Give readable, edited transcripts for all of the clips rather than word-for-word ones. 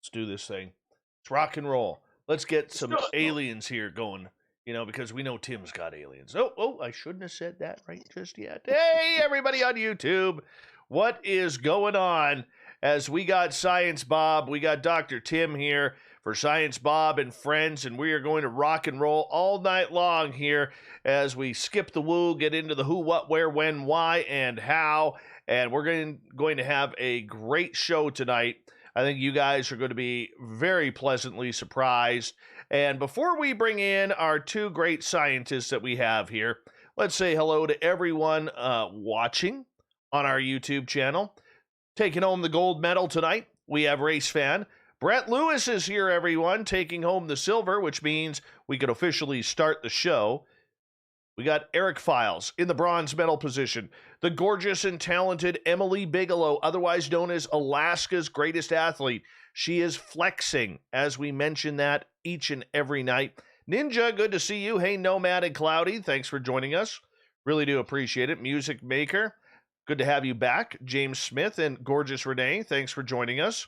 Let's do this thing. Let's rock and roll. Let's get some aliens here going, because we know Tim's got aliens. Oh, I shouldn't have said that right just yet. Hey, everybody on YouTube. What is going on? As we got Science Bob, we got Dr. Tim here for Science Bob and Friends, and we are going to rock and roll all night long here as we skip the woo, get into the who, what, where, when, why, and how. And we're going to have a great show tonight. I think you guys are going to be very pleasantly surprised. And before we bring in our two great scientists that we have here, let's say hello to everyone watching on our YouTube channel. Taking home the gold medal tonight, we have race fan Brett Lewis is here, everyone, taking home the silver, which means we could officially start the show. We got Eric Files in the bronze medal position. The gorgeous and talented Emily Bigelow, otherwise known as Alaska's greatest athlete. She is flexing, as we mention that each and every night. Ninja, good to see you. Hey, Nomad and Cloudy, thanks for joining us. Really do appreciate it. Music Maker, good to have you back. James Smith and gorgeous Renee, thanks for joining us.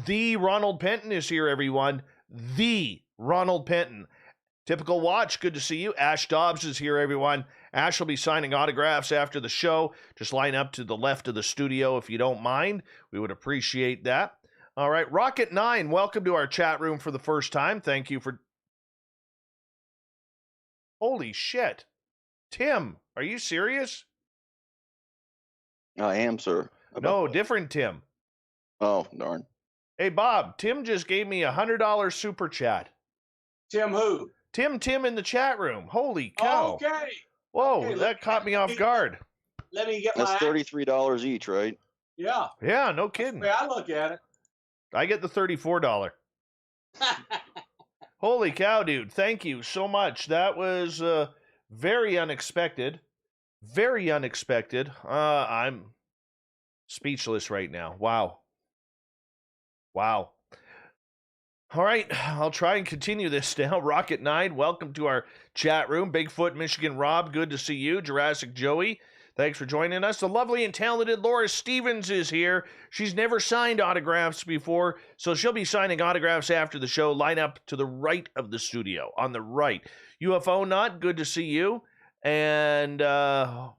The Ronald Penton is here, everyone. The Ronald Penton. Typical Watch, good to see you. Ash Dobbs is here, everyone. Ash will be signing autographs after the show. Just line up to the left of the studio if you don't mind. We would appreciate that. All right, Rocket9, welcome to our chat room for the first time. Thank you for... Holy shit. Tim, are you serious? I am, sir. No, different Tim. Oh, darn. Hey, Bob, Tim just gave me $100 super chat. Tim who? Tim in the chat room. Holy cow. Okay. Whoa, Okay, that caught me off guard. Let me get That's my... $33 each, right? Yeah. Yeah, no kidding. The way I look at it. I get the $34. Holy cow, dude. Thank you so much. That was very unexpected. Very unexpected. I'm speechless right now. Wow. All right, I'll try and continue this now. Rocket9, welcome to our chat room. Bigfoot, Michigan Rob, good to see you. Jurassic Joey, thanks for joining us. The lovely and talented Laura Stevens is here. She's never signed autographs before, so she'll be signing autographs after the show. Line up to the right of the studio, on the right. UFO Nut, good to see you. And the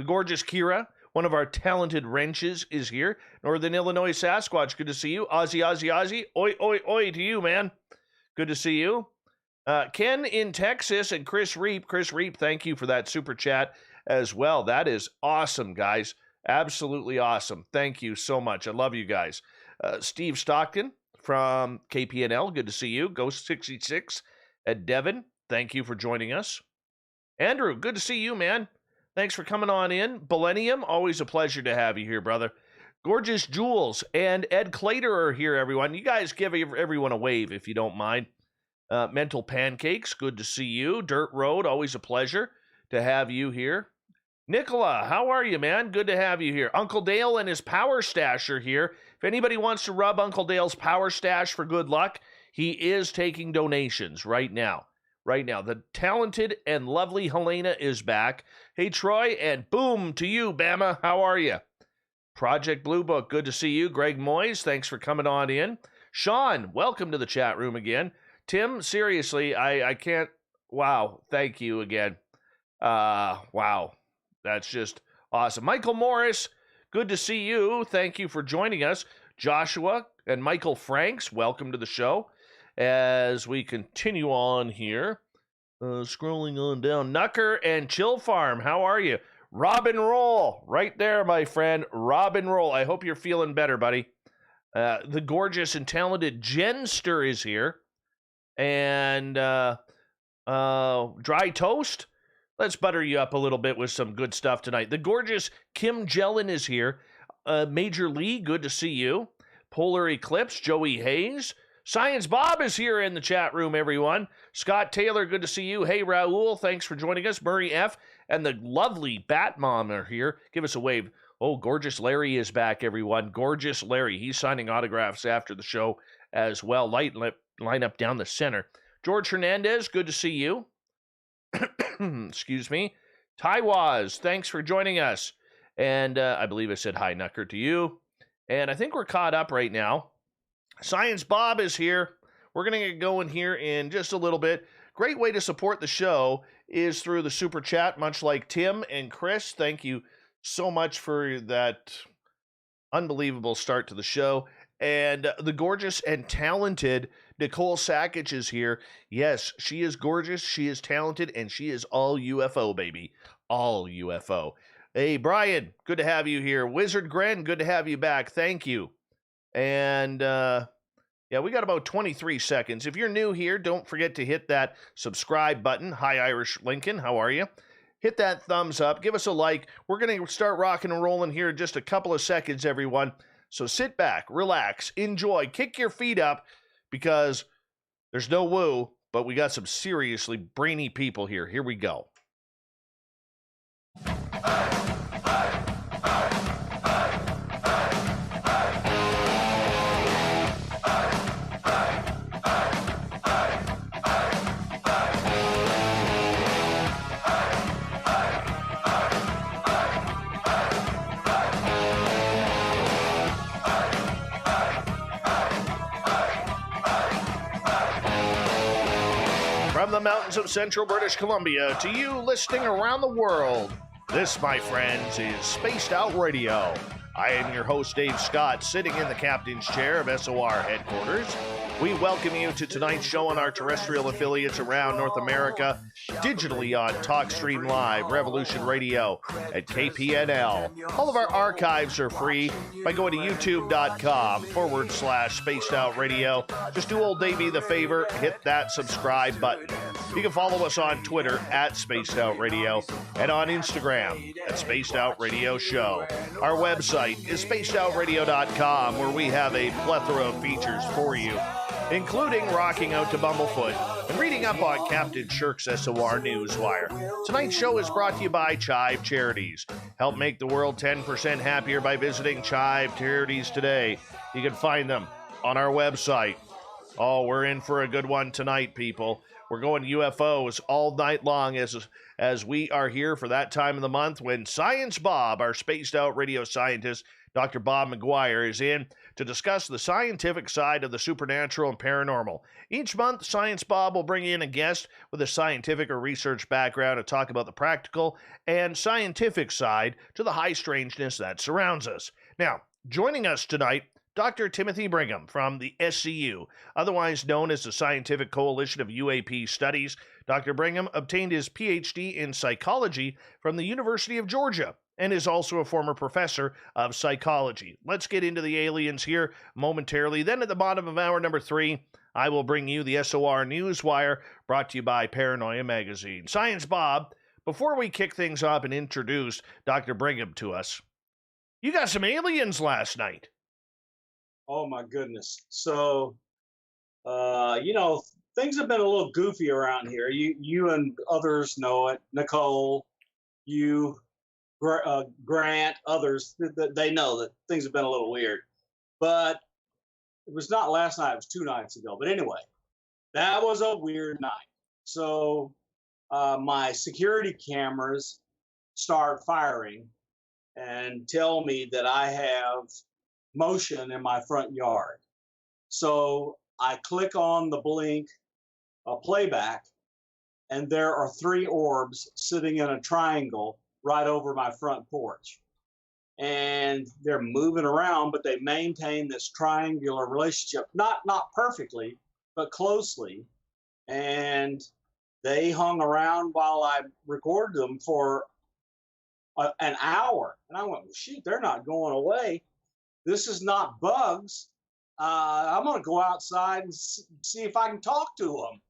gorgeous Kira, one of our talented wrenches, is here. Northern Illinois Sasquatch, good to see you. Ozzy, oi, oi, oi to you, man. Good to see you. Ken in Texas and Chris Reap, thank you for that super chat as well. That is awesome, guys. Absolutely awesome. Thank you so much. I love you guys. Steve Stockton from KPNL, good to see you. Ghost66 at Devon, thank you for joining us. Andrew, good to see you, man. Thanks for coming on in. Millennium, always a pleasure to have you here, brother. Gorgeous Jules and Ed Clater are here, everyone. You guys give everyone a wave if you don't mind. Mental Pancakes, good to see you. Dirt Road, always a pleasure to have you here. Nicola, how are you, man? Good to have you here. Uncle Dale and his Power Stash are here. If anybody wants to rub Uncle Dale's Power Stash for good luck, he is taking donations right now. The talented and lovely Helena is back. Hey, Troy, and boom to you, Bama. How are you? Project Blue Book, good to see you. Greg Moyes, thanks for coming on in. Sean, welcome to the chat room again. Tim, seriously, I can't... Wow, thank you again. Wow, that's just awesome. Michael Morris, good to see you. Thank you for joining us. Joshua and Michael Franks, welcome to the show. As we continue on here, scrolling on down, Nucker and Chill Farm, how are you? Robin Roll, right there, my friend. Robin Roll, I hope you're feeling better, buddy. The gorgeous and talented Jenster is here. And Dry Toast, let's butter you up a little bit with some good stuff tonight. The gorgeous Kim Jellin is here. Major Lee, good to see you. Polar Eclipse, Joey Hayes. Science Bob is here in the chat room, everyone. Scott Taylor, good to see you. Hey, Raul, thanks for joining us. Murray F. and the lovely Bat Mom are here. Give us a wave. Oh, Gorgeous Larry is back, everyone. Gorgeous Larry. He's signing autographs after the show as well. Line up down the center. George Hernandez, good to see you. Excuse me. Taiwaz, thanks for joining us. And I believe I said hi, Nucker, to you. And I think we're caught up right now. Science Bob is here. We're going to get going here in just a little bit. Great way to support the show is through the super chat, much like Tim and Chris. Thank you so much for that unbelievable start to the show. And the gorgeous and talented Nicole Sackage is here. Yes, she is gorgeous, she is talented, and she is all UFO, baby. All UFO. Hey, Brian, good to have you here. Wizard Gren, good to have you back. Thank you. And, yeah, we got about 23 seconds. If you're new here, don't forget to hit that subscribe button. Hi, Irish Lincoln. How are you? Hit that thumbs up. Give us a like. We're going to start rocking and rolling here in just a couple of seconds, everyone. So sit back, relax, enjoy, kick your feet up, because there's no woo, but we got some seriously brainy people here. Here we go. From the mountains of central British Columbia to you listening around the world, this, my friends, is Spaced Out Radio. I am your host, Dave Scott, sitting in the captain's chair of SOR headquarters. We welcome you to tonight's show on our terrestrial affiliates around North America, digitally on TalkStream Live, Revolution Radio, at KPNL. All of our archives are free by going to youtube.com/Spaced Out Radio. Just do old Davey the favor, hit that subscribe button. You can follow us on Twitter at Spaced Out Radio and on Instagram at Spaced Out Radio Show. Our website is spacedoutradio.com, where we have a plethora of features for you, including rocking out to Bumblefoot and reading up on Captain Shirk's SOR Newswire. Tonight's show is brought to you by Chive Charities. Help make the world 10% happier by visiting Chive Charities today. You can find them on our website. Oh, we're in for a good one tonight, people. We're going UFOs all night long as we are here for that time of the month when Science Bob, our spaced out radio scientist, Dr. Bob McGwier, is in to discuss the scientific side of the supernatural and paranormal. Each month, Science Bob will bring in a guest with a scientific or research background to talk about the practical and scientific side to the high strangeness that surrounds us. Now, joining us tonight, Dr. Timothy Brigham from the SCU, otherwise known as the Scientific Coalition of UAP Studies. Dr. Brigham obtained his PhD in psychology from the University of Georgia and is also a former professor of psychology. Let's get into the aliens here momentarily. Then at the bottom of hour number 3, I will bring you the SOR Newswire, brought to you by Paranoia Magazine. Science Bob, before we kick things up and introduce Dr. Brigham to us, you got some aliens last night. Oh my goodness. So, things have been a little goofy around here. You and others know it. Nicole, you, Grant, others, they know that things have been a little weird. But it was not last night, it was 2 nights ago. But anyway, that was a weird night. So my security cameras start firing and tell me that I have motion in my front yard. So I click on the blink playback, and there are 3 orbs sitting in a triangle right over my front porch. And they're moving around, but they maintain this triangular relationship, not perfectly, but closely. And they hung around while I recorded them for an hour. And I went, well, shoot, they're not going away. This is not bugs. I'm going to go outside and see if I can talk to them.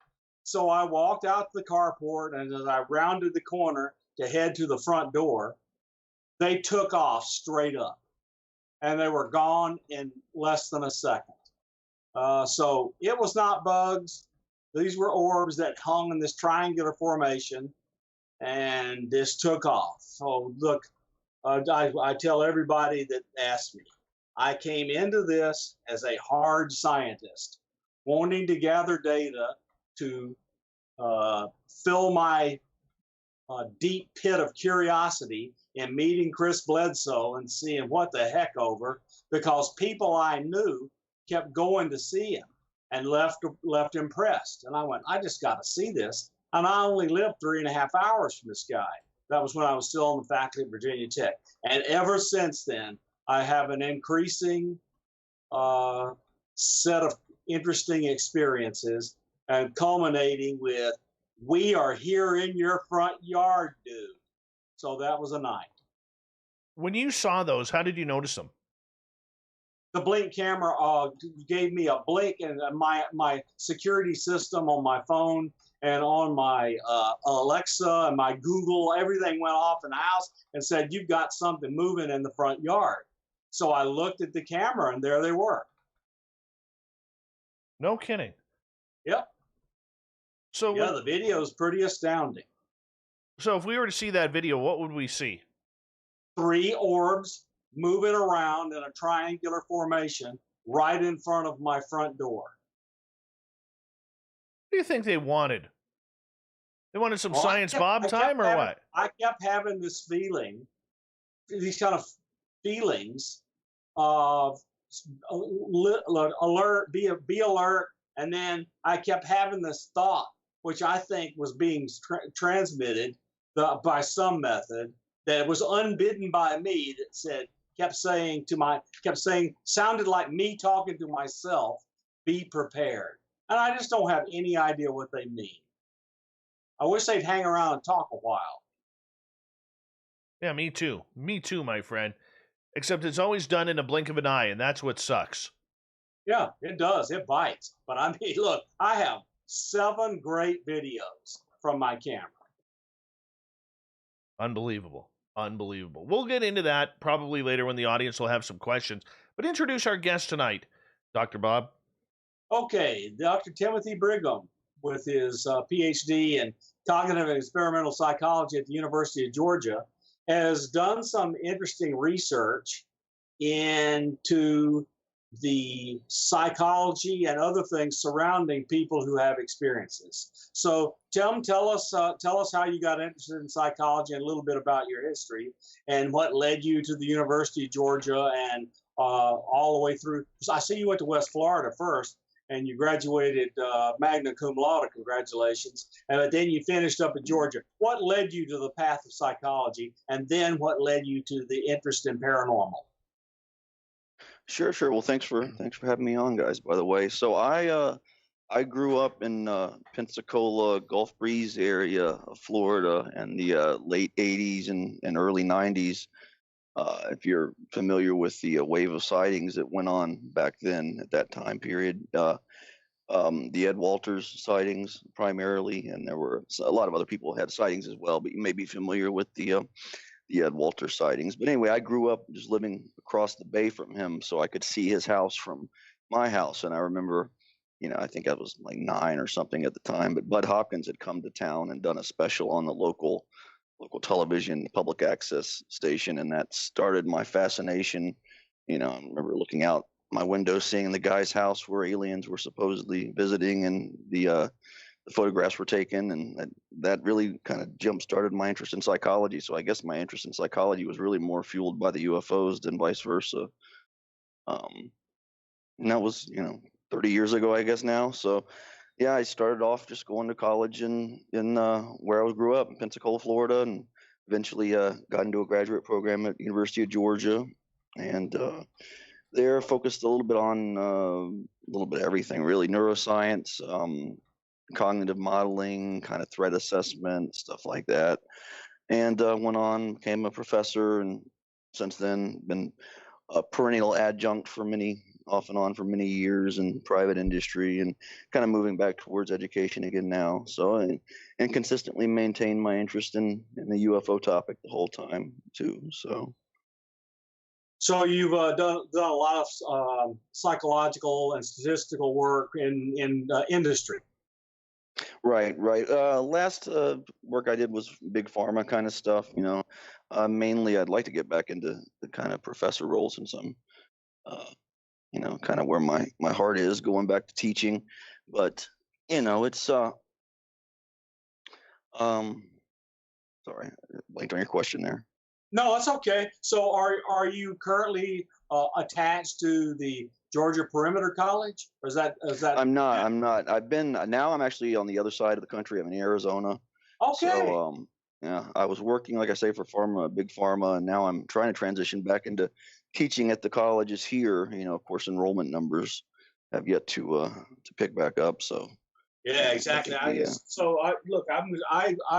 So I walked out to the carport, and as I rounded the corner to head to the front door, they took off straight up, and they were gone in less than a second. So it was not bugs. These were orbs that hung in this triangular formation, and this took off. So look, I tell everybody that asks me, I came into this as a hard scientist, wanting to gather data to fill my deep pit of curiosity in meeting Chris Bledsoe and seeing what the heck over, because people I knew kept going to see him and left impressed. And I went, I just got to see this. And I only lived 3.5 hours from this guy. That was when I was still on the faculty at Virginia Tech. And ever since then, I have an increasing set of interesting experiences, and culminating with, we are here in your front yard, dude. So that was a night. When you saw those, how did you notice them? The blink camera gave me a blink, and my security system on my phone and on my Alexa and my Google, everything went off in the house and said, you've got something moving in the front yard. So I looked at the camera, and there they were. No kidding. Yep. So yeah, the video is pretty astounding. So if we were to see that video, what would we see? 3 orbs moving around in a triangular formation right in front of my front door. What do you think they wanted? They wanted some Science Bob time or what? I kept having this feeling, these kind of feelings of alert, be alert, and then I kept having this thought, which I think was being transmitted by some method that was unbidden by me, that said, kept saying, sounded like me talking to myself, be prepared. And I just don't have any idea what they mean. I wish they'd hang around and talk a while. Yeah, me too. Me too, my friend. Except it's always done in a blink of an eye, and that's what sucks. Yeah, it does. It bites. But I mean, look, I have 7 great videos from my camera. Unbelievable. Unbelievable. We'll get into that probably later when the audience will have some questions. But introduce our guest tonight, Dr. Bob. Okay, Dr. Timothy Brigham, with his PhD in cognitive and experimental psychology at the University of Georgia, has done some interesting research into the psychology and other things surrounding people who have experiences. So, Tim, tell us how you got interested in psychology and a little bit about your history and what led you to the University of Georgia and all the way through. I see you went to West Florida first, and you graduated magna cum laude. Congratulations! And then you finished up at Georgia. What led you to the path of psychology, and then what led you to the interest in paranormal? Sure. Well, thanks for having me on, guys. By the way, so I grew up in Pensacola, Gulf Breeze area of Florida in the late '80s and early '90s. If you're familiar with the wave of sightings that went on back then at that time period, the Ed Walters sightings primarily, and there were a lot of other people who had sightings as well. But you may be familiar with the Ed Walters sightings. But anyway, I grew up just living across the bay from him, so I could see his house from my house. And I remember, I think I was like 9 or something at the time, but Bud Hopkins had come to town and done a special on the local television public access station, and that started my fascination. I remember looking out my window, seeing the guy's house where aliens were supposedly visiting, and the photographs were taken, and that really kind of jump-started my interest in psychology. So I guess my interest in psychology was really more fueled by the UFOs than vice versa. And that was, 30 years ago, I guess now. So yeah, I started off just going to college in where I grew up in Pensacola, Florida, and eventually got into a graduate program at the University of Georgia, and there focused a little bit on a little bit of everything, really: neuroscience, cognitive modeling, kind of threat assessment, stuff like that. And went on, became a professor, and since then been a perennial adjunct off and on for many years in private industry, and kind of moving back towards education again now. So, and consistently maintain my interest in the UFO topic the whole time too. So you've done a lot of psychological and statistical work in industry. Right. Last work I did was big pharma kind of stuff. Mainly I'd like to get back into the kind of professor role, since I'm kind of where my heart is, going back to teaching. But it's sorry, I blanked on your question there. No, that's okay. So are you currently attached to the Georgia Perimeter College? Or is that I'm not. Now I'm actually on the other side of the country. I'm in Arizona. okay? So, yeah, I was working, like I say, for big pharma, and now I'm trying to transition back into teaching at the colleges here. Of course, enrollment numbers have yet to pick back up. So, Yeah, exactly. I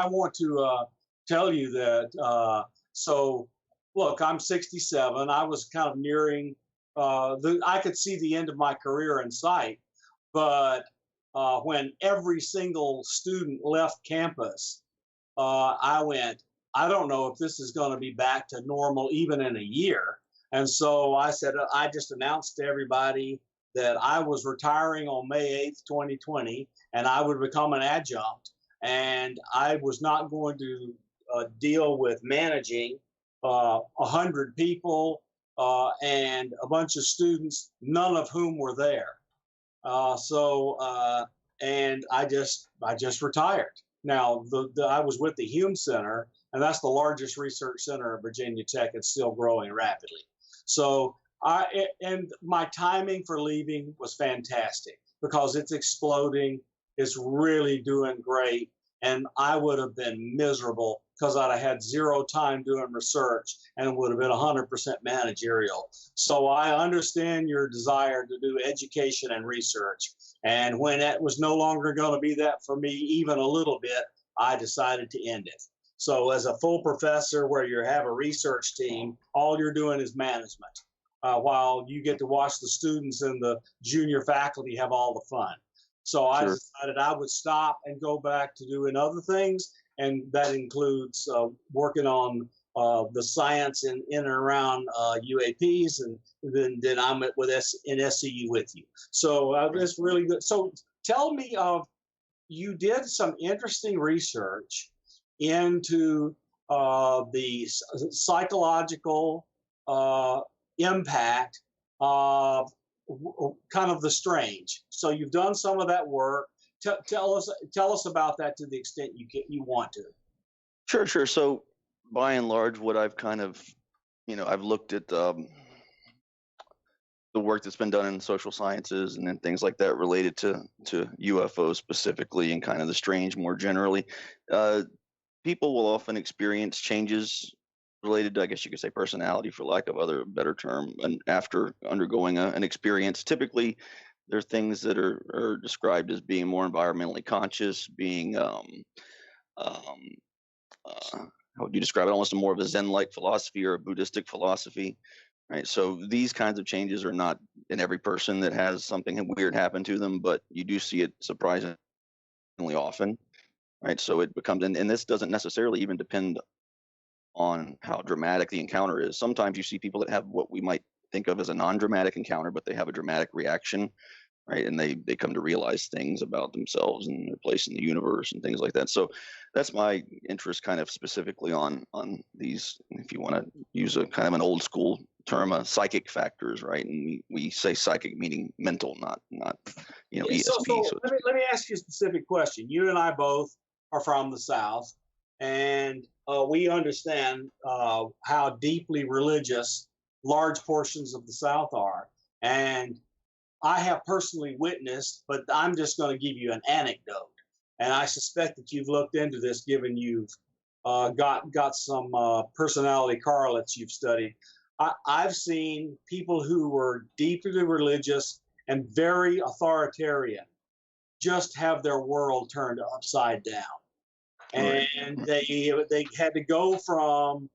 want to tell you that. So, look, I'm 67. I was kind of nearing. I could see the end of my career in sight, but when every single student left campus, I went, I don't know if this is going to be back to normal even in a year. And so I said, I just announced to everybody that I was retiring on May 8th, 2020, and I would become an adjunct. And I was not going to deal with managing 100 people and a bunch of students, none of whom were there. And I just retired. Now, I was with the Hume Center, and that's the largest research center at Virginia Tech. It's still growing rapidly. So and my timing for leaving was fantastic because it's exploding. It's really doing great. And I would have been miserable because I'd have had zero time doing research and would have been 100% managerial. So I understand your desire to do education and research. And when that was no longer going to be that for me, even a little bit, I decided to end it. So as a full professor where you have a research team, all you're doing is management, while you get to watch the students and the junior faculty have all the fun. So I decided I would stop and go back to doing other things, and that includes working on the science in and around UAPs, and then I'm in SCU with you. So it's really good. So tell me, you did some interesting research into the psychological impact of kind of the strange. So you've done some of that work. Tell us about that to the extent you want to. Sure. So by and large, what I've kind of, I've looked at the work that's been done in social sciences and then things like that related to UFOs specifically and kind of the strange more generally. People will often experience changes related to, I guess you could say, personality, for lack of a better term, and after undergoing an experience. Typically, there are things that are described as being more environmentally conscious, being how would you describe it? Almost more of a Zen-like philosophy or a Buddhistic philosophy, right? So these kinds of changes are not in every person that has something weird happen to them, but you do see it surprisingly often, right? So it becomes, and this doesn't necessarily even depend on how dramatic the encounter is. Sometimes you see people that have what we might think of as a non-dramatic encounter, but they have a dramatic reaction, right? And they come to realize things about themselves and their place in the universe and things like that. So that's my interest kind of specifically on these, if you want to use a kind of an old school term, psychic factors, right? And we say psychic meaning mental, not ESP. So let me ask you a specific question. You and I both are from the South, and we understand how deeply religious large portions of the South are. And I have personally witnessed, but I'm just going to give you an anecdote. And I suspect that you've looked into this, given you've got some personality correlates you've studied. I've seen people who were deeply religious and very authoritarian just have their world turned upside down. And they had to go from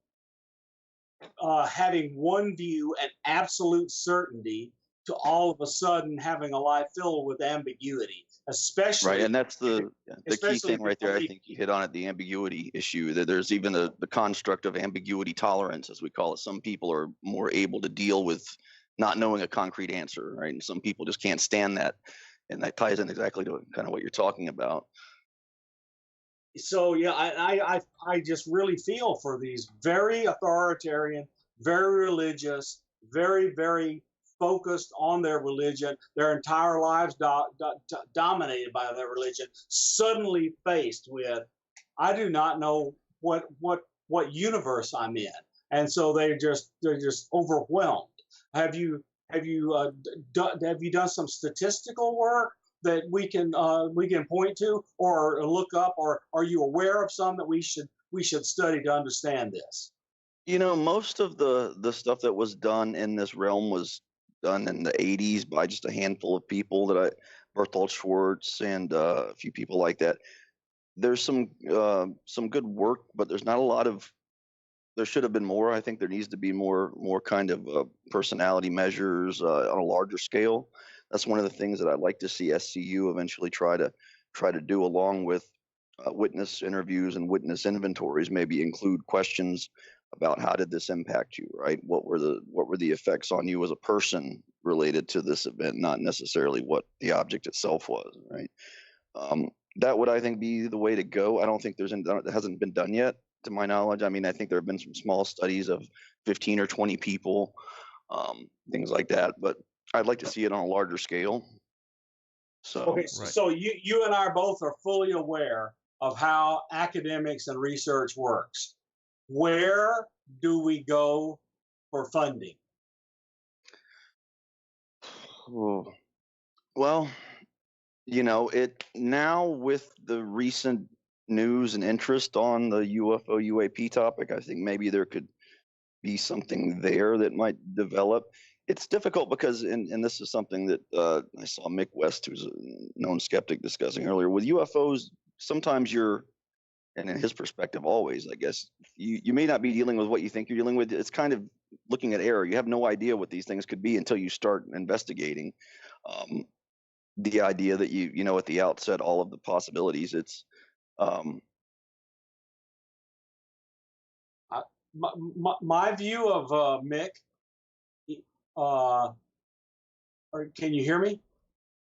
having one view and absolute certainty to all of a sudden having a life filled with ambiguity, especially right. And that's the key thing right there. I think you hit on it, the ambiguity issue. That there's even the construct of ambiguity tolerance, as we call it. Some people are more able to deal with not knowing a concrete answer, right? And some people just can't stand that. And that ties in exactly to kind of what you're talking about. So yeah, I just really feel for these very authoritarian, very religious, very, very focused on their religion, their entire lives dominated by their religion, suddenly faced with, I do not know what universe I'm in, and so they're just overwhelmed. Have you Have you done some statistical work that we can point to or look up, or are you aware of some that we should study to understand this? Most of the stuff that was done in this realm was done in the 80s by just a handful of people Berthold Schwartz and a few people like that. There's some good work, but there's not a lot of. There should have been more. I think there needs to be more kind of personality measures on a larger scale. That's one of the things that I'd like to see SCU eventually try to do, along with witness interviews and witness inventories. Maybe include questions about how did this impact you, right? What were the effects on you as a person related to this event, not necessarily what the object itself was, right? That would, I think, be the way to go. I don't think that hasn't been done yet, to my knowledge. I mean, I think there have been some small studies of 15 or 20 people, things like that, but I'd like to see it on a larger scale. So, Okay, Right. so you and I both are fully aware of how academics and research works. Where do we go for funding? well, it now with the recent news and interest on the UFO UAP topic, I think maybe there could be something there that might develop. It's difficult because, and this is something that I saw Mick West, who's a known skeptic, discussing earlier. With UFOs, sometimes and in his perspective, always, I guess, you may not be dealing with what you think you're dealing with. It's kind of looking at error. You have no idea what these things could be until you start investigating. The idea that you know at the outset all of the possibilities. It's my view of Mick. Or can you hear me?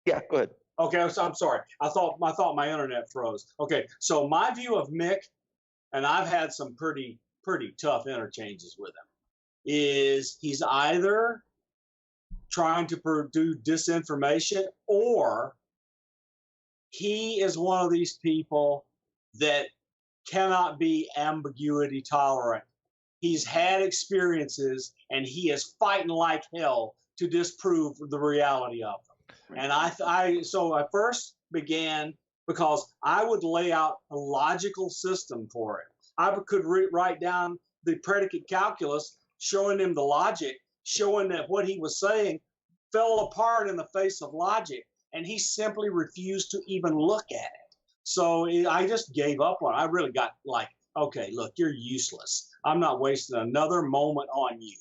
yeah, go ahead. Okay, I'm sorry. I thought my internet froze. Okay, so my view of Mick, and I've had some pretty tough interchanges with him, is he's either trying to produce disinformation, or he is one of these people that cannot be ambiguity tolerant. He's had experiences and he is fighting like hell to disprove the reality of them. And so I first began because I would lay out a logical system for it. I could write down the predicate calculus, showing him the logic, showing that what he was saying fell apart in the face of logic, and he simply refused to even look at it. So I just gave up on it. I really got like, okay, look, you're useless. I'm not wasting another moment on you.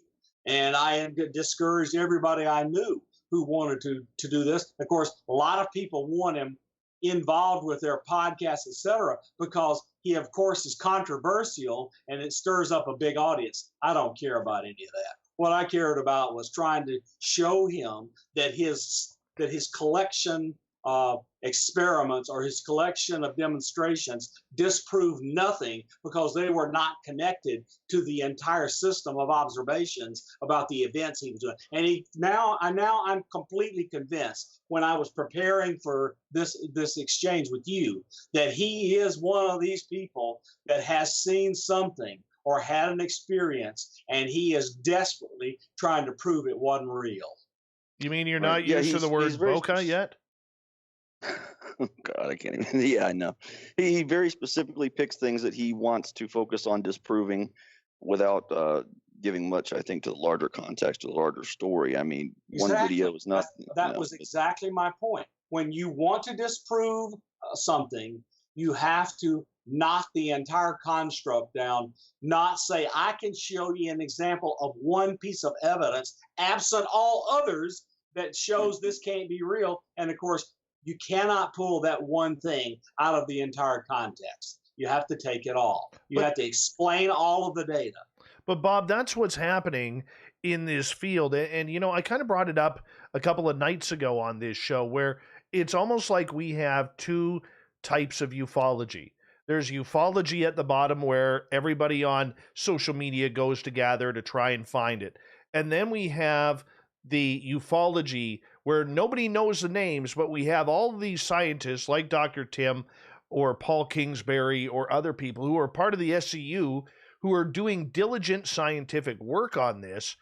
And I discouraged everybody I knew who wanted to do this. Of course, a lot of people want him involved with their podcasts, etc., because he, of course, is controversial and it stirs up a big audience. I don't care about any of that. What I cared about was trying to show him that his collection of experiments or his collection of demonstrations disproved nothing, because they were not connected to the entire system of observations about the events he was doing. And now I'm completely convinced, when I was preparing for this exchange with you, that he is one of these people that has seen something or had an experience, and he is desperately trying to prove it wasn't real. You mean you're Right. not Yeah, used to the word bokeh yet? God, I can't even. Yeah, I know. He very specifically picks things that he wants to focus on disproving, without giving much, I think, to the larger context, to the larger story. I mean, Exactly. one video is not. That was exactly my point. When you want to disprove something, you have to knock the entire construct down, not say, I can show you an example of one piece of evidence, absent all others, that shows this can't be real. And of course, you cannot pull that one thing out of the entire context. You have to take it all. You have to explain all of the data. But Bob, that's what's happening in this field. And I kind of brought it up a couple of nights ago on this show, where it's almost like we have two types of ufology. There's ufology at the bottom, where everybody on social media goes to gather to try and find it. And then we have the ufology where nobody knows the names, but we have all of these scientists like Dr. Tim or Paul Kingsbury or other people who are part of the SCU, who are doing diligent scientific work on this.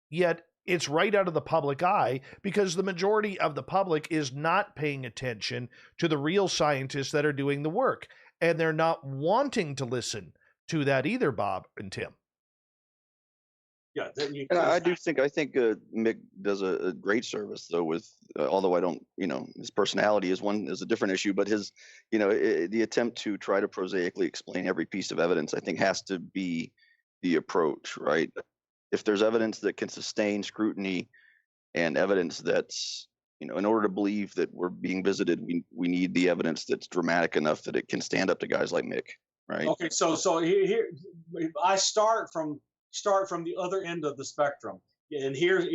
Yet it's right out of the public eye because the majority of the public is not paying attention to the real scientists that are doing the work. And they're not wanting to listen to that either, Bob and Tim. Yeah, And I think Mick does a great service though with, although I don't, his personality is a different issue, but his, the attempt to try to prosaically explain every piece of evidence, I think has to be the approach, right? If there's evidence that can sustain scrutiny and evidence that's, in order to believe that we're being visited, we need the evidence that's dramatic enough that it can stand up to guys like Mick, right? Okay, so here I start from the other end of the spectrum, and here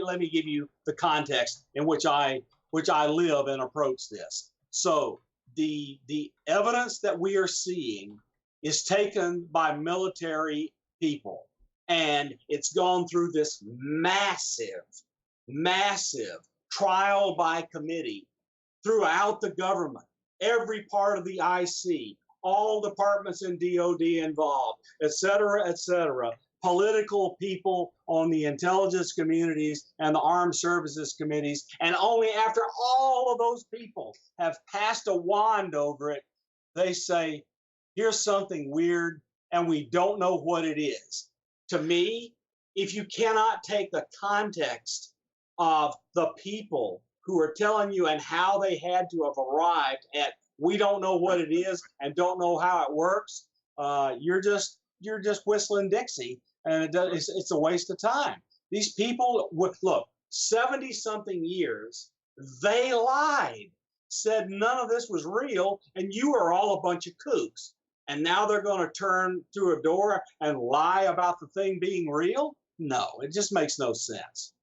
let me give you the context in which I live and approach this. So the evidence that we are seeing is taken by military people, and it's gone through this massive trial by committee throughout the government, every part of the IC, all departments in DOD involved, et cetera, political people on the intelligence communities and the armed services committees. And only after all of those people have passed a wand over it, they say, here's something weird, and we don't know what it is. To me, if you cannot take the context of the people who are telling you and how they had to have arrived at, we don't know what it is and don't know how it works, you're just whistling Dixie, and it's a waste of time. These people, look, 70-something years, they lied, said none of this was real, and you are all a bunch of kooks. And now they're going to turn through a door and lie about the thing being real? No, it just makes no sense.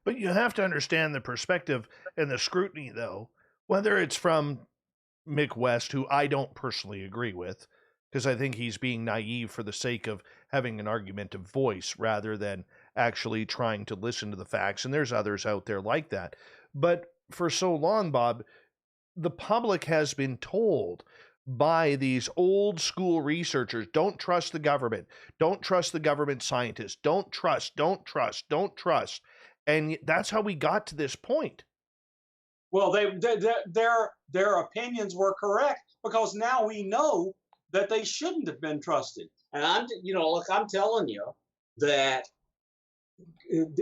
But you have to understand the perspective and the scrutiny, though, whether it's from Mick West, who I don't personally agree with, because I think he's being naive for the sake of having an argumentative voice rather than actually trying to listen to the facts. And there's others out there like that. But for so long, Bob, the public has been told by these old school researchers, don't trust the government, don't trust the government scientists, don't trust. And that's how we got to this point. Well, their opinions were correct, because now we know that they shouldn't have been trusted. And I'm telling you that.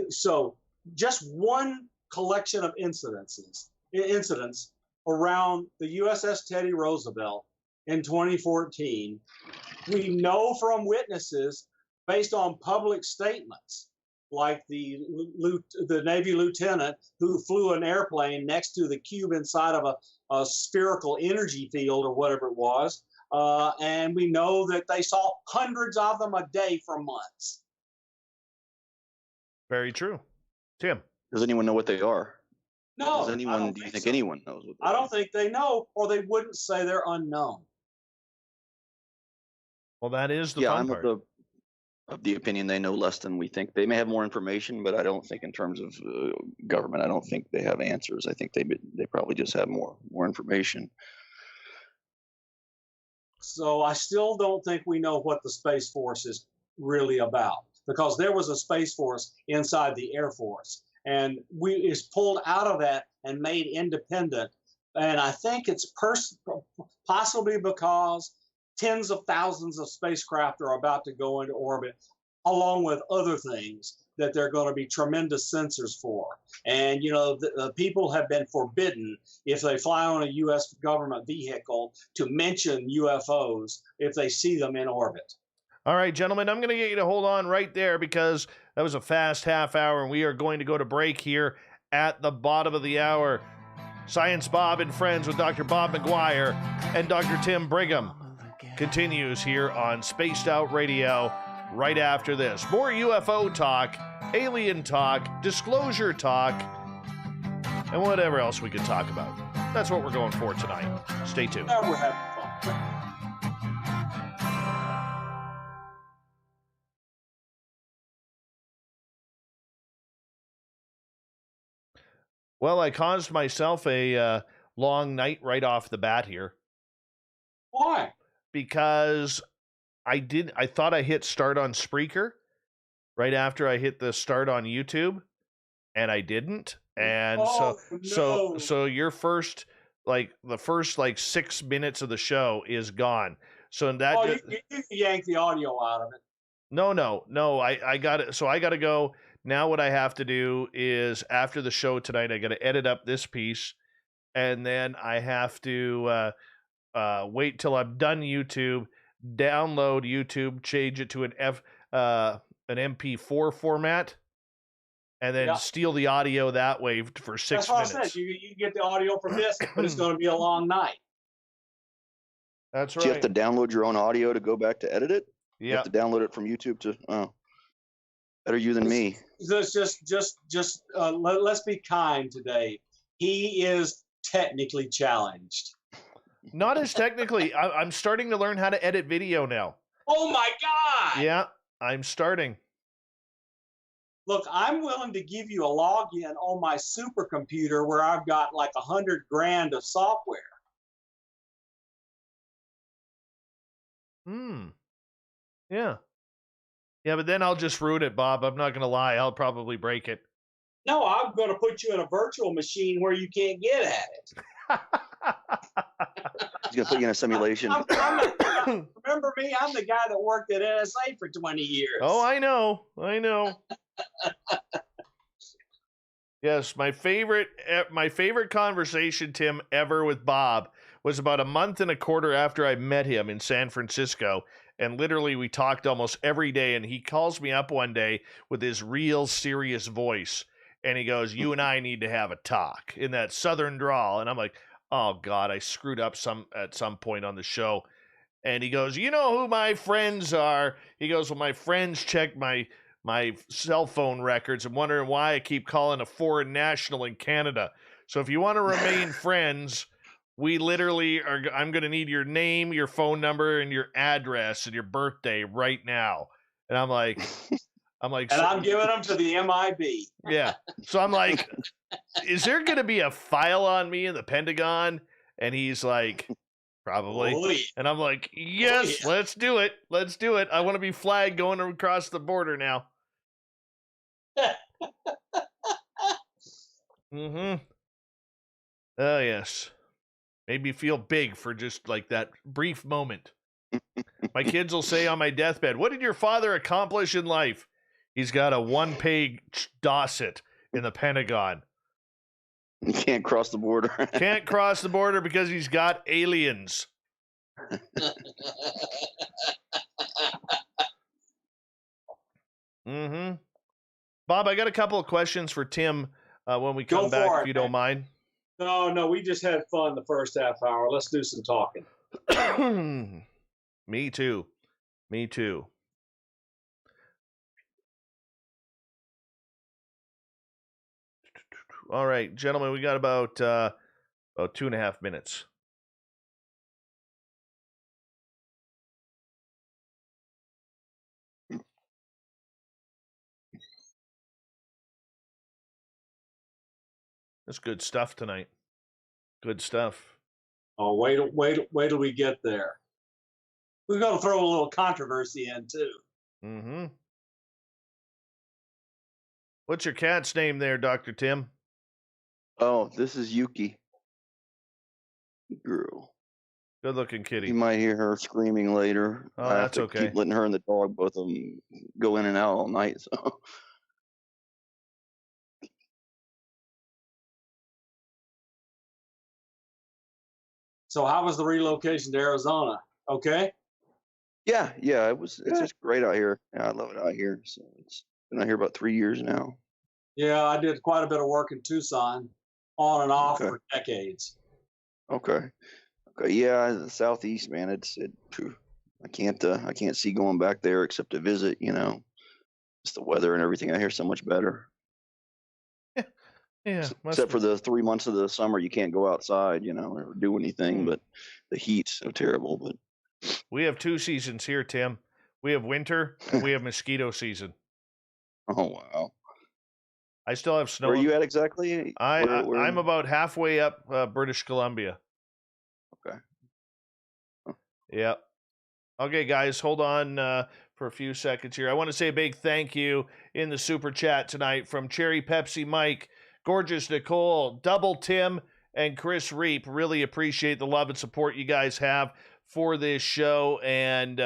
So just one collection of incidents around the USS Teddy Roosevelt in 2014, we know from witnesses based on public statements, like the Navy lieutenant who flew an airplane next to the cube inside of a spherical energy field or whatever it was. And we know that they saw hundreds of them a day for months. Very true. Tim? Does anyone know what they are? No. Do you think anyone knows what they are? I don't are? think they know, or they wouldn't say they're unknown. Well, that is the fun part. I'm of the opinion they know less than we think. They may have more information, but I don't think in terms of government, I don't think they have answers. I think they probably just have more information. So I still don't think we know what the Space Force is really about, because there was a Space Force inside the Air Force, and it's pulled out of that and made independent. And I think it's possibly because tens of thousands of spacecraft are about to go into orbit, along with other things that they're going to be tremendous sensors for. And, the people have been forbidden, if they fly on a U.S. government vehicle, to mention UFOs if they see them in orbit. All right, gentlemen, I'm going to get you to hold on right there, because that was a fast half hour, and we are going to go to break here at the bottom of the hour. Science Bob and Friends with Dr. Bob McGwier and Dr. Tim Brigham continues here on Spaced Out Radio right after this. More UFO talk, alien talk, disclosure talk, and whatever else we could talk about. That's what we're going for tonight. Stay tuned. Now we're having fun. Well, I caused myself a long night right off the bat here. Why? Because I thought I hit start on Spreaker right after I hit the start on YouTube, and I didn't. And so your first, like the first like 6 minutes of the show is gone. So that you can yank the audio out of it. No. I got it. So I got to go. Now what I have to do is after the show tonight, I got to edit up this piece, and then I have to wait till I'm done YouTube, download YouTube, change it to an MP4 format, and then steal the audio that way for 6 minutes. That's what I said. You get the audio from this, but it's going to be a long night. That's right. Do you have to download your own audio to go back to edit it? Yeah. You have to download it from YouTube to. Oh, better you than me. Let's let's be kind today. He is technically challenged. Not as technically. I'm starting to learn how to edit video now. Oh my God! Yeah, I'm starting. Look, I'm willing to give you a login on my supercomputer where I've got like $100,000 of software. Yeah. Yeah, but then I'll just ruin it, Bob. I'm not going to lie. I'll probably break it. No, I'm going to put you in a virtual machine where you can't get at it. He's going to put you in a simulation. Remember me? I'm the guy that worked at NSA for 20 years. Oh, I know. Yes, my favorite conversation, Tim, ever with Bob was about a month and a quarter after I met him in San Francisco. And literally we talked almost every day. And he calls me up one day with his real serious voice. And he goes, "You and I need to have a talk," in that southern drawl. And I'm like, oh God, I screwed up at some point on the show. And he goes, "You know who my friends are?" He goes, "Well, my friends check my cell phone records and wondering why I keep calling a foreign national in Canada. So if you want to remain friends, we literally are. I'm going to need your name, your phone number, and your address and your birthday right now." And I'm like, and I'm giving them to the MIB. Yeah. So I'm like, is there going to be a file on me in the Pentagon? And he's like, probably. Oh, yeah. And I'm like, yes, let's do it. Let's do it. I want to be flagged going across the border now. Oh, yes. Made me feel big for just like that brief moment. My kids will say on my deathbed, "What did your father accomplish in life?" He's got a one-page dossier in the Pentagon. You can't cross the border. Can't cross the border because he's got aliens. Bob, I got a couple of questions for Tim when we come back, if you don't mind. No, we just had fun the first half hour. Let's do some talking. Me too. All right, gentlemen, we got about 2.5 minutes. That's good stuff tonight. Good stuff. Oh, wait till we get there. We're going to throw a little controversy in, too. What's your cat's name there, Dr. Tim? Oh, this is Yuki. Girl. Good-looking kitty. You might hear her screaming later. Oh, I have that's to okay. keep letting her and the dog, both of them, go in and out all night. So how was the relocation to Arizona? Okay? Yeah, it's just great out here. Yeah, I love it out here. So it's been out here about 3 years now. Yeah, I did quite a bit of work in Tucson, on and off for decades. Okay. Yeah, the Southeast, man. I can't see going back there except to visit. Just the weather and everything out here so much better. Yeah. Except for the 3 months of the summer, you can't go outside, or do anything. But the heat's so terrible. But we have 2 seasons here, Tim. We have winter and we have mosquito season. Oh wow! I still have snow. Where are you at exactly? I'm about halfway up British Columbia. Okay. Yeah. Okay, guys, hold on for a few seconds here. I want to say a big thank you in the super chat tonight from Cherry Pepsi Mike, Gorgeous Nicole, Double Tim, and Chris Reap. Really appreciate the love and support you guys have for this show, and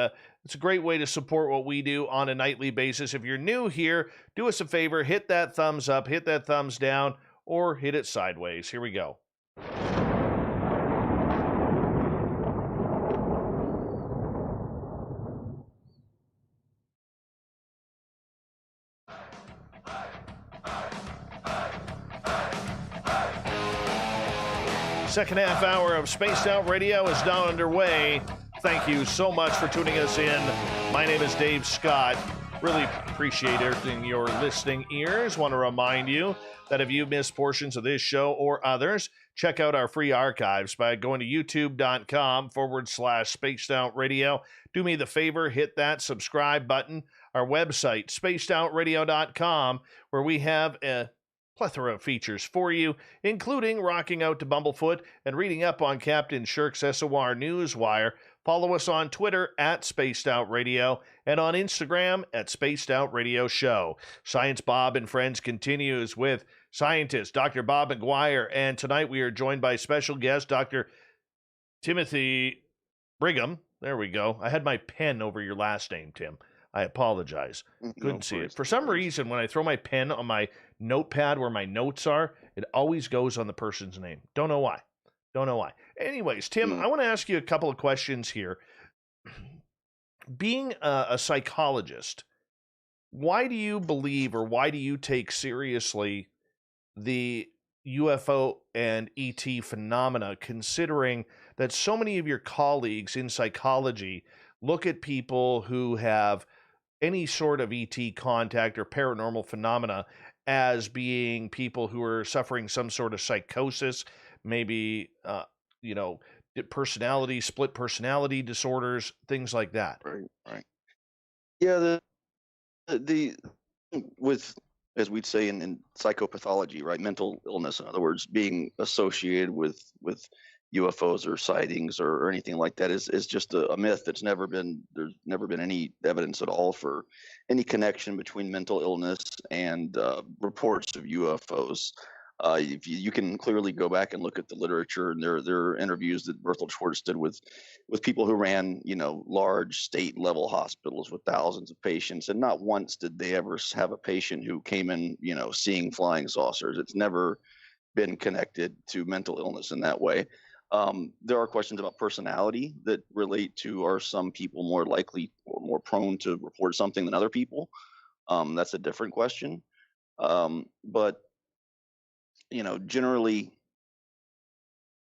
it's a great way to support what we do on a nightly basis. If you're new here, do us a favor, hit that thumbs up, hit that thumbs down, or hit it sideways. Here we go. Second half hour of Spaced Out Radio is now underway. Thank you so much for tuning us in. My name is Dave Scott. Really appreciate everything your listening ears. Want to remind you that if you missed portions of this show or others, check out our free archives by going to youtube.com/Spaced Out Radio. Do me the favor, hit that subscribe button. Our website, spacedoutradio.com, where we have a plethora of features for you, including rocking out to Bumblefoot and reading up on Captain Shirk's SOR Newswire. Follow us on Twitter at Spaced Out Radio and on Instagram at Spaced Out Radio Show. Science Bob and Friends continues with scientist Dr. Bob McGwier, and tonight we are joined by special guest Dr. Timothy Brigham. There we go. I had my pen over your last name, Tim. I apologize. Couldn't see it. For some reason, when I throw my pen on my notepad where my notes are, it always goes on the person's name. Don't know why. Anyways, Tim, I want to ask you a couple of questions here. Being a psychologist, why do you believe, or why do you take seriously the UFO and ET phenomena, considering that so many of your colleagues in psychology look at people who have any sort of ET contact or paranormal phenomena as being people who are suffering some sort of psychosis, maybe, split personality disorders, things like that. Right. Yeah, the with, as we'd say in psychopathology, right, mental illness, in other words, being associated with UFOs or sightings or anything like that is just a myth. There's never been any evidence at all for any connection between mental illness and reports of UFOs. If you can clearly go back and look at the literature, and there are interviews that Bertolt Schwartz did with people who ran large state level hospitals with thousands of patients, and not once did they ever have a patient who came in seeing flying saucers. It's never been connected to mental illness in that way. There are questions about personality that relate to, are some people more likely or more prone to report something than other people? That's a different question. But generally,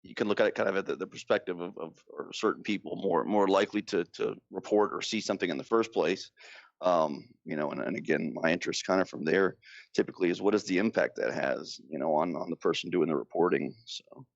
you can look at it kind of at the perspective of or certain people more likely to report or see something in the first place. And again, my interest kind of from there typically is, what is the impact that has, on the person doing the reporting. So.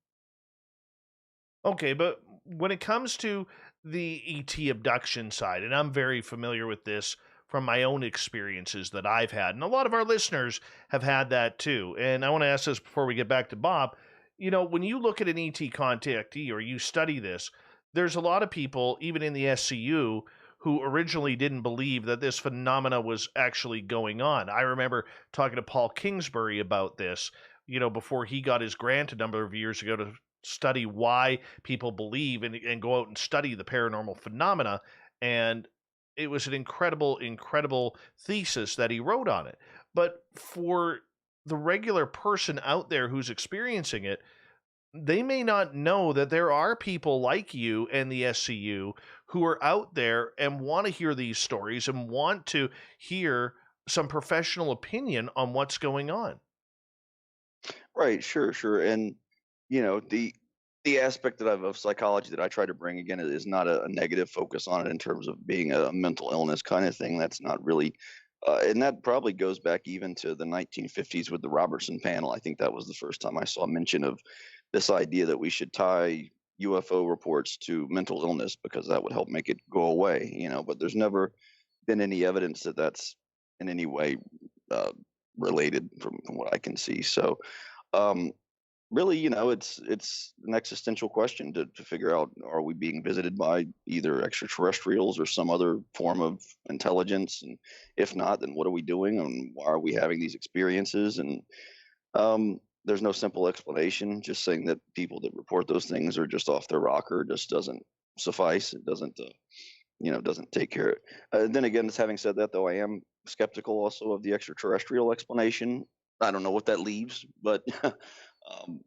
Okay, but when it comes to the ET abduction side, and I'm very familiar with this from my own experiences that I've had, and a lot of our listeners have had that too. And I want to ask this before we get back to Bob. When you look at an ET contactee or you study this, there's a lot of people, even in the SCU, who originally didn't believe that this phenomena was actually going on. I remember talking to Paul Kingsbury about this, before he got his grant a number of years ago to study why people believe and go out and study the paranormal phenomena. And it was an incredible thesis that he wrote on it. But for the regular person out there who's experiencing it, they may not know that there are people like you and the SCU who are out there and want to hear these stories and want to hear some professional opinion on what's going on. Right, sure. And the aspect of psychology that I try to bring, again, is not a negative focus on it in terms of being a mental illness kind of thing. That's not really, and that probably goes back even to the 1950s with the Robertson panel. I think that was the first time I saw mention of this idea that we should tie UFO reports to mental illness because that would help make it go away. But there's never been any evidence that that's in any way related from what I can see. So. really, it's an existential question to figure out, are we being visited by either extraterrestrials or some other form of intelligence? And if not, then what are we doing, and why are we having these experiences? And there's no simple explanation. Just saying that people that report those things are just off their rocker just doesn't suffice. It doesn't take care of it. Then again, having said that, though, I am skeptical also of the extraterrestrial explanation. I don't know what that leaves, but um,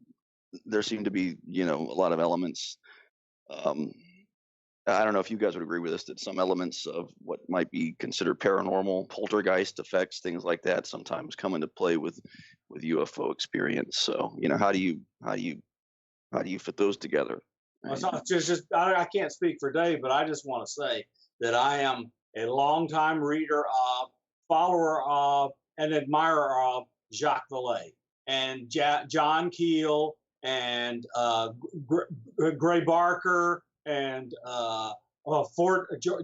there seem to be, a lot of elements. Um, I don't know if you guys would agree with this, that some elements of what might be considered paranormal, poltergeist effects, things like that, sometimes come into play with UFO experience. So, how do you fit those together? Well, it's Right? not just I can't speak for Dave, but I just want to say that I am a longtime reader of, follower of, and admirer of Jacques Vallée and John Keel and Gray Barker and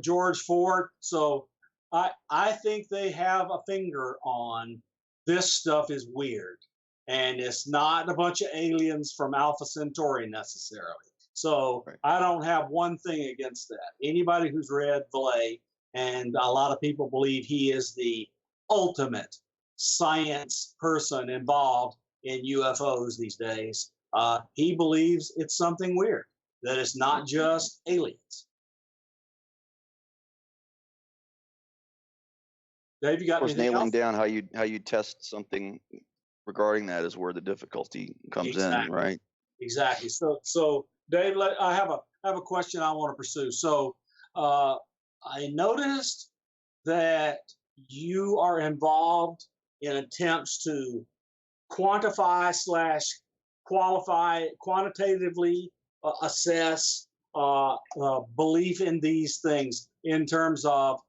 George Ford. So I think they have a finger on this stuff is weird, and it's not a bunch of aliens from Alpha Centauri necessarily. So Right. I don't have one thing against that. Anybody who's read Vallée, and a lot of people believe he is the ultimate science person involved in UFOs these days. He believes it's something weird, that it's not just aliens. Dave, you Of got course, anything nailing else? down how you test something regarding that is where the difficulty comes in, Exactly. right? Exactly. So Dave, I have a question I want to pursue. So I noticed that you are involved in attempts to quantify slash qualify quantitatively assess belief in these things in terms of,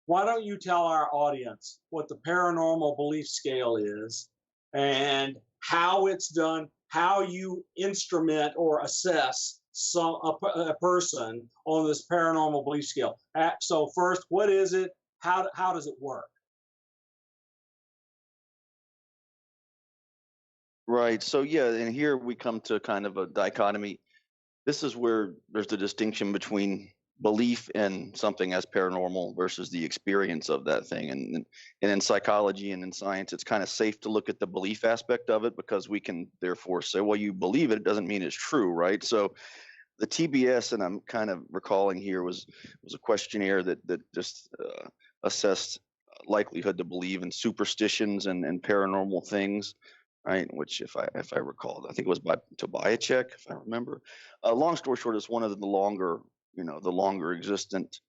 why don't you tell our audience what the paranormal belief scale is and how it's done, how you instrument or assess a person on this paranormal belief scale. So first, what is it? How does it work? Right. So yeah, and here we come to kind of a dichotomy. This is where there's the distinction between belief in something as paranormal versus the experience of that thing. And in psychology and in science, it's kind of safe to look at the belief aspect of it, because we can therefore say, well, you believe it, it doesn't mean it's true, right? So the TBS, and I'm kind of recalling here, was a questionnaire that just assessed likelihood to believe in superstitions and paranormal things, right? Which, if I recall, I think it was by Tobiachek, if I remember. Long story short, it's one of the longer existent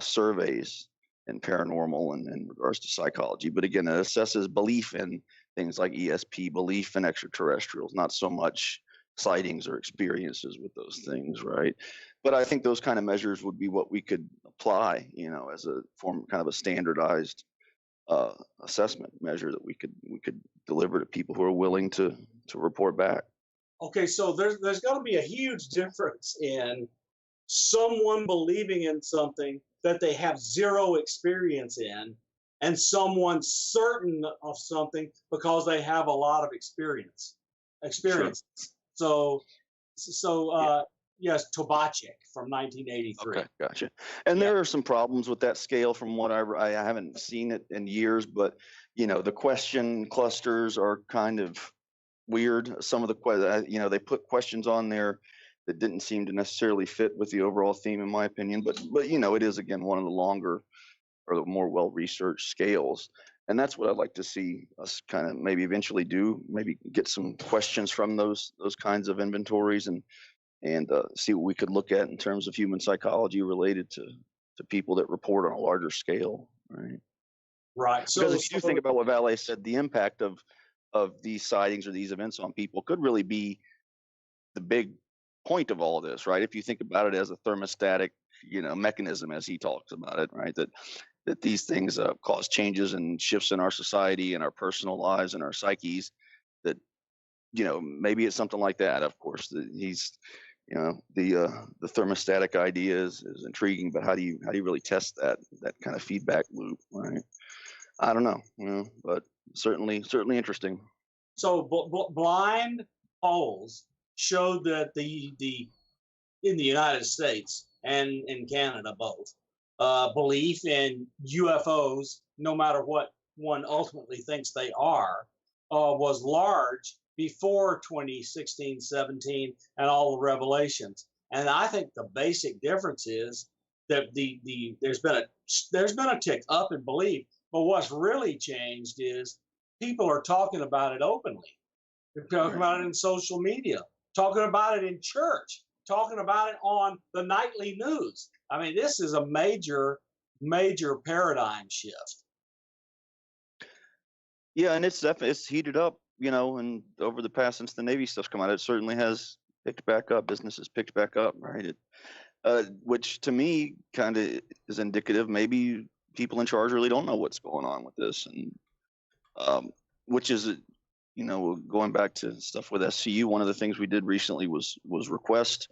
surveys in paranormal and in regards to psychology. But again, it assesses belief in things like ESP, belief in extraterrestrials, not so much sightings or experiences with those things, right? But I think those kind of measures would be what we could apply, as a form, kind of a standardized uh, assessment measure that we could deliver to people who are willing to report back. Okay, so there's going to be a huge difference in someone believing in something that they have zero experience in, and someone certain of something because they have a lot of Sure. experience. So Yeah. yes, Tobacic from 1983. Okay. Gotcha. And Yeah. there are some problems with that scale from what I haven't seen it in years, but the question clusters are kind of weird. Some of they put questions on there that didn't seem to necessarily fit with the overall theme, in my opinion. But it is, again, one of the longer or the more well researched scales, and that's what I'd like to see us kind of maybe eventually do. Maybe get some questions from those kinds of inventories, and see what we could look at in terms of human psychology related to people that report on a larger scale, right? Right. Because So if you do think about what Valet said, the impact of these sightings or these events on people could really be the big point of all this, right? If you think about it as a thermostatic, mechanism, as he talks about it, right? That these things cause changes and shifts in our society and our personal lives and our psyches. That maybe it's something like that. Of course, he's the thermostatic idea is intriguing, but how do you really test that kind of feedback loop, right? I don't know, but certainly interesting. blind polls showed that in the United States and in Canada both, belief in UFOs, no matter what one ultimately thinks they are, was large before 2016, 17, and all the revelations. And I think the basic difference is that there's been a tick up in belief, but what's really changed is people are talking about it openly. They're talking about it in social media, talking about it in church, talking about it on the nightly news. I mean, this is a major paradigm shift. Yeah, and it's heated up, and over the past, since the Navy stuff's come out, it certainly has picked back up. Business has picked back up, right? Which to me kind of is indicative. Maybe people in charge really don't know what's going on with this, and which is, going back to stuff with SCU. One of the things we did recently was request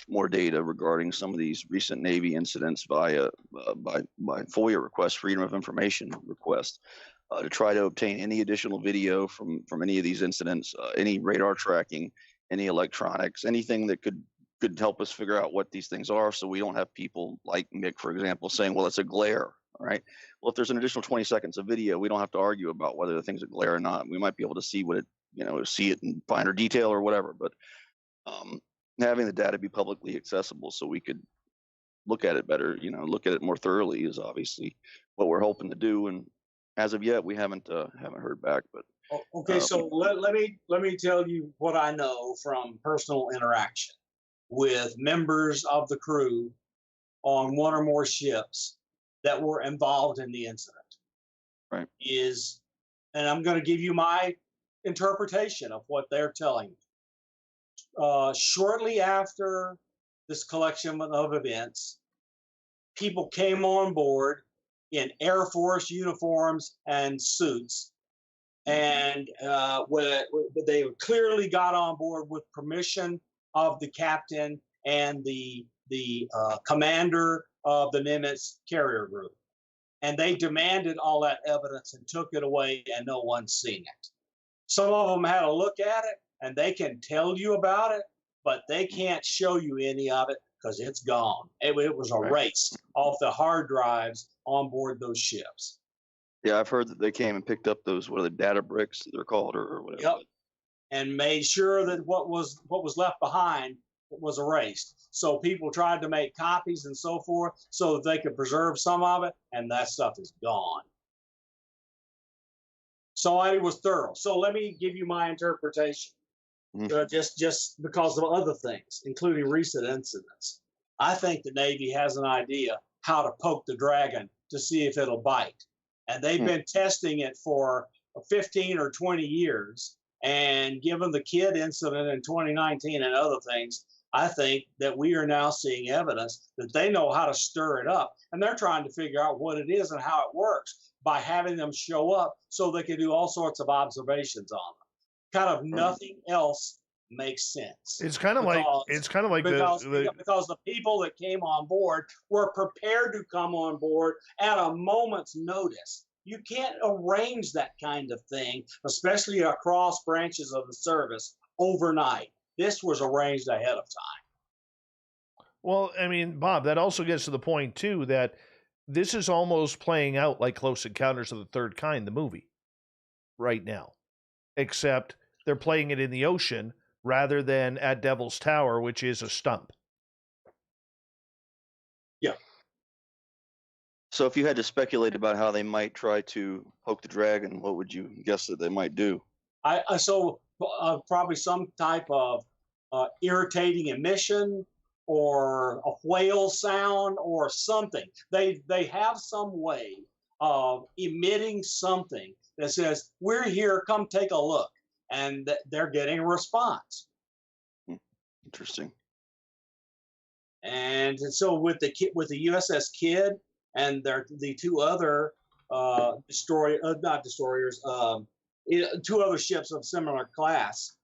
more data regarding some of these recent Navy incidents via by FOIA request, Freedom of Information request. To try to obtain any additional video from any of these incidents, any radar tracking, any electronics, anything that could help us figure out what these things are, so we don't have people like Mick, for example, saying, well, it's a glare, right? Well, if there's an additional 20 seconds of video, we don't have to argue about whether the thing's a glare or not. We might be able to see what it, see it in finer detail or whatever, but having the data be publicly accessible so we could look at it better, look at it more thoroughly is obviously what we're hoping to do. And as of yet, we haven't heard back. But okay, so let me tell you what I know from personal interaction with members of the crew on one or more ships that were involved in the incident. Right. And I'm going to give you my interpretation of what they're telling me. Shortly after this collection of events, people came on board in Air Force uniforms and suits, and they clearly got on board with permission of the captain and the commander of the Nimitz carrier group, and they demanded all that evidence and took it away, and no one's seen it. Some of them had a look at it, and they can tell you about it, but they can't show you any of it because it's gone. It was erased off the hard drives on board those ships. Yeah, I've heard that they came and picked up those, what are the data bricks they're called, or whatever. Yep. And made sure that what was left behind was erased. So people tried to make copies and so forth so that they could preserve some of it, and that stuff is gone. So I was thorough. So let me give you my interpretation. Just because of other things, including recent incidents. I think the Navy has an idea how to poke the dragon to see if it'll bite. And they've been testing it for 15 or 20 years. And given the kid incident in 2019 and other things, I think that we are now seeing evidence that they know how to stir it up. And they're trying to figure out what it is and how it works by having them show up so they can do all sorts of observations on them. Kind of nothing else makes sense. It's kind of like because the people that came on board were prepared to come on board at a moment's notice. You can't arrange that kind of thing, especially across branches of the service, overnight. This was arranged ahead of time. Well, I mean, Bob, that also gets to the point too that this is almost playing out like Close Encounters of the Third Kind, the movie, right now, except they're playing it in the ocean rather than at Devil's Tower, which is a stump. Yeah. So if you had to speculate about how they might try to poke the dragon, what would you guess that they might do? Probably some type of irritating emission or a whale sound or something. They have some way of emitting something that says, we're here, come take a look. And they're getting a response. Interesting. And so with the USS Kidd and the two other two other ships of similar class,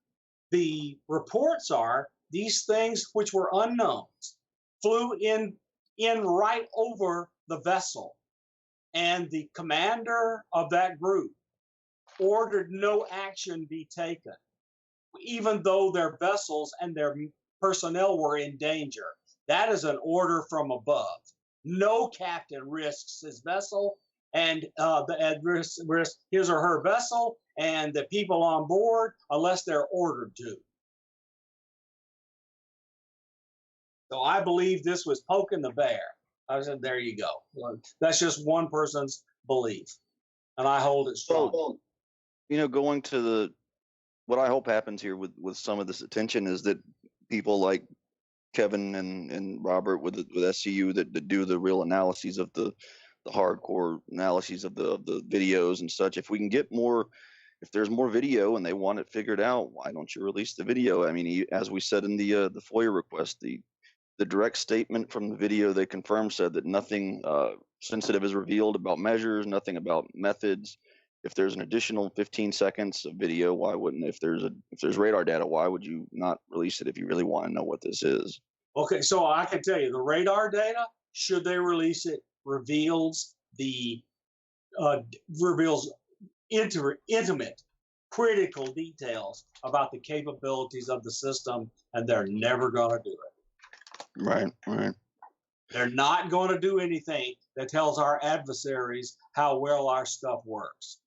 the reports are these things which were unknowns flew in right over the vessel, and the commander of that group ordered no action be taken. even though their vessels and their personnel were in danger. That is an order from above. No captain risks his vessel and risk his or her vessel and the people on board unless they're ordered to. So I believe this was poking the bear. I said, there you go. That's just one person's belief, and I hold it strong. Well, going to what I hope happens here with some of this attention is that people like Kevin and Robert with SCU that do the real analyses of the hardcore analyses of the videos and such. If we can get more, if there's more video and they want it figured out, why don't you release the video? I mean, as we said in the FOIA request, the direct statement from the video they confirmed said that nothing sensitive is revealed about measures, nothing about methods. If there's an additional 15 seconds of video, why wouldn't, if there's radar data, why would you not release it if you really want to know what this is? Okay, so I can tell you the radar data, should they release it, reveals intimate, critical details about the capabilities of the system, and they're never going to do it. Right. They're not going to do anything that tells our adversaries how well our stuff works.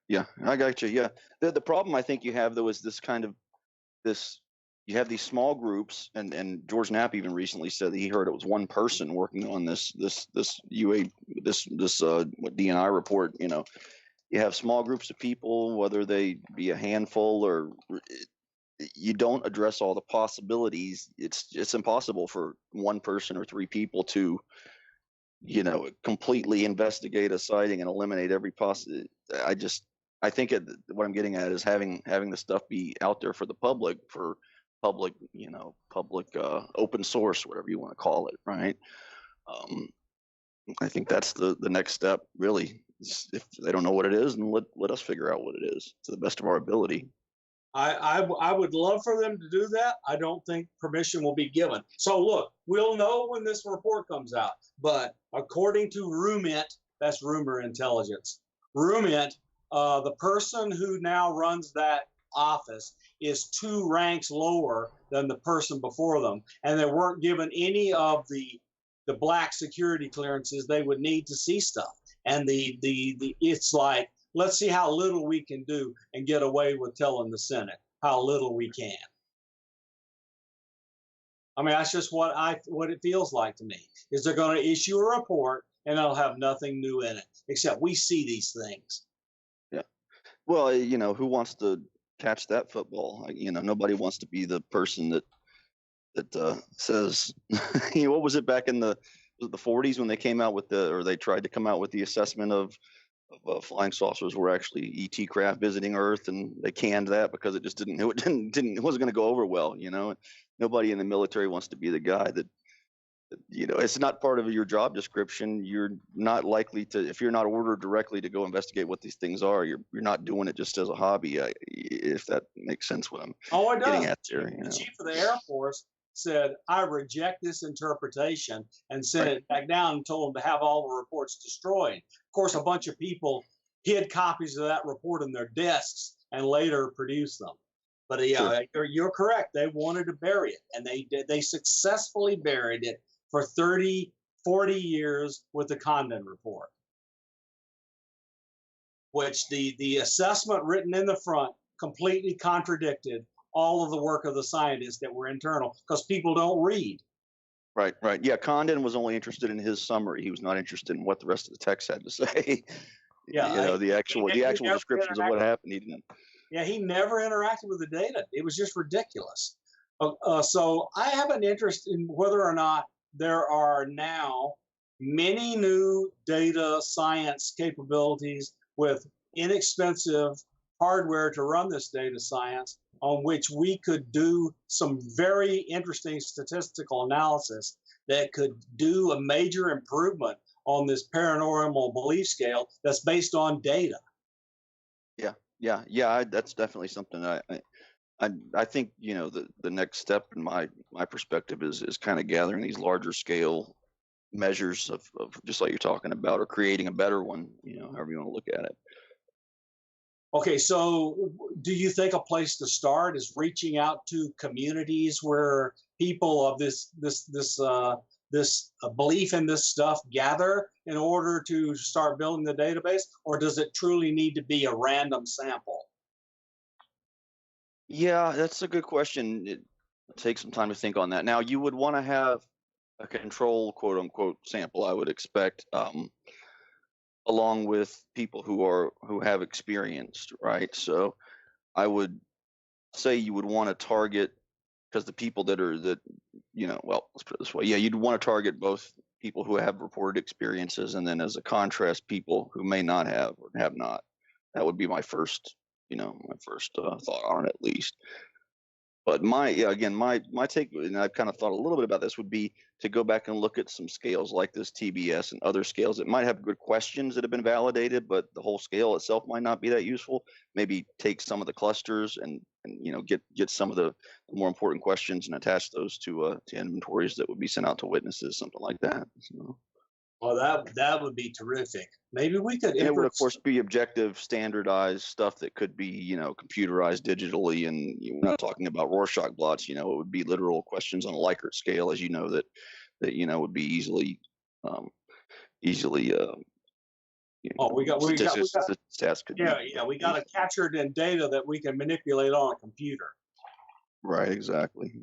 Yeah, I got you. Yeah, the problem I think you have though is you have these small groups, and George Knapp even recently said that he heard it was one person working on this DNI report. You have small groups of people, whether they be a handful or you don't address all the possibilities. It's impossible for one person or three people to completely investigate a sighting and eliminate every possible. I think what I'm getting at is having the stuff be out there for the public, open source, whatever you want to call it, right? I think that's the next step, really. If they don't know what it is, and let us figure out what it is to the best of our ability. I would love for them to do that. I don't think permission will be given. So look, we'll know when this report comes out. But according to RUMINT, that's rumor intelligence, RUMINT, the person who now runs that office is 2 ranks lower than the person before them, and they weren't given any of the black security clearances they would need to see stuff. And it's like, let's see how little we can do and get away with telling the Senate how little we can. I mean, that's just what it feels like to me, is they're going to issue a report and it'll have nothing new in it, except we see these things. Yeah. Well, who wants to catch that football? Nobody wants to be the person that says, what was it back in the 40s when they came out with they tried to come out with the assessment of flying saucers were actually ET craft visiting Earth, and they canned that because it just it wasn't going to go over well. Nobody in the military wants to be the guy that it's not part of your job description. You're not likely to, if you're not ordered directly to go investigate what these things are, you're not doing it just as a hobby. If that makes sense, what I'm getting at there. The chief of the Air Force said, I reject this interpretation, and sent it back down and told them to have all the reports destroyed. Of course, a bunch of people hid copies of that report in their desks and later produced them. But you're correct. They wanted to bury it, and they did. They successfully buried it for 30, 40 years with the Condon report, which the assessment written in the front completely contradicted all of the work of the scientists that were internal, because people don't read. Right. Yeah, Condon was only interested in his summary. He was not interested in what the rest of the text had to say. Yeah, the actual descriptions of what happened. He didn't. Yeah, he never interacted with the data. It was just ridiculous. So I have an interest in whether or not there are now many new data science capabilities with inexpensive hardware to run this data science, on which we could do some very interesting statistical analysis that could do a major improvement on this paranormal belief scale that's based on data. Yeah. That's definitely something I think the next step in my perspective is kind of gathering these larger scale measures of just like you're talking about, or creating a better one, however you want to look at it. Okay, so do you think a place to start is reaching out to communities where people of this belief in this stuff gather in order to start building the database, or does it truly need to be a random sample? Yeah, that's a good question. It takes some time to think on that. Now, you would want to have a control, quote unquote, sample, I would expect, along with people who have experienced, right? So I would say you would want to target, because the people well, let's put it this way. Yeah, you'd want to target both people who have reported experiences, and then as a contrast, people who may not have or have not. That would be my first, thought on it, at least. But my take, and I've kind of thought a little bit about this, would be to go back and look at some scales like this TBS and other scales that might have good questions that have been validated, but the whole scale itself might not be that useful. Maybe take some of the clusters and get some of the more important questions and attach those to inventories that would be sent out to witnesses, something like that. So. Well, that would be terrific. Maybe we could. And it would, of course, be objective, standardized stuff that could be, computerized digitally. And we're not talking about Rorschach blots. It would be literal questions on a Likert scale, as you know, that would be easily. Oh, we got stats could. Yeah, we got it captured in data that we can manipulate on a computer. Right. Exactly.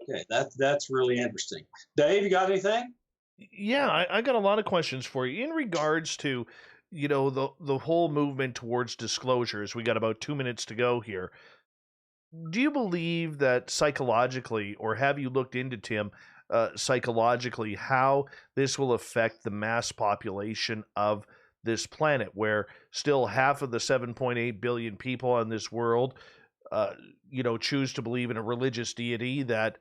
Okay, that's really interesting. Dave, you got anything? Yeah, I got a lot of questions for you in regards to, the whole movement towards disclosures. We got about 2 minutes to go here. Do you believe that psychologically, or have you looked into, Tim, psychologically, how this will affect the mass population of this planet, where still half of the 7.8 billion people on this world, choose to believe in a religious deity that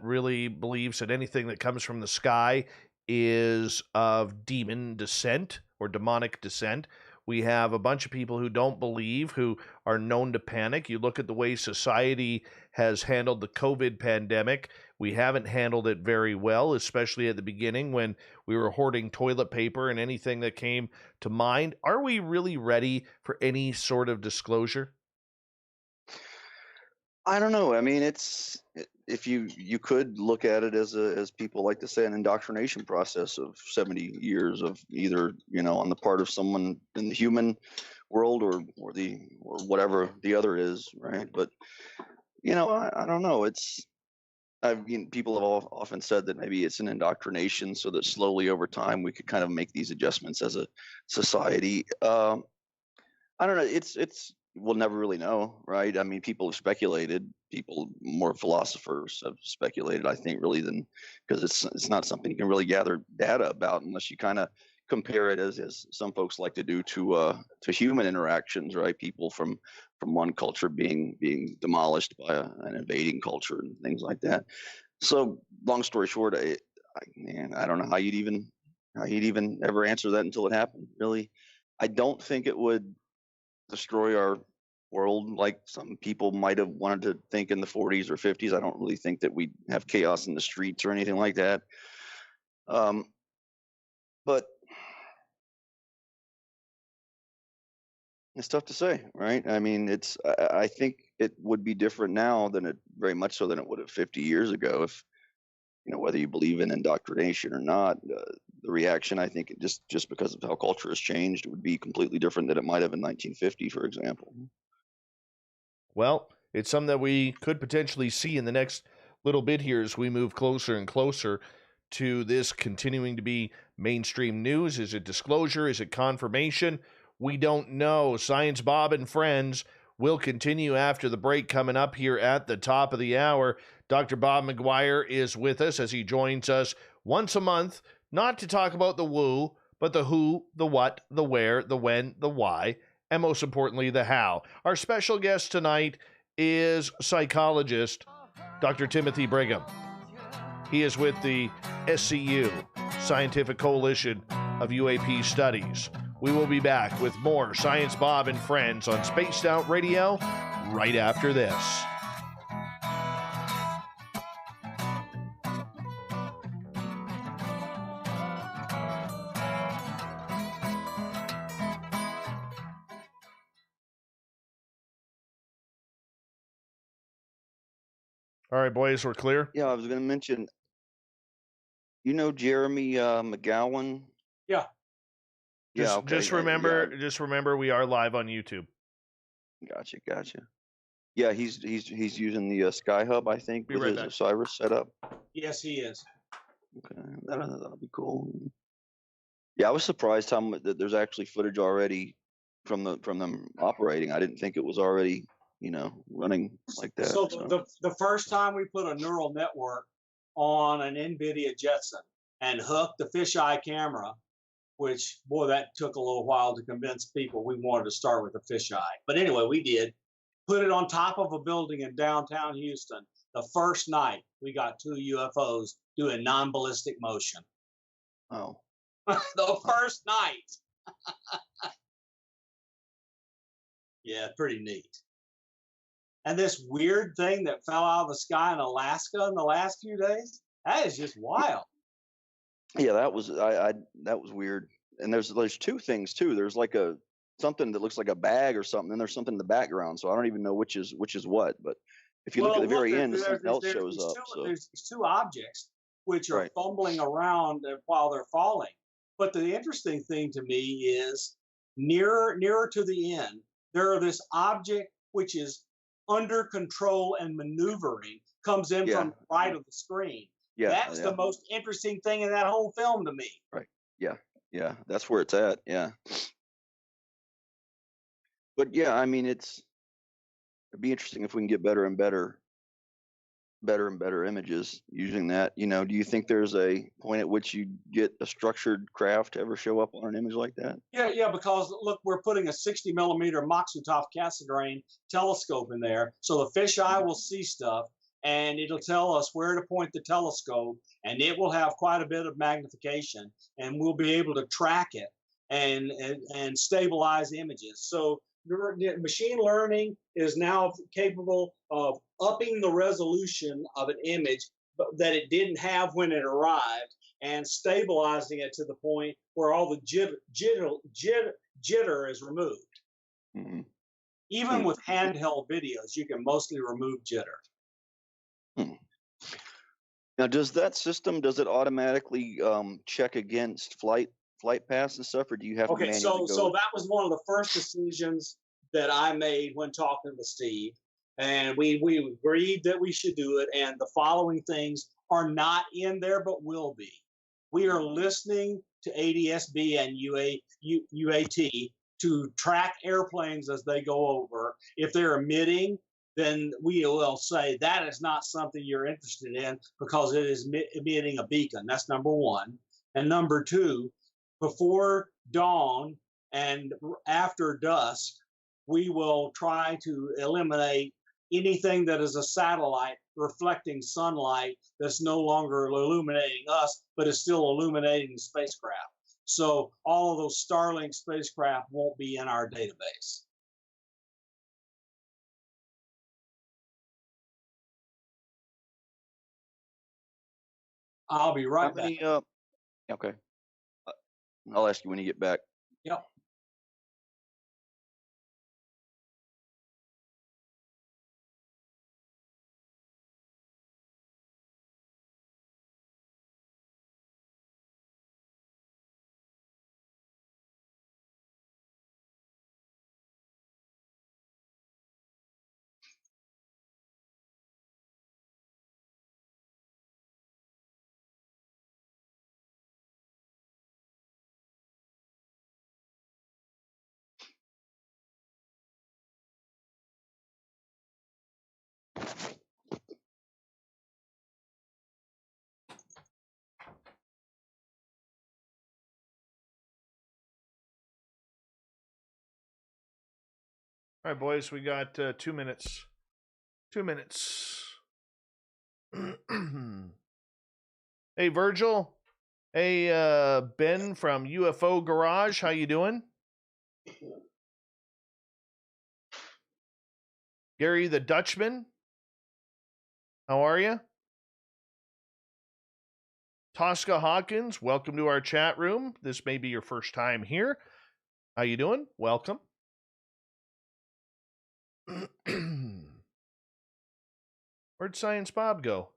really believes that anything that comes from the sky is of demon descent or demonic descent. We have a bunch of people who don't believe, who are known to panic. You look at the way society has handled the COVID pandemic. We haven't handled it very well, especially at the beginning when we were hoarding toilet paper and anything that came to mind. Are we really ready for any sort of disclosure? I don't know. I mean, if you could look at it as people like to say, an indoctrination process of 70 years of either on the part of someone in the human world or whatever the other is, right? But I don't know. People have often said that maybe it's an indoctrination, so that slowly over time we could kind of make these adjustments as a society. I don't know. We'll never really know, right? I mean, people have speculated. More philosophers have speculated, I think, really, because it's not something you can really gather data about unless you kind of compare it, as some folks like to do, to human interactions, right? People from one culture being demolished by an invading culture and things like that. So, long story short, I don't know how you'd even ever answer that until it happened. Really, I don't think it would destroy our world like some people might have wanted to think in the 40s or 50s. I don't really think that we'd have chaos in the streets or anything like that. But it's tough to say, right? I mean, I think it would be different now very much so than it would have 50 years ago. If whether you believe in indoctrination or not, the reaction, I think, just because of how culture has changed, would be completely different than it might have in 1950, for example. Well, it's something that we could potentially see in the next little bit here as we move closer and closer to this continuing to be mainstream news. Is it disclosure? Is it confirmation? We don't know. Science Bob and Friends will continue after the break coming up here at the top of the hour. Dr. Bob McGwier is with us as he joins us once a month, not to talk about the woo, but the who, the what, the where, the when, the why, and most importantly, the how. Our special guest tonight is psychologist Dr. Timothy Brigham. He is with the SCU, Scientific Coalition of UAP Studies. We will be back with more Science Bob and Friends on Spaced Out Radio right after this. All right, boys, we're clear. Yeah, I was going to mention, you know, Jeremy McGowan. Yeah. Yeah. Okay. Just remember, we are live on YouTube. Gotcha. Yeah, he's using the Sky Hub, I think, with his Osiris setup. Yes, he is. Okay, that'll be cool. Yeah, I was surprised that there's actually footage already from them operating. I didn't think it was already, running like that. So the first time we put a neural network on an NVIDIA Jetson and hooked the fisheye camera, which, boy, that took a little while to convince people we wanted to start with the fisheye. But anyway, we did. Put it on top of a building in downtown Houston. The first night, we got 2 UFOs doing non-ballistic motion. Oh. The first night. Yeah, pretty neat. And this weird thing that fell out of the sky in Alaska in the last few days, that is just wild. Yeah, that was that was weird. And there's 2 things too. There's like something that looks like a bag or something, and there's something in the background. So I don't even know which is what. But if you look at the very end, something else shows up. There's these 2 objects which are fumbling around while they're falling. But the interesting thing to me is nearer to the end, there are this object which is under control and maneuvering, comes in from the right of the screen. Yeah, that's the most interesting thing in that whole film to me. Right. Yeah, that's where it's at. Yeah. But yeah, I mean, it'd be interesting if we can get better and better images using that. Do you think there's a point at which you get a structured craft to ever show up on an image like that? Yeah, because look, we're putting a 60 millimeter Maksutov Cassegrain telescope in there, so the fisheye will see stuff, and it'll tell us where to point the telescope, and it will have quite a bit of magnification, and we'll be able to track it and stabilize images. So machine learning is now capable of upping the resolution of an image that it didn't have when it arrived and stabilizing it to the point where all the jitter is removed. Mm-hmm. Even with handheld videos, you can mostly remove jitter. Now, does it automatically check against flight paths and stuff, or do you have to manually go? So that was one of the first decisions that I made when talking to Steve, and we agreed that we should do it, and the following things are not in there but will be. We are listening to ADSB and UAT to track airplanes as they go over. If they're emitting, then we will say that is not something you're interested in because it is emitting a beacon. That's number 1. And number 2, before dawn and after dusk, we will try to eliminate anything that is a satellite reflecting sunlight that's no longer illuminating us, but is still illuminating the spacecraft. So all of those Starlink spacecraft won't be in our database. I'll be right back. Okay. I'll ask you when you get back. Yep. All right, boys, we got 2 minutes. 2 minutes. Hey, Virgil. Hey, Ben from UFO Garage. How you doing? Gary the Dutchman. How are you? Tosca Hawkins, welcome to our chat room. This may be your first time here. How you doing? Welcome. Where'd Science Bob go?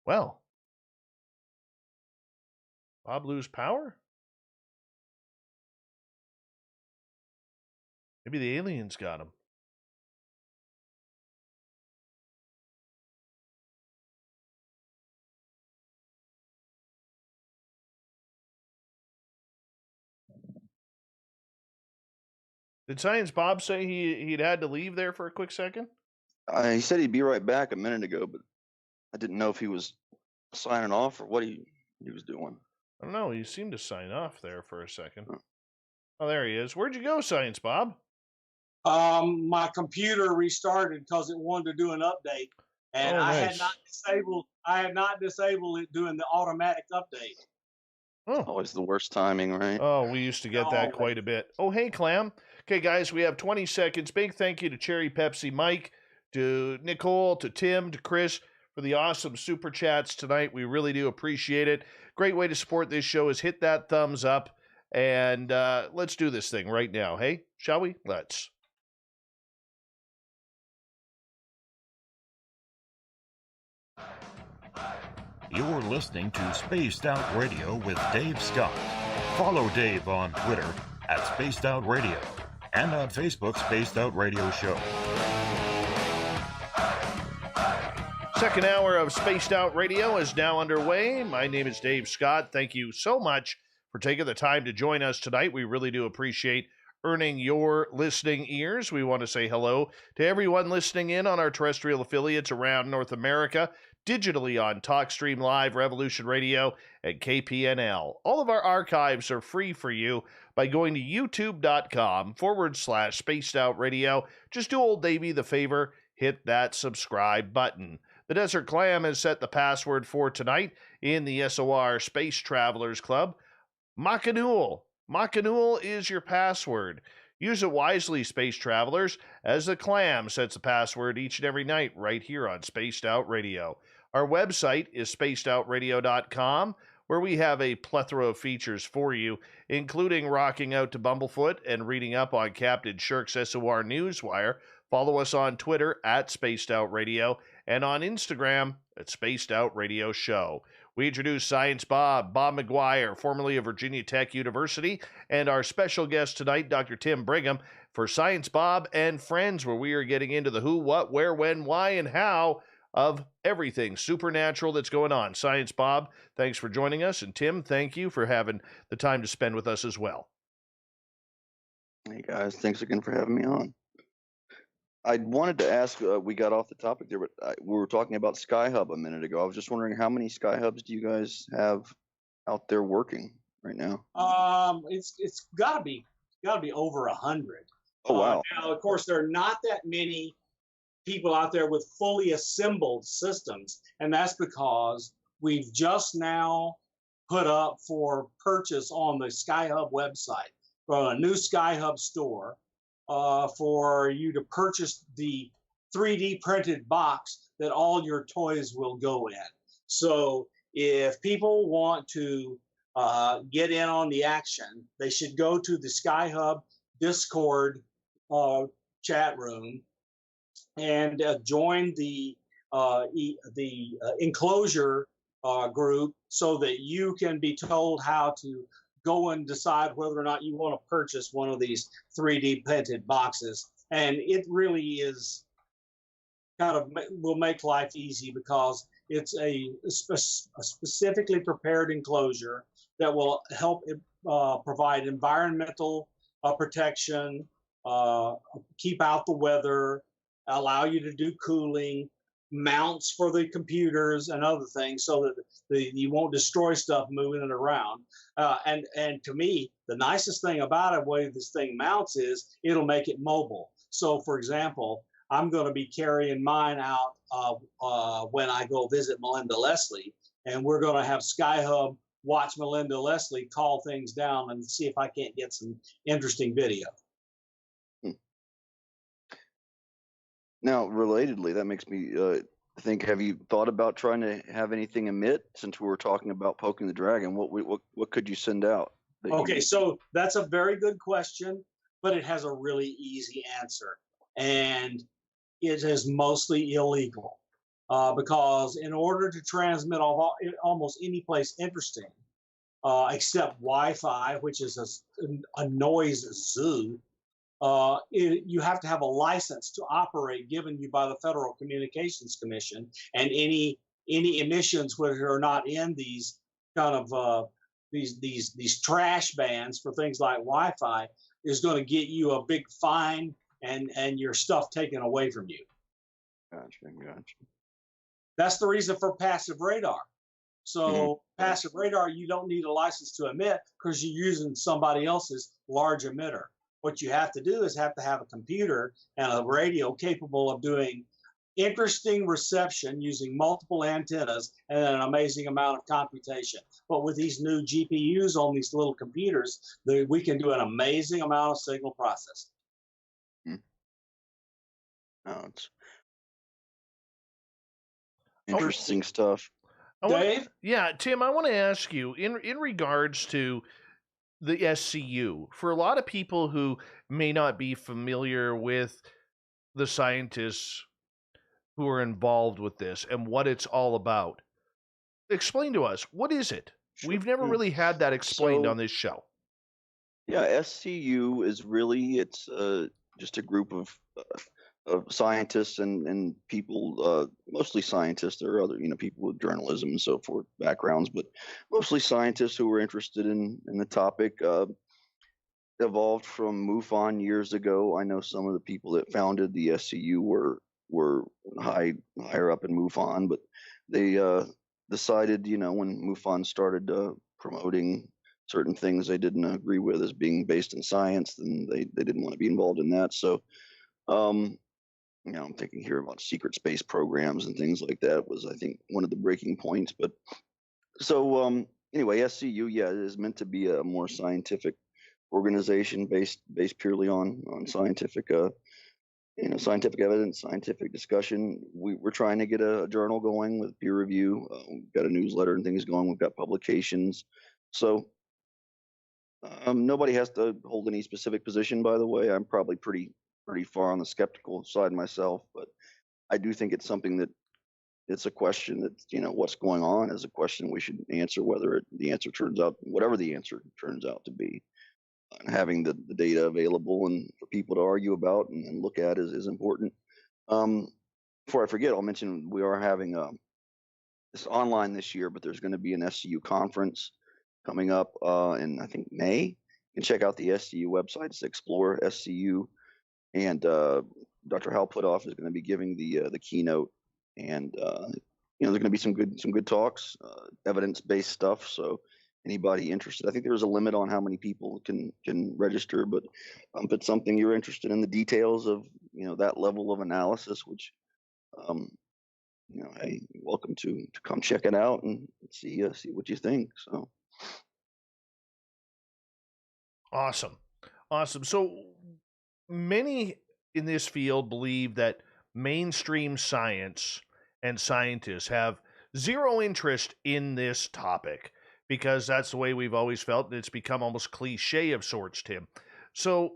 Well, Bob lose power? Maybe the aliens got him. Did Science Bob say he'd had to leave there for a quick second? He said he'd be right back a minute ago, but I didn't know if he was signing off or what he was doing. I don't know. He seemed to sign off there for a second. Oh, there he is. Where'd you go, Science Bob? My computer restarted because it wanted to do an update, and Oh, I nice. had not disabled it doing the automatic update. Oh. Always the worst timing, right? Oh, we used to get that quite a bit. Oh, hey, Clam. Okay, guys, we have 20 seconds. Big thank you to Cherry Pepsi Mike, to Nicole, to Tim, to Chris for the awesome super chats tonight. We really do appreciate it. Great way to support this show is hit that thumbs up, and let's do this thing right now. Hey, shall we? Let's. You're listening to Spaced Out Radio with Dave Scott. Follow Dave on Twitter at Spaced Out Radio and on Facebook, Spaced Out Radio Show. Second hour of Spaced Out Radio is now underway. My name is Dave Scott. Thank you so much for taking the time to join us tonight. We really do appreciate earning your listening ears. We want to say hello to everyone listening in on our terrestrial affiliates around North America, digitally on TalkStream Live, Revolution Radio, and KPNL. All of our archives are free for you by going to youtube.com/Spaced Out Radio. Just do old Davey the favor, hit that subscribe button. The Desert Clam has set the password for tonight in the SOR Space Travelers Club. Macanuel. Macanuel is your password. Use it wisely, space travelers, as the Clam sets the password each and every night right here on Spaced Out Radio. Our website is spacedoutradio.com, where we have a plethora of features for you, including rocking out to Bumblefoot and reading up on Captain Shirk's SOR Newswire. Follow us on Twitter at Spaced Out Radio and on Instagram at Spaced Out Radio Show. We introduce Science Bob McGwier, formerly of Virginia Tech University, and our special guest tonight, Dr. Tim Brigham, for Science Bob and Friends, where we are getting into the who, what, where, when, why, and how of everything supernatural that's going on. Science Bob, thanks for joining us, and Tim, thank you for having the time to spend with us as well. Hey guys, thanks again for having me on. I wanted to ask, we got off the topic there, but we were talking about Skyhub a minute ago. I was just wondering, how many Skyhubs do you guys have out there working right now? It's gotta be over 100. Oh wow! Now, of course, there are not that many people out there with fully assembled systems, and that's because we've just now put up for purchase on the Skyhub website a new Skyhub store. For you to purchase the 3D printed box that all your toys will go in. So if people want to get in on the action, they should go to the Skyhub Discord chat room and join the enclosure group so that you can be told how to go and decide whether or not you want to purchase one of these 3D printed boxes. And it really is will make life easy because it's a specifically prepared enclosure that will help provide environmental protection, keep out the weather, allow you to do cooling, mounts for the computers and other things so that you won't destroy stuff moving it around. And to me, the nicest thing about it, the way this thing mounts is it'll make it mobile. So for example, I'm going to be carrying mine out when I go visit Melinda Leslie, and we're going to have Skyhub watch Melinda Leslie call things down and see if I can't get some interesting video. Now, relatedly, that makes me think, have you thought about trying to have anything emit, since we were talking about poking the dragon? What could you send out? Okay, so that's a very good question, but it has a really easy answer, and it is mostly illegal. Because in order to transmit almost any place interesting, except Wi-Fi, which is a noise zoo, you have to have a license to operate given you by the Federal Communications Commission, and any emissions which are not in these kind of these trash bans for things like Wi-Fi is going to get you a big fine and your stuff taken away from you. Gotcha. That's the reason for passive radar. So passive radar, you don't need a license to emit because you're using somebody else's large emitter. What you have to do is have to have a computer and a radio capable of doing interesting reception using multiple antennas and an amazing amount of computation. But with these new GPUs on these little computers, we can do an amazing amount of signal processing. No, it's interesting stuff. Dave? Yeah, Tim, I want to ask you, in regards to the SCU, for a lot of people who may not be familiar with the scientists who are involved with this and what it's all about, explain to us, what is it? Sure. We've never really had that explained So- on this show. Yeah, SCU is really, it's just a group of scientists and people, mostly scientists. There are other, people with journalism and so forth backgrounds, but mostly scientists who were interested in the topic. Evolved from MUFON years ago. I know some of the people that founded the SCU were higher up in MUFON, but they decided, when MUFON started promoting certain things they didn't agree with as being based in science, then they didn't want to be involved in that. So, I'm thinking here about secret space programs and things like that was, I think, one of the breaking points. But so anyway, SCU, it is meant to be a more scientific organization based purely on scientific scientific evidence, scientific discussion. We're trying to get a journal going with peer review. We've got a newsletter and things going. We've got publications. So nobody has to hold any specific position, by the way. I'm probably pretty far on the skeptical side myself, but I do think it's something that it's a question that, what's going on is a question we should answer, whether the answer turns out, whatever the answer turns out to be. And having the data available and for people to argue about and look at is important. Before I forget, I'll mention we are having this online this year, but there's going to be an SCU conference coming up in, I think, May. You can check out the SCU website. It's Explore SCU, and Dr. Hal Putoff is going to be giving the keynote, and there's going to be some good talks, evidence-based stuff. So anybody interested, I think there's a limit on how many people can register, but if it's something you're interested in, the details of that level of analysis, which hey, you're welcome to come check it out and see what you think. So Awesome. So many in this field believe that mainstream science and scientists have zero interest in this topic because that's the way we've always felt, and it's become almost cliche of sorts, Tim. So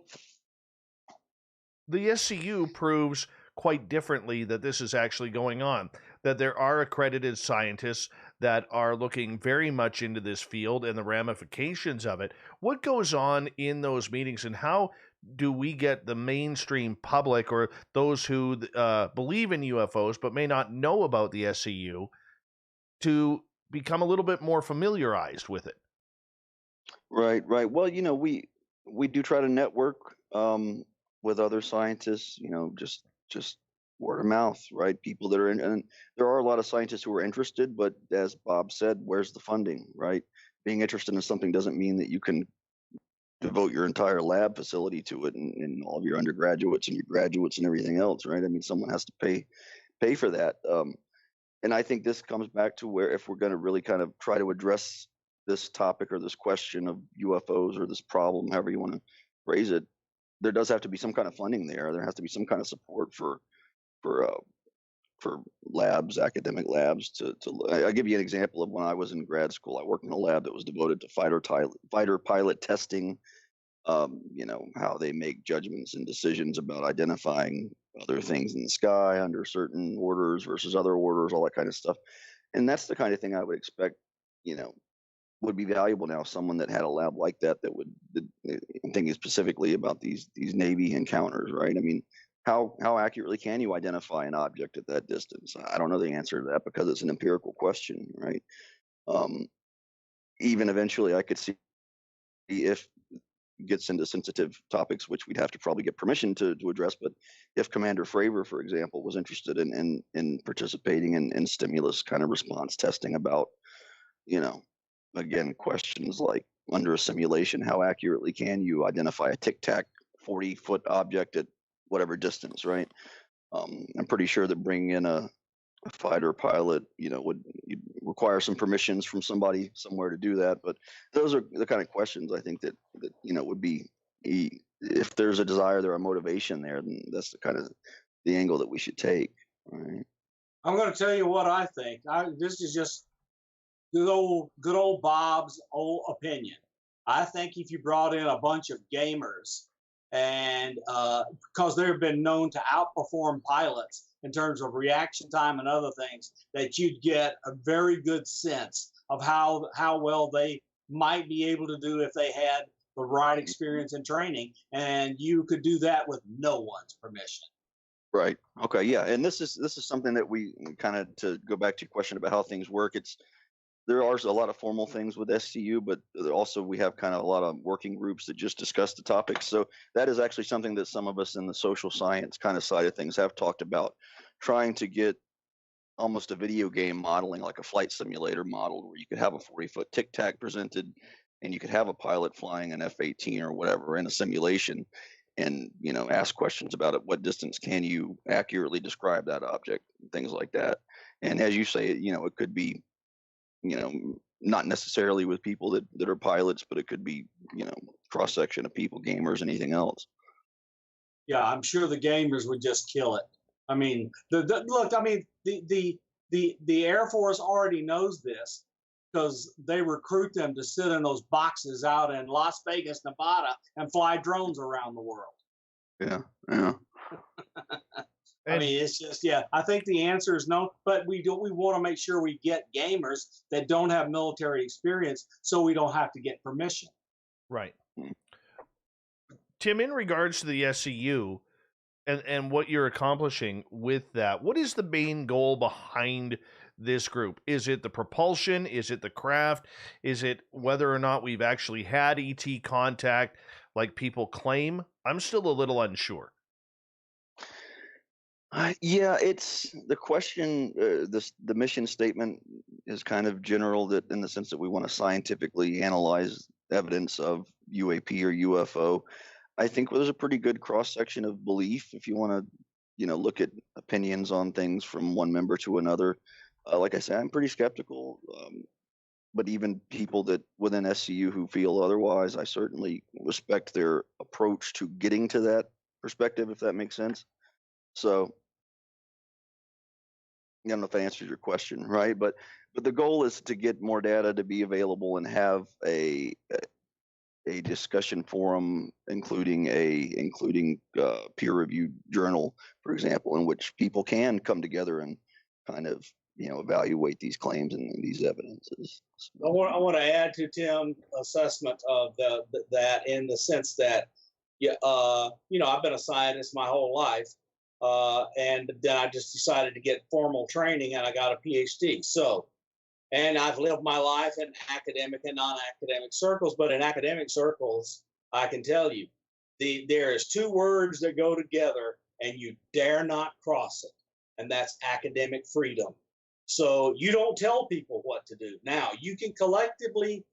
the SCU proves quite differently that this is actually going on, that there are accredited scientists that are looking very much into this field and the ramifications of it. What goes on in those meetings, and how do we get the mainstream public or those who believe in UFOs but may not know about the SCU to become a little bit more familiarized with it? Right. Well, we do try to network with other scientists. Just word of mouth, right? People that are in, and there are a lot of scientists who are interested, but as Bob said, where's the funding, right? Being interested in something doesn't mean that you can devote your entire lab facility to it and all of your undergraduates and your graduates and everything else, right? I mean, someone has to pay for that. And I think this comes back to where, if we're going to really kind of try to address this topic or this question of UFOs or this problem, however you want to phrase it, there does have to be some kind of funding there. There has to be some kind of support for for labs, academic labs. I'll give you an example of when I was in grad school. I worked in a lab that was devoted to fighter pilot testing. How they make judgments and decisions about identifying other things in the sky under certain orders versus other orders, all that kind of stuff. And that's the kind of thing I would expect, would be valuable now. Someone that had a lab like that I'm thinking specifically about these Navy encounters, right? I mean, how accurately can you identify an object at that distance? I don't know the answer to that because it's an empirical question, right? Even eventually, I could see if it gets into sensitive topics, which we'd have to probably get permission to address. But if Commander Fravor, for example, was interested in participating in stimulus kind of response testing about, again, questions like under a simulation, how accurately can you identify a tic-tac 40-foot object at whatever distance, right? I'm pretty sure that bringing in a fighter pilot, would require some permissions from somebody somewhere to do that. But those are the kind of questions I think that would be, if there's a desire, there a motivation there, then that's the kind of the angle that we should take. Right? I'm going to tell you what I think. This is just good old Bob's old opinion. I think if you brought in a bunch of gamers, and because they've been known to outperform pilots in terms of reaction time and other things, that you'd get a very good sense of how well they might be able to do if they had the right experience and training, and you could do that with no one's permission. Right. Okay. Yeah. And this is something that we kind of, to go back to your question about how things work. There are a lot of formal things with SCU, but also we have kind of a lot of working groups that just discuss the topics. So that is actually something that some of us in the social science kind of side of things have talked about, trying to get almost a video game modeling, like a flight simulator model, where you could have a 40-foot tic-tac presented and you could have a pilot flying an F-18 or whatever in a simulation and, ask questions about at what distance can you accurately describe that object, things like that. And as you say, it could be, not necessarily with people that are pilots, but it could be, cross section of people, gamers, anything else. Yeah, I'm sure the gamers would just kill it. I mean, look. I mean, the Air Force already knows this because they recruit them to sit in those boxes out in Las Vegas, Nevada, and fly drones around the world. Yeah. I mean, it's just, I think the answer is no, but we want to make sure we get gamers that don't have military experience so we don't have to get permission. Right. Tim, in regards to the SCU and what you're accomplishing with that, what is the main goal behind this group? Is it the propulsion? Is it the craft? Is it whether or not we've actually had ET contact like people claim? I'm still a little unsure. Yeah, it's the question. The mission statement is kind of general, that in the sense that we want to scientifically analyze evidence of UAP or UFO. I think there's a pretty good cross section of belief if you want to, look at opinions on things from one member to another. Like I said, I'm pretty skeptical, but even people that within SCU who feel otherwise, I certainly respect their approach to getting to that perspective, if that makes sense. So I don't know if that answers your question, right? But the goal is to get more data to be available and have a discussion forum, including peer-reviewed journal, for example, in which people can come together and kind of evaluate these claims and these evidences. I want to add to Tim's assessment of that in the sense that I've been a scientist my whole life. And then I just decided to get formal training and I got a PhD. So, and I've lived my life in academic and non-academic circles, but in academic circles, I can tell you, there is two words that go together and you dare not cross it. And that's academic freedom. So you don't tell people what to do. Now, you can collectively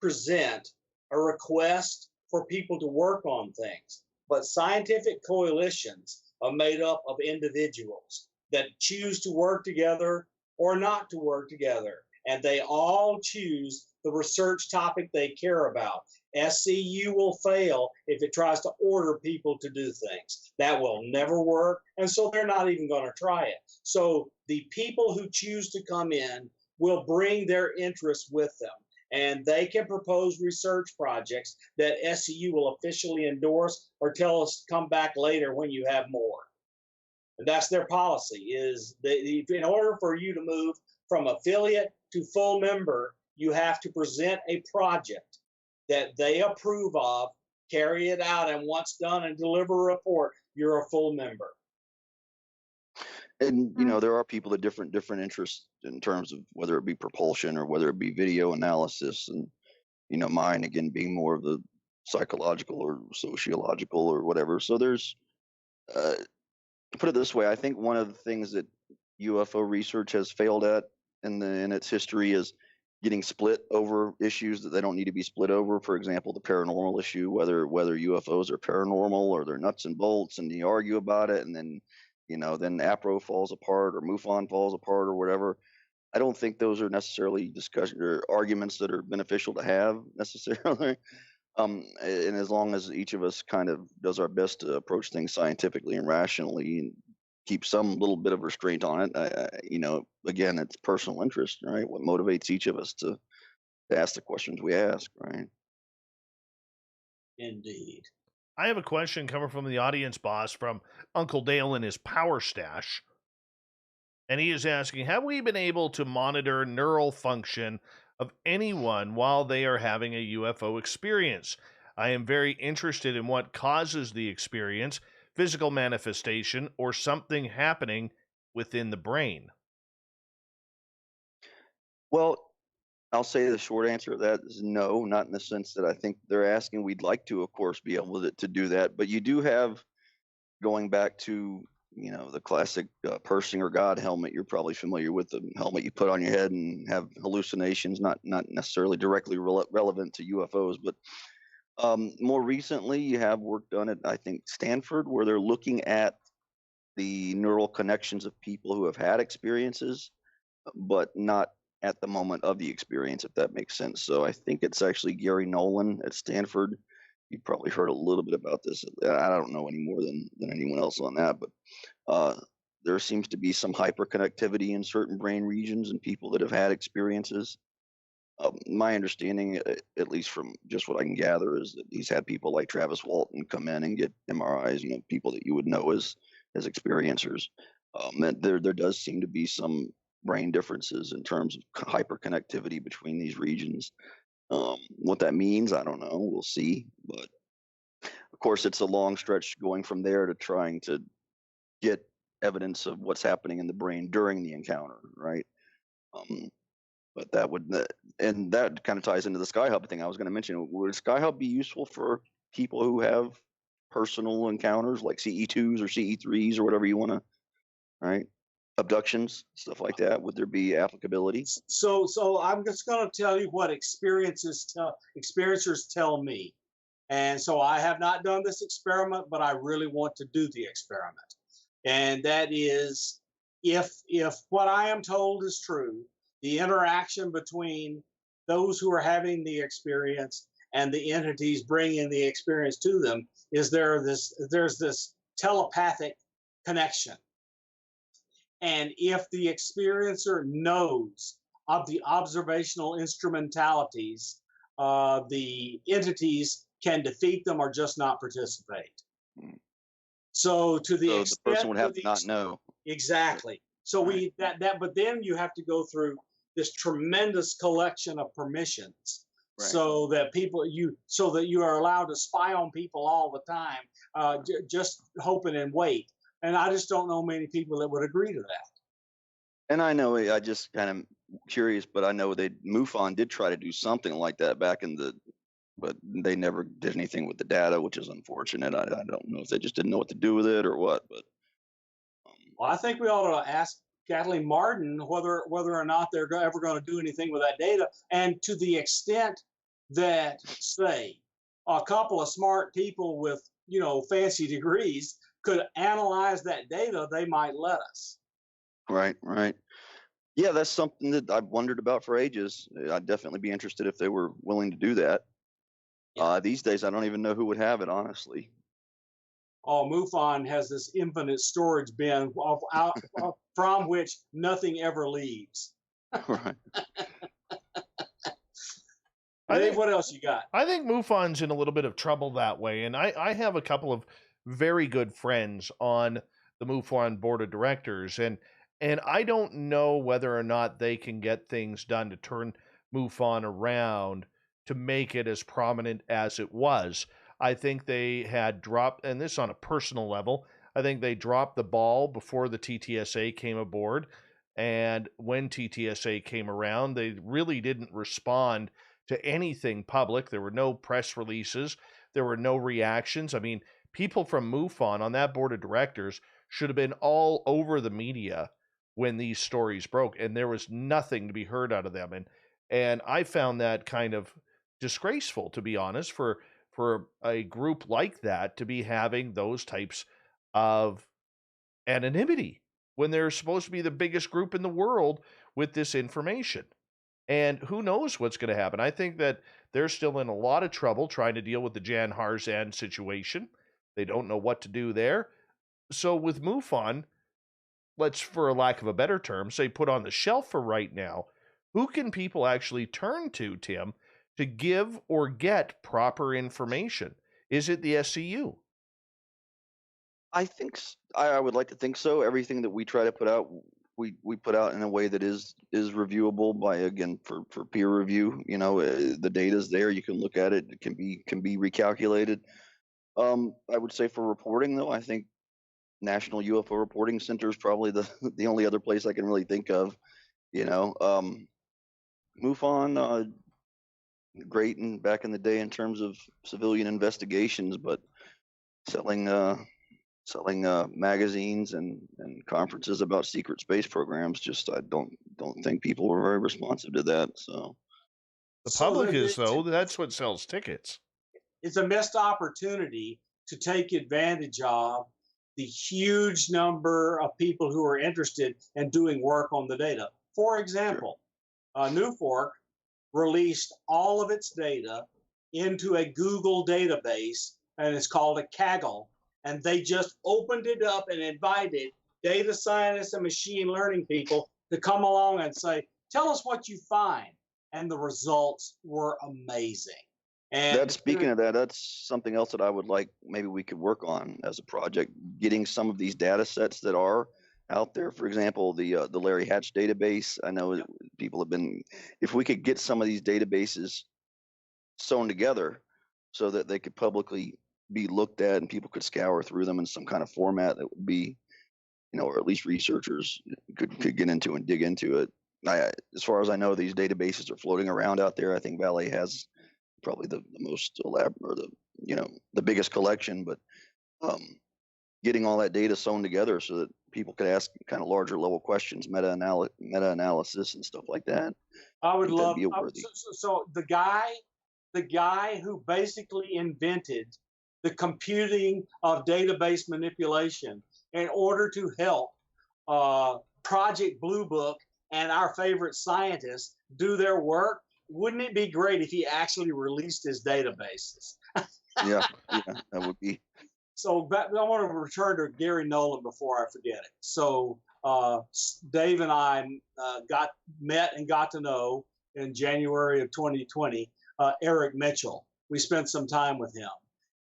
present a request for people to work on things, but scientific coalitions are made up of individuals that choose to work together or not to work together. And they all choose the research topic they care about. SCU will fail if it tries to order people to do things. That will never work. And so they're not even going to try it. So the people who choose to come in will bring their interests with them, and they can propose research projects that SCU will officially endorse or tell us to come back later when you have more. And that's their policy. Is in order for you to move from affiliate to full member, you have to present a project that they approve of, carry it out, and once done and deliver a report, you're a full member. And there are people with different interests in terms of whether it be propulsion or whether it be video analysis, and mine again being more of the psychological or sociological or whatever. So there's put it this way, I think one of the things that UFO research has failed at in its history is getting split over issues that they don't need to be split over. For example, the paranormal issue, whether UFOs are paranormal or they're nuts and bolts, and you argue about it, and then then APRO falls apart or MUFON falls apart or whatever. I don't think those are necessarily discussion or arguments that are beneficial to have necessarily. And as long as each of us kind of does our best to approach things scientifically and rationally and keep some little bit of restraint on it, again, it's personal interest, right? What motivates each of us to ask the questions we ask, right? Indeed. I have a question coming from the audience, boss, from Uncle Dale in his power stash. And he is asking, have we been able to monitor neural function of anyone while they are having a UFO experience? I am very interested in what causes the experience, physical manifestation, or something happening within the brain. Well, I'll say the short answer to that is no, not in the sense that I think they're asking. We'd like to, of course, be able to do that. But you do have, going back to, the classic Pershing or God helmet, you're probably familiar with the helmet you put on your head and have hallucinations, not necessarily directly relevant to UFOs. But more recently, you have work done at, I think, Stanford, where they're looking at the neural connections of people who have had experiences, but not at the moment of the experience, if that makes sense. So I think it's actually Gary Nolan at Stanford. You've probably heard a little bit about this. I don't know any more than anyone else on that, but there seems to be some hyperconnectivity in certain brain regions in people that have had experiences. My understanding, at least from just what I can gather, is that he's had people like Travis Walton come in and get MRIs, people that you would know as experiencers. And there does seem to be some brain differences in terms of hyperconnectivity between these regions. What that means, I don't know. We'll see. But of course, it's a long stretch going from there to trying to get evidence of what's happening in the brain during the encounter, right? But and that kind of ties into the SkyHub thing I was going to mention. Would SkyHub be useful for people who have personal encounters like CE2s or CE3s or whatever you want to, right? Abductions, stuff like that. Would there be applicability? So I'm just going to tell you what experiencers tell me. And so I have not done this experiment, but I really want to do the experiment. And that is, if what I am told is true, the interaction between those who are having the experience and the entities bringing the experience to them is there's this telepathic connection. And if the experiencer knows of the observational instrumentalities, the entities can defeat them or just not participate. So to the extent the person would have to not know. Exactly. So but then you have to go through this tremendous collection of permissions, right, so that you are allowed to spy on people all the time, just hoping and wait. And I just don't know many people that would agree to that. And I know, I just kind of curious, but I know MUFON did try to do something like that back but they never did anything with the data, which is unfortunate. I don't know if they just didn't know what to do with it or what, but. Well, I think we ought to ask Kathleen Martin whether or not they're ever going to do anything with that data. And to the extent that, say, a couple of smart people with, fancy degrees could analyze that data, they might let us. Right. Yeah, that's something that I've wondered about for ages. I'd definitely be interested if they were willing to do that. Yeah. These days, I don't even know who would have it, honestly. Oh, MUFON has this infinite storage bin from which nothing ever leaves. Right. Dave, what else you got? I think MUFON's in a little bit of trouble that way, and I have a couple of very good friends on the MUFON board of directors, and I don't know whether or not they can get things done to turn MUFON around to make it as prominent as it was. I think they had dropped, and this on a personal level, I think they dropped the ball before the TTSA came aboard, and when TTSA came around, they really didn't respond to anything public. There were no press releases. There were no reactions. I mean, people from MUFON on that board of directors should have been all over the media when these stories broke, and there was nothing to be heard out of them. And I found that kind of disgraceful, to be honest, for a group like that to be having those types of anonymity when they're supposed to be the biggest group in the world with this information. And who knows what's going to happen. I think that they're still in a lot of trouble trying to deal with the Jan Harzan situation. They don't know what to do there. So with MUFON, let's, for a lack of a better term, say put on the shelf for right now, who can people actually turn to, Tim, to give or get proper information? Is it the SCU? I think I would like to think so. Everything that we try to put out, we put out in a way that is reviewable by, again, for peer review. You know, the data's there. You can look at it. It can be recalculated. I would say for reporting, though, I think National UFO Reporting Center is probably the only other place I can really think of. You know, MUFON, great and back in the day in terms of civilian investigations, but selling magazines and conferences about secret space programs, just I don't think people were very responsive to that. So the public is, though. That's what sells tickets. It's a missed opportunity to take advantage of the huge number of people who are interested in doing work on the data. For example, New Fork released all of its data into a Google database, and it's called a Kaggle. And they just opened it up and invited data scientists and machine learning people to come along and say, tell us what you find. And the results were amazing. And speaking of that, that's something else that I would like, maybe we could work on as a project, getting some of these data sets that are out there. For example, the Larry Hatch database. I know people have been, if we could get some of these databases sewn together so that they could publicly be looked at and people could scour through them in some kind of format that would be, you know, or at least researchers could get into and dig into it. As far as I know, these databases are floating around out there. I think Valet has probably the most elaborate, or the biggest collection, but getting all that data sewn together so that people could ask kind of larger level questions, meta-analysis and stuff like that. I would love. So the guy who basically invented the computing of database manipulation in order to help Project Blue Book and our favorite scientists do their work, wouldn't it be great if he actually released his databases? yeah, that would be. So I want to return to Gary Nolan before I forget it. So Dave and I met and got to know in January of 2020 Eric Mitchell. We spent some time with him.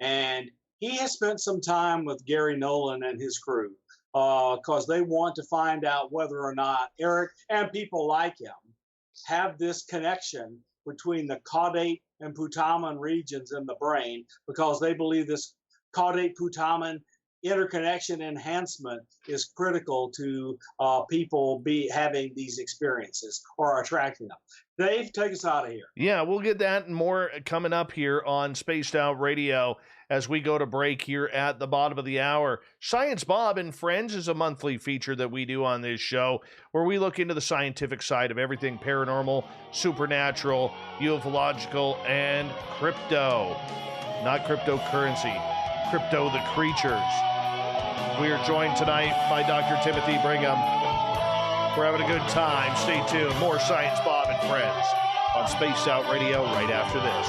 And he has spent some time with Gary Nolan and his crew because they want to find out whether or not Eric and people like him have this connection between the caudate and putamen regions in the brain, because they believe this caudate putamen interconnection enhancement is critical to people having these experiences or attracting them. Dave, take us out of here. Yeah, we'll get that and more coming up here on Spaced Out Radio as we go to break here at the bottom of the hour. Science Bob and Friends is a monthly feature that we do on this show where we look into the scientific side of everything paranormal, supernatural, ufological, and crypto. Not cryptocurrency, crypto the creatures. We are joined tonight by Dr. Timothy Brigham. We're having a good time. Stay tuned. More Science Bob and Friends on Spaced Out Radio right after this.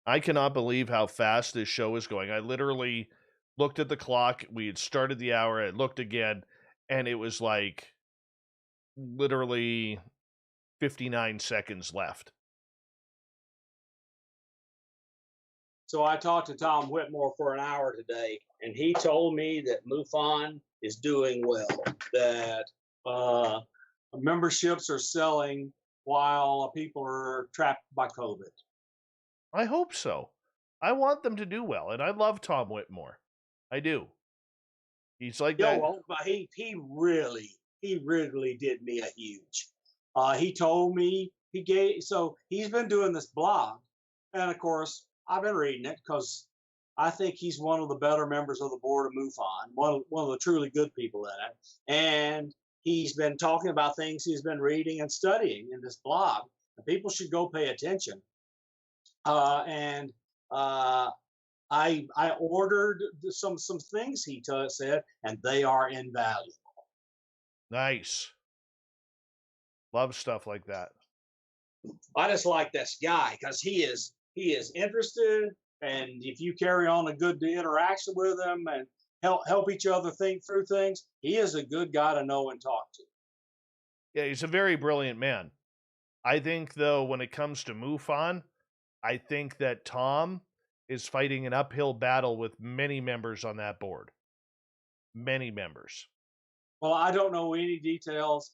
I cannot believe how fast this show is going. I literally looked at the clock. We had started the hour. I looked again, and it was like literally 59 seconds left. So I talked to Tom Whitmore for an hour today, and he told me that MUFON is doing well, that memberships are selling while people are trapped by COVID. I hope so. I want them to do well, and I love Tom Whitmore. I do. He's like that. Well, but he really did me a huge. He told me he's been doing this blog, and of course I've been reading it because I think he's one of the better members of the board of MUFON, one of the truly good people in it, and he's been talking about things he's been reading and studying in this blog, and people should go pay attention. I ordered some things he said, and they are invaluable. Nice. Love stuff like that. I just like this guy because he is interested, and if you carry on a good interaction with him and help each other think through things, he is a good guy to know and talk to. Yeah, he's a very brilliant man. I think, though, when it comes to MUFON, I think that Tom is fighting an uphill battle with many members on that board. Many members. Well, I don't know any details.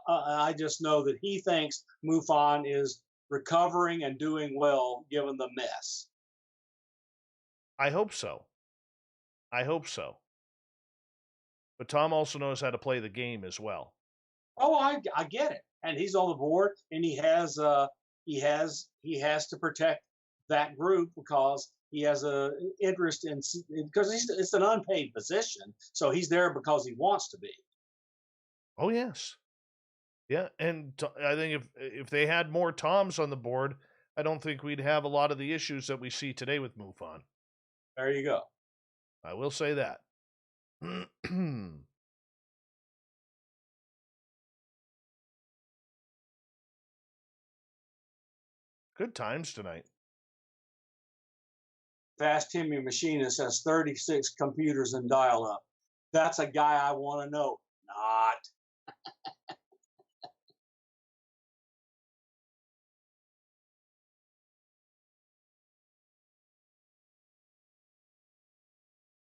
I just know that he thinks MUFON is recovering and doing well given the mess. I hope so. I hope so. But Tom also knows how to play the game as well. Oh, I get it. And he's on the board, and he has to protect that group because he has a interest because it's an unpaid position, so he's there because he wants to be. Oh yes, yeah, and I think if they had more Toms on the board, I don't think we'd have a lot of the issues that we see today with MUFON. There you go. I will say that. Good times tonight. Fast Timmy Machinist has 36 computers and dial-up. That's a guy I want to know. Not.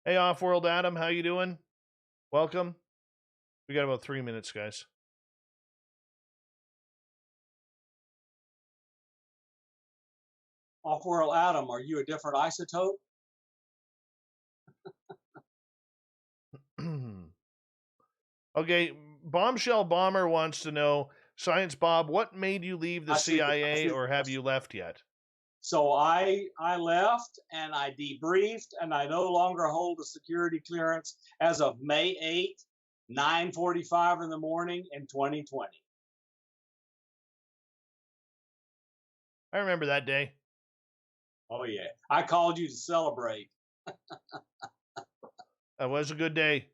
Hey, Off-World Adam, how you doing? Welcome. We got about 3 minutes, guys. Off-World Adam, are you a different isotope? Okay, Bombshell Bomber wants to know, Science Bob, what made you leave the CIA, or have you left yet? So I left and I debriefed, and I no longer hold a security clearance as of May 8th, 9:45 in the morning in 2020. I remember that day. Oh yeah, I called you to celebrate. That was a good day.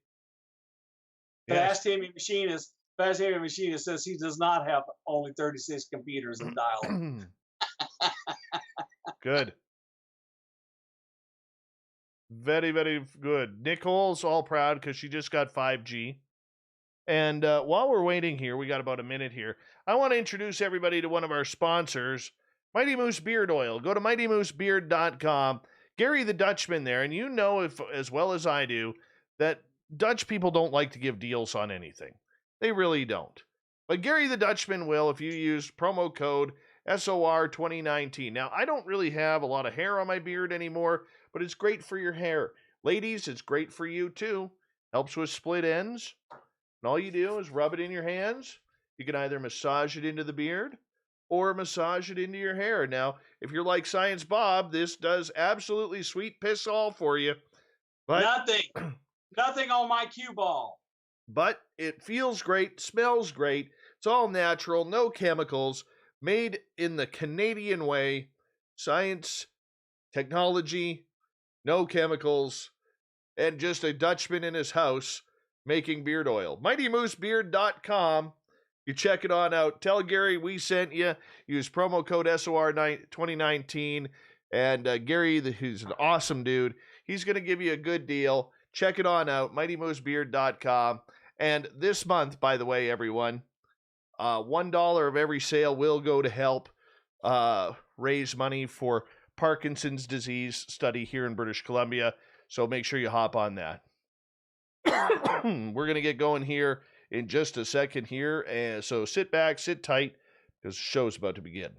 Fast Timmy Machinist says he does not have only 36 computers and dial-up. Good. Very, very good. Nicole's all proud because she just got 5G. And while we're waiting here, we got about a minute here. I want to introduce everybody to one of our sponsors, Mighty Moose Beard Oil. Go to mightymoosebeard.com. Gary the Dutchman there, and you know as well as I do that Dutch people don't like to give deals on anything. They really don't. But Gary the Dutchman will if you use promo code SOR2019. Now, I don't really have a lot of hair on my beard anymore, but it's great for your hair. Ladies, it's great for you too. Helps with split ends. And all you do is rub it in your hands. You can either massage it into the beard or massage it into your hair. Now, if you're like Science Bob, this does absolutely sweet piss all for you. But Nothing on my cue ball. But it feels great, smells great. It's all natural, no chemicals, made in the Canadian way. Science, technology, no chemicals, and just a Dutchman in his house making beard oil. MightyMooseBeard.com. You check it on out. Tell Gary we sent you. Use promo code SOR2019, And Gary, who's an awesome dude, he's going to give you a good deal. Check it on out, mightymoosebeard.com. And this month, by the way, everyone, $1 of every sale will go to help raise money for Parkinson's disease study here in British Columbia. So make sure you hop on that. We're going to get going here in just a second here. And so sit back, sit tight, because the show's about to begin.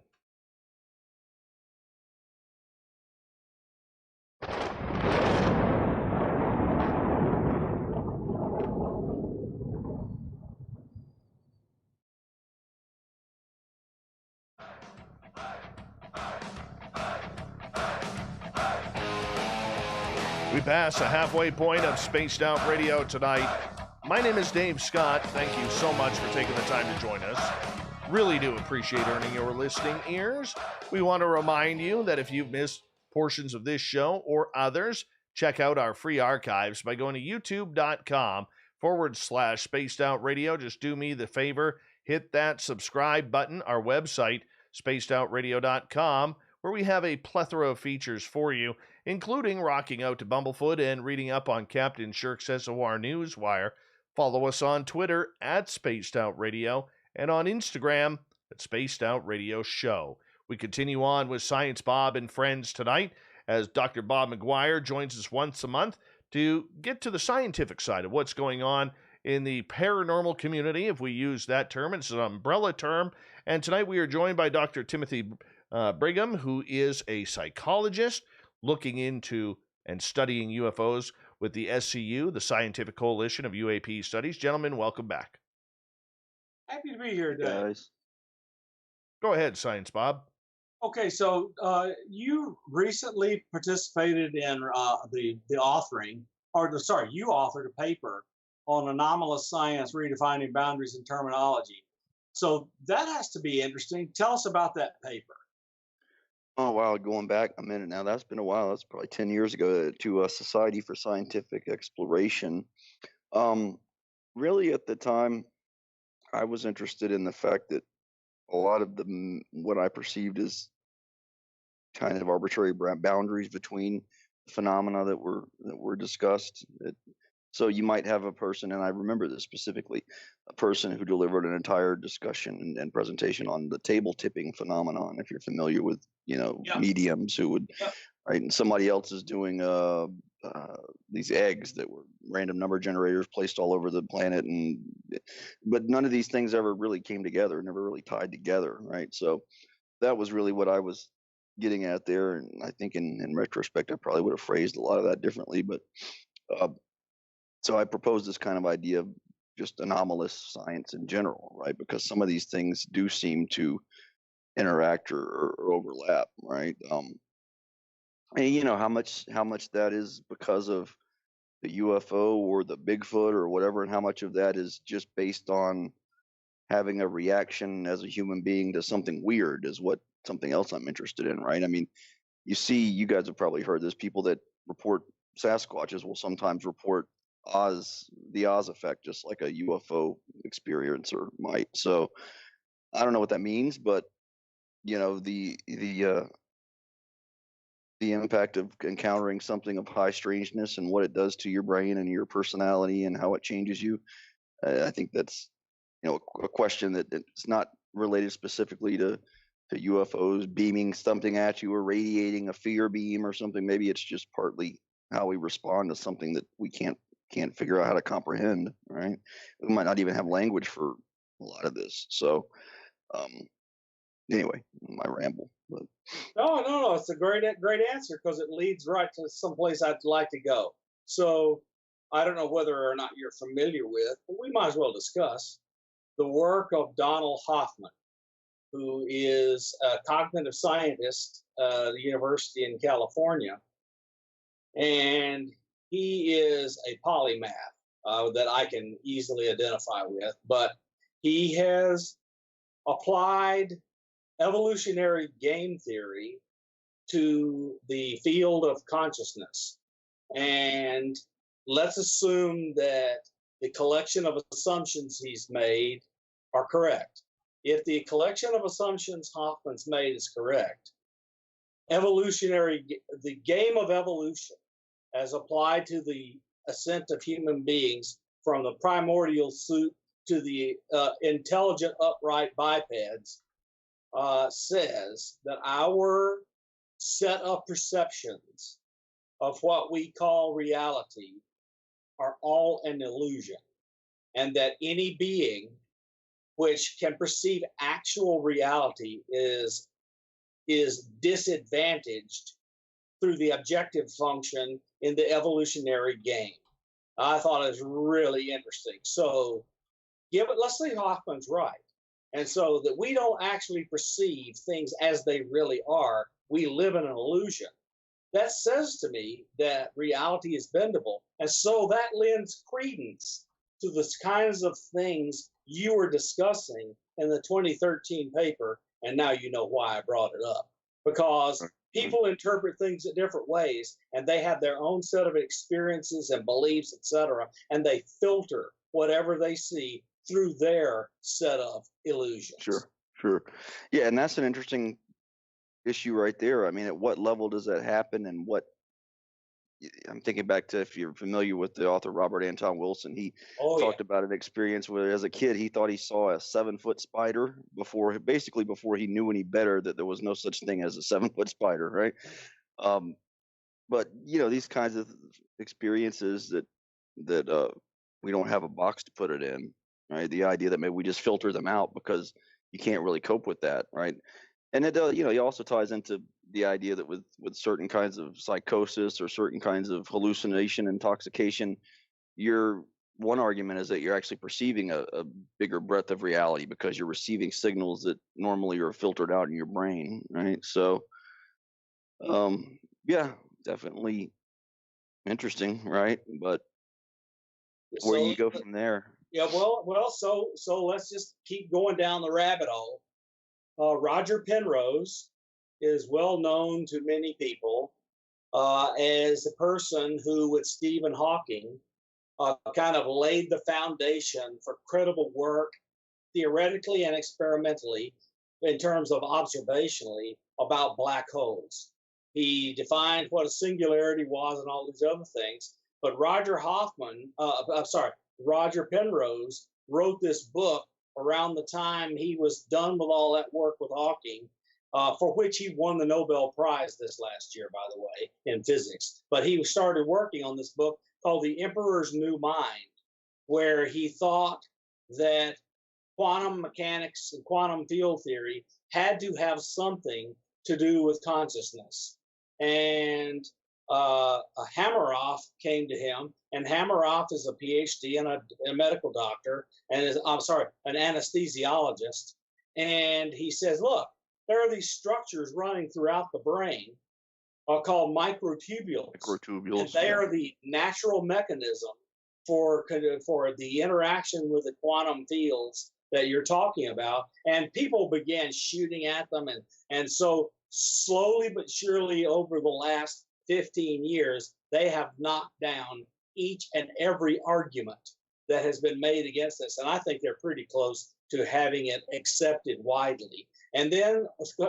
We pass a halfway point of Spaced Out Radio tonight. My name is Dave Scott. Thank you so much for taking the time to join us. Really do appreciate earning your listening ears. We want to remind you that if you've missed portions of this show or others, check out our free archives by going to youtube.com/Spaced Out Radio. Just do me the favor, hit that subscribe button. Our website, spacedoutradio.com, where we have a plethora of features for you, including rocking out to Bumblefoot and reading up on Captain Shirk's SOR Newswire. Follow us on Twitter at Spaced Out Radio and on Instagram at Spaced Out Radio Show. We continue on with Science Bob and Friends tonight as Dr. Bob McGwier joins us once a month to get to the scientific side of what's going on in the paranormal community, if we use that term. It's an umbrella term. And tonight we are joined by Dr. Timothy Brigham, who is a psychologist looking into and studying UFOs with the SCU, the Scientific Coalition of UAP Studies. Gentlemen, welcome back. Happy to be here, Dave. Guys. Go ahead, Science Bob. Okay, so you recently participated in the authoring, you authored a paper on anomalous science redefining boundaries and terminology. So that has to be interesting. Tell us about that paper. Oh, wow. Going back a minute now, that's been a while. That's probably 10 years ago to Society for Scientific Exploration. Really, at the time, I was interested in the fact that a lot of what I perceived as kind of arbitrary boundaries between phenomena that were discussed. So you might have a person, and I remember this specifically, a person who delivered an entire discussion and presentation on the table tipping phenomenon. If you're familiar with, mediums who would, right? And somebody else is doing these eggs that were random number generators placed all over the planet, but none of these things ever really came together, never really tied together, right? So that was really what I was getting at there, and I think in retrospect, I probably would have phrased a lot of that differently, but. So I proposed this kind of idea of just anomalous science in general, right? Because some of these things do seem to interact or overlap, right? And how much that is because of the UFO or the Bigfoot or whatever, and how much of that is just based on having a reaction as a human being to something weird is something else I'm interested in, right? I mean, you guys have probably heard this. People that report Sasquatches will sometimes report the Oz effect, just like a UFO experiencer might. So I don't know what that means, but the impact of encountering something of high strangeness and what it does to your brain and your personality and how it changes you. I think that's a question that it's not related specifically to UFOs beaming something at you or radiating a fear beam or something. Maybe it's just partly how we respond to something that we can't figure out how to comprehend, right? We might not even have language for a lot of this. So anyway, my ramble. But. No, it's a great answer, because it leads right to someplace I'd like to go. So I don't know whether or not you're familiar with, but we might as well discuss the work of Donald Hoffman, who is a cognitive scientist at the University in California. And he is a polymath that I can easily identify with, but he has applied evolutionary game theory to the field of consciousness. And let's assume that the collection of assumptions he's made are correct. If the collection of assumptions Hoffman's made is correct, the game of evolution as applied to the ascent of human beings from the primordial soup to the intelligent upright bipeds, says that our set of perceptions of what we call reality are all an illusion, and that any being which can perceive actual reality is disadvantaged through the objective function in the evolutionary game. I thought it was really interesting. So let's say Hoffman's right. And so that we don't actually perceive things as they really are. We live in an illusion. That says to me that reality is bendable. And so that lends credence to the kinds of things you were discussing in the 2013 paper. And now you know why I brought it up. Because people interpret things in different ways, and they have their own set of experiences and beliefs, etc., and they filter whatever they see through their set of illusions. Sure. Yeah, and that's an interesting issue right there. I mean, at what level does that happen, and what? I'm thinking back to, if you're familiar with the author Robert Anton Wilson, he talked about an experience where, as a kid, he thought he saw a 7-foot spider before he knew any better that there was no such thing as a 7-foot spider, right? But these kinds of experiences that we don't have a box to put it in, right? The idea that maybe we just filter them out because you can't really cope with that, right? And it he also ties into the idea that with certain kinds of psychosis or certain kinds of hallucination, intoxication, one argument is that you're actually perceiving a bigger breadth of reality because you're receiving signals that normally are filtered out in your brain, right? So, yeah, definitely interesting, right? But where do you go from there? Yeah, well, so let's just keep going down the rabbit hole. Roger Penrose is well known to many people as the person who, with Stephen Hawking, kind of laid the foundation for credible work, theoretically and experimentally, in terms of observationally, about black holes. He defined what a singularity was and all these other things. But Roger Penrose wrote this book around the time he was done with all that work with Hawking, for which he won the Nobel Prize this last year, by the way, in physics. But he started working on this book called The Emperor's New Mind, where he thought that quantum mechanics and quantum field theory had to have something to do with consciousness. And Hameroff came to him, and Hameroff is a PhD and a medical doctor, and an anesthesiologist. And he says, look, there are these structures running throughout the brain called microtubules. And they are the natural mechanism for the interaction with the quantum fields that you're talking about. And people began shooting at them. And so slowly but surely over the last 15 years, they have knocked down each and every argument that has been made against this. And I think they're pretty close to having it accepted widely. And then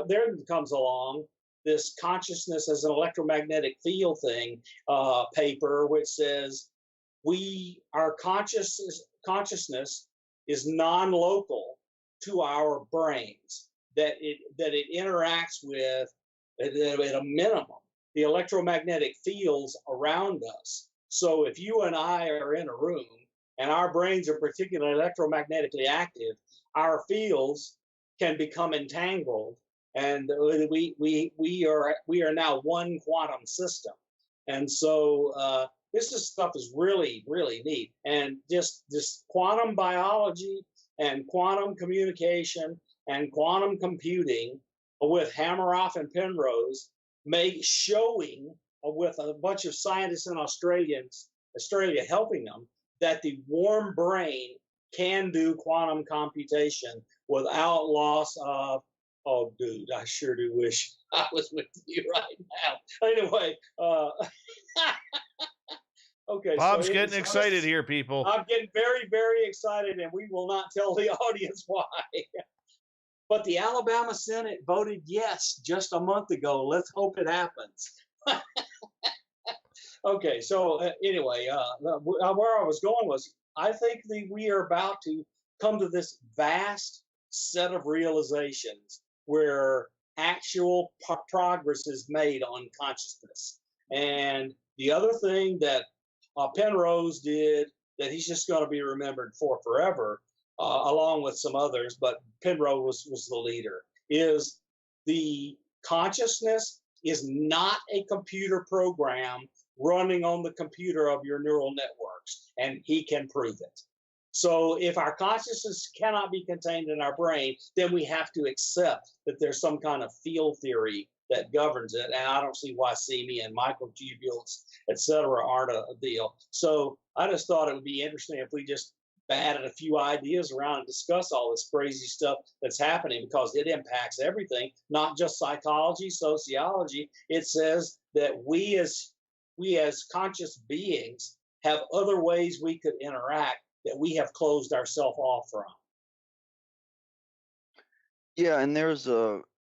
there comes along this consciousness as an electromagnetic field thing paper, which says our consciousness is non-local to our brains, that it interacts with, at a minimum, the electromagnetic fields around us. So if you and I are in a room and our brains are particularly electromagnetically active, our fields can become entangled, and we are now one quantum system. And so this stuff is really, really neat. And just this quantum biology and quantum communication and quantum computing with Hameroff and Penrose showing with a bunch of scientists in Australia helping them, that the warm brain can do quantum computation without loss of, oh, dude, I sure do wish I was with you right now. Anyway, okay. Bob's getting excited here, people. I'm getting very, very excited, and we will not tell the audience why. But the Alabama Senate voted yes just a month ago. Let's hope it happens. Okay, so anyway, where I was going was I think that we are about to come to this vast set of realizations where actual progress is made on consciousness. And the other thing that Penrose did that he's just going to be remembered for forever, along with some others, but Penrose was the leader, is the consciousness is not a computer program running on the computer of your neural networks, and he can prove it. So if our consciousness cannot be contained in our brain, then we have to accept that there's some kind of field theory that governs it. And I don't see why CME and microtubules, et cetera, aren't a deal. So I just thought it would be interesting if we just batted a few ideas around and discuss all this crazy stuff that's happening, because it impacts everything, not just psychology, sociology. It says that we as conscious beings have other ways we could interact that we have closed ourselves off from. Yeah, and there's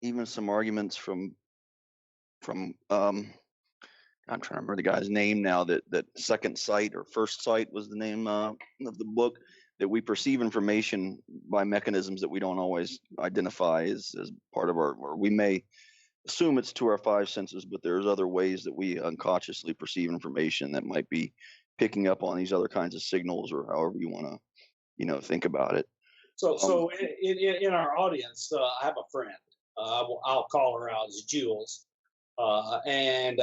even some arguments from I'm trying to remember the guy's name now, that second sight or first sight was the name of the book, that we perceive information by mechanisms that we don't always identify as part of or we may assume it's to our five senses, but there's other ways that we unconsciously perceive information that might be picking up on these other kinds of signals, or however you want to, think about it. So in our audience, I have a friend. I'll call her out as Jules, and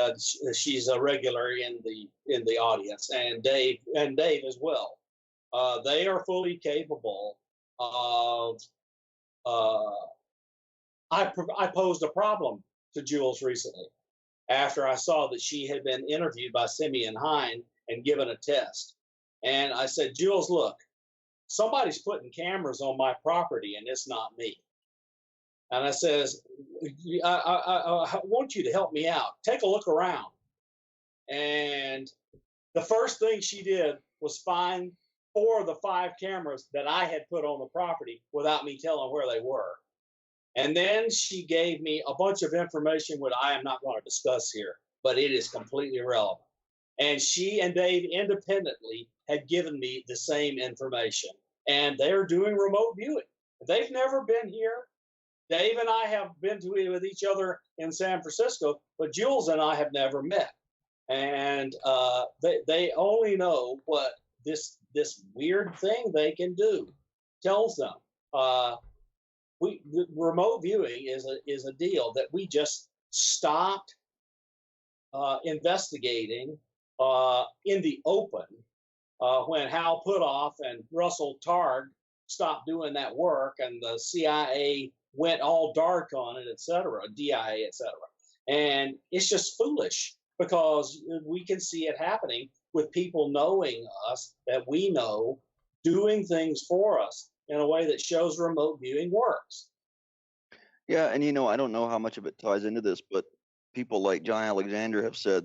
she's a regular in the audience, and Dave as well. They are fully capable of. I posed a problem to Jules recently after I saw that she had been interviewed by Simeon Hine and given a test. And I said, Jules, look, somebody's putting cameras on my property and it's not me. And I says, I want you to help me out. Take a look around. And the first thing she did was find 4 of the 5 cameras that I had put on the property without me telling where they were. And then she gave me a bunch of information which I am not going to discuss here, but it is completely irrelevant. And she and Dave independently had given me the same information. And they're doing remote viewing. They've never been here. Dave and I have been with each other in San Francisco, but Jules and I have never met. And they only know what this weird thing they can do tells them. Remote viewing is a deal that we just stopped investigating in the open when Hal Puthoff and Russell Targ stopped doing that work, and the CIA went all dark on it, et cetera, DIA, et cetera. And it's just foolish, because we can see it happening with people knowing us that we know, doing things for us in a way that shows remote viewing works. Yeah, and I don't know how much of it ties into this, but people like John Alexander have said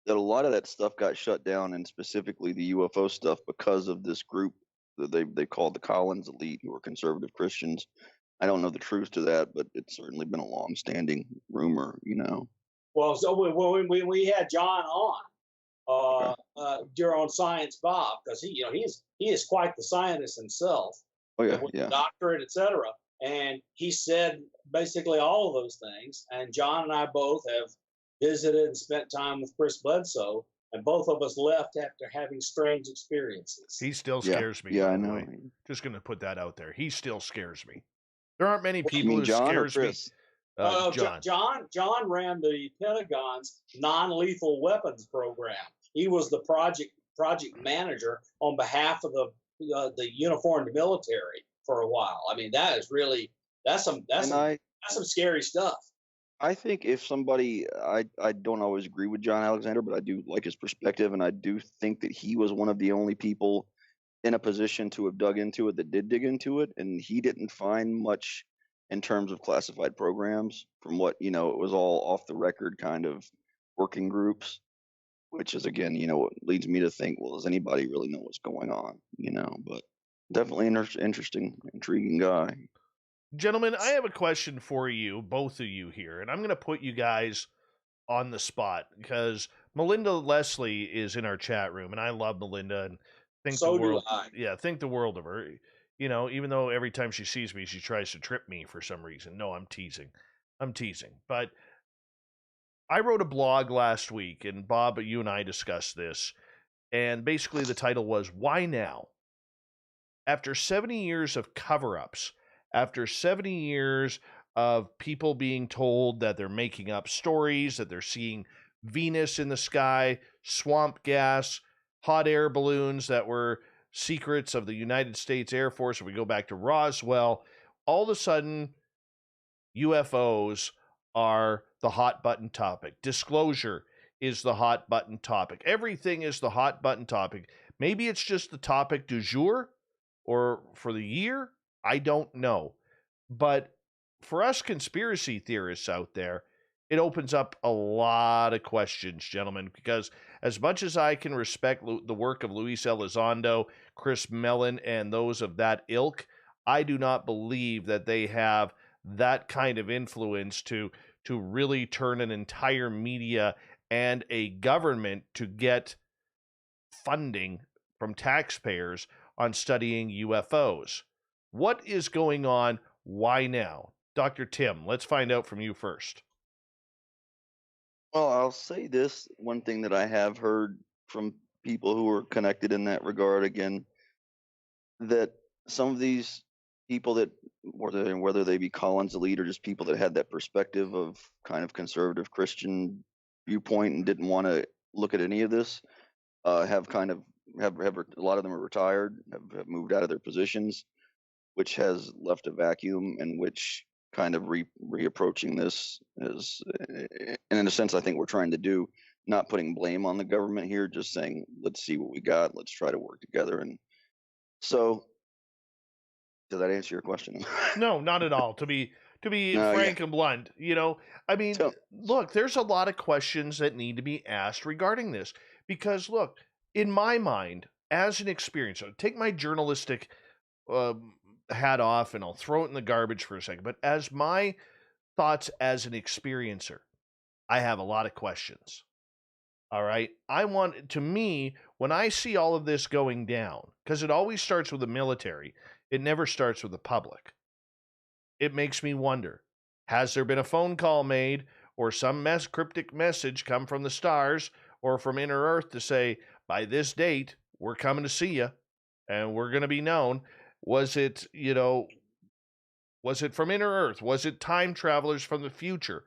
that a lot of that stuff got shut down, and specifically the UFO stuff, because of this group that they called the Collins elite, who are conservative Christians. I don't know the truth to that, but it's certainly been a long-standing rumor, Well, so when we had John on during Science Bob, because he is quite the scientist himself. Oh yeah, with yeah. Doctorate, et cetera. And he said basically all of those things. And John and I both have visited and spent time with Chris Bledsoe, and both of us left after having strange experiences. He still scares me. Yeah, by I the know. way. Just going to put that out there. He still scares me. There aren't many What, you people mean who John or scares me. Chris? John. John ran the Pentagon's non-lethal weapons program. He was the project manager on behalf of the uniformed military for a while. I mean, that's some scary stuff. I think if somebody, I don't always agree with John Alexander, but I do like his perspective, and I do think that he was one of the only people in a position to have dug into it that did dig into it, and he didn't find much in terms of classified programs. From what it was all off the record kind of working groups, which is again, what leads me to think, well, does anybody really know what's going on? But definitely an interesting, intriguing guy. Gentlemen, I have a question for you, both of you here, and I'm going to put you guys on the spot because Melinda Leslie is in our chat room, and I love Melinda and think the So do world, I. yeah, think the world of her. You know, even though every time she sees me, she tries to trip me for some reason. No, I'm teasing. I'm teasing. But I wrote a blog last week, and Bob, you and I discussed this, and basically the title was "Why Now?" After 70 years of cover-ups, after 70 years of people being told that they're making up stories, that they're seeing Venus in the sky, swamp gas, hot air balloons that were secrets of the United States Air Force, if we go back to Roswell, all of a sudden UFOs are the hot button topic. Disclosure is the hot button topic. Everything is the hot button topic. Maybe it's just the topic du jour or for the year. I don't know. But for us conspiracy theorists out there, it opens up a lot of questions, gentlemen, because as much as I can respect the work of Luis Elizondo, Chris Mellon, and those of that ilk, I do not believe that they have that kind of influence to really turn an entire media and a government to get funding from taxpayers on studying UFOs. What is going on? Why now? Dr. Tim, let's find out from you first. Well, I'll say this one thing that I have heard from people who are connected in that regard again, that some of these people that whether they be Collins elite or just people that had that perspective of kind of conservative Christian viewpoint and didn't want to look at any of this, have kind of have a lot of them are retired, have moved out of their positions, which has left a vacuum in which kind of reapproaching this is, and in a sense, I think we're trying to do, not putting blame on the government here, just saying, let's see what we got, let's try to work together. And so, does that answer your question? No, not at all. To be No, yeah. frank and blunt, you know, I mean, So, look, there's a lot of questions that need to be asked regarding this because, look, in my mind, as an experiencer, take my journalistic hat off and I'll throw it in the garbage for a second. But as my thoughts as an experiencer, I have a lot of questions. All right. To me, when I see all of this going down, because it always starts with the military, it never starts with the public. It makes me wonder, has there been a phone call made or some cryptic message come from the stars or from inner earth to say, by this date, we're coming to see you and we're going to be known? Was it, was it from inner earth? Was it time travelers from the future?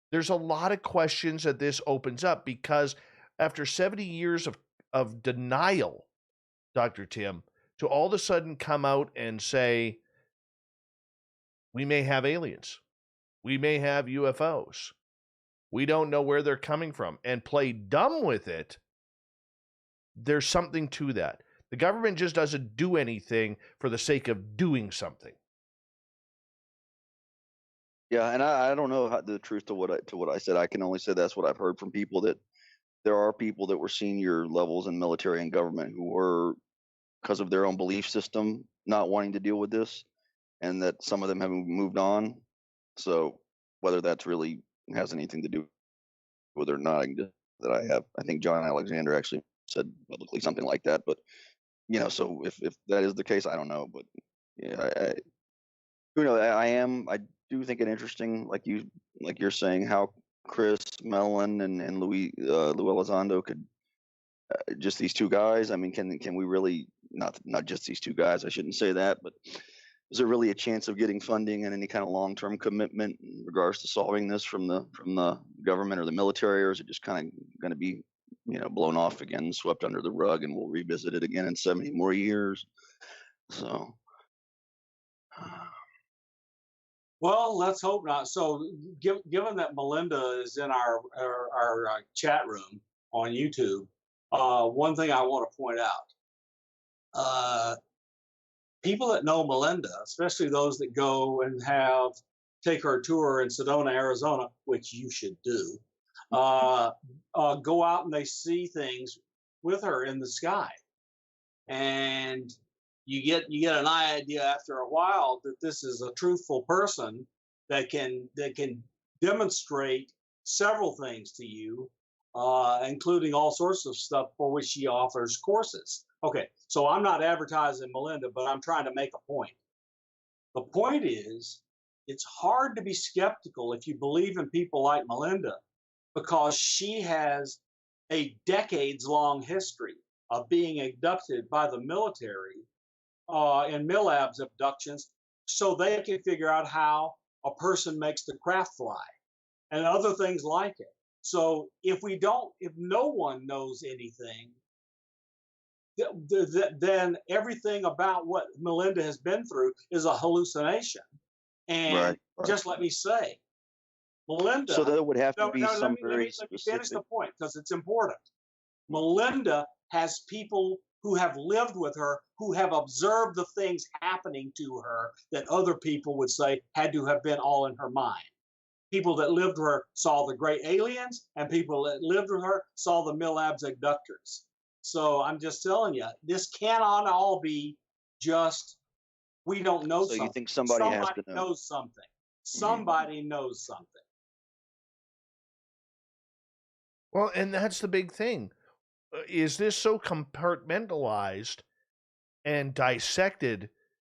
There's a lot of questions that this opens up because after 70 years of denial, Dr. Tim, to all of a sudden come out and say, we may have aliens. We may have UFOs. We don't know where they're coming from and play dumb with it. There's something to that. The government just doesn't do anything for the sake of doing something. yeah, and I don't know the truth to what I said. I can only say that's what I've heard from people, that there are people that were senior levels in military and government who were, because of their own belief system, not wanting to deal with this, and that some of them have moved on. So whether that's really has anything to do with it or not, I think John Alexander actually said publicly something like that. But so if that is the case, I don't know. But yeah, I do think it interesting, like you're saying, how Chris Mellon and Lou Elizondo could, just these two guys. I mean, can we really, not just these two guys, I shouldn't say that, but is there really a chance of getting funding and any kind of long-term commitment in regards to solving this from the government or the military, or is it just kind of going to be blown off again, swept under the rug, and we'll revisit it again in 70 more years? So Well, let's hope not. So, given that Melinda is in our chat room on YouTube, one thing I want to point out: people that know Melinda, especially those that go and take her tour in Sedona, Arizona, which you should do, go out and they see things with her in the sky, and you get an idea after a while that this is a truthful person that can demonstrate several things to you, including all sorts of stuff for which she offers courses. Okay, so I'm not advertising Melinda, but I'm trying to make a point. The point is, it's hard to be skeptical if you believe in people like Melinda, because she has a decades-long history of being abducted by the military in MILABS abductions, so they can figure out how a person makes the craft fly and other things like it. So if no one knows anything, then everything about what Melinda has been through is a hallucination. And Right. just let me say, Melinda. So there would have to be let some me very finish the specific. point because it's important. Melinda has people who have lived with her, who have observed the things happening to her that other people would say had to have been all in her mind. People that lived with her saw the great aliens, and people that lived with her saw the MILABS abductors. So I'm just telling you, this cannot all be just, we don't know So something. you think somebody has to know? knows something. Somebody knows something. Well, and that's the big thing. Is this so compartmentalized and dissected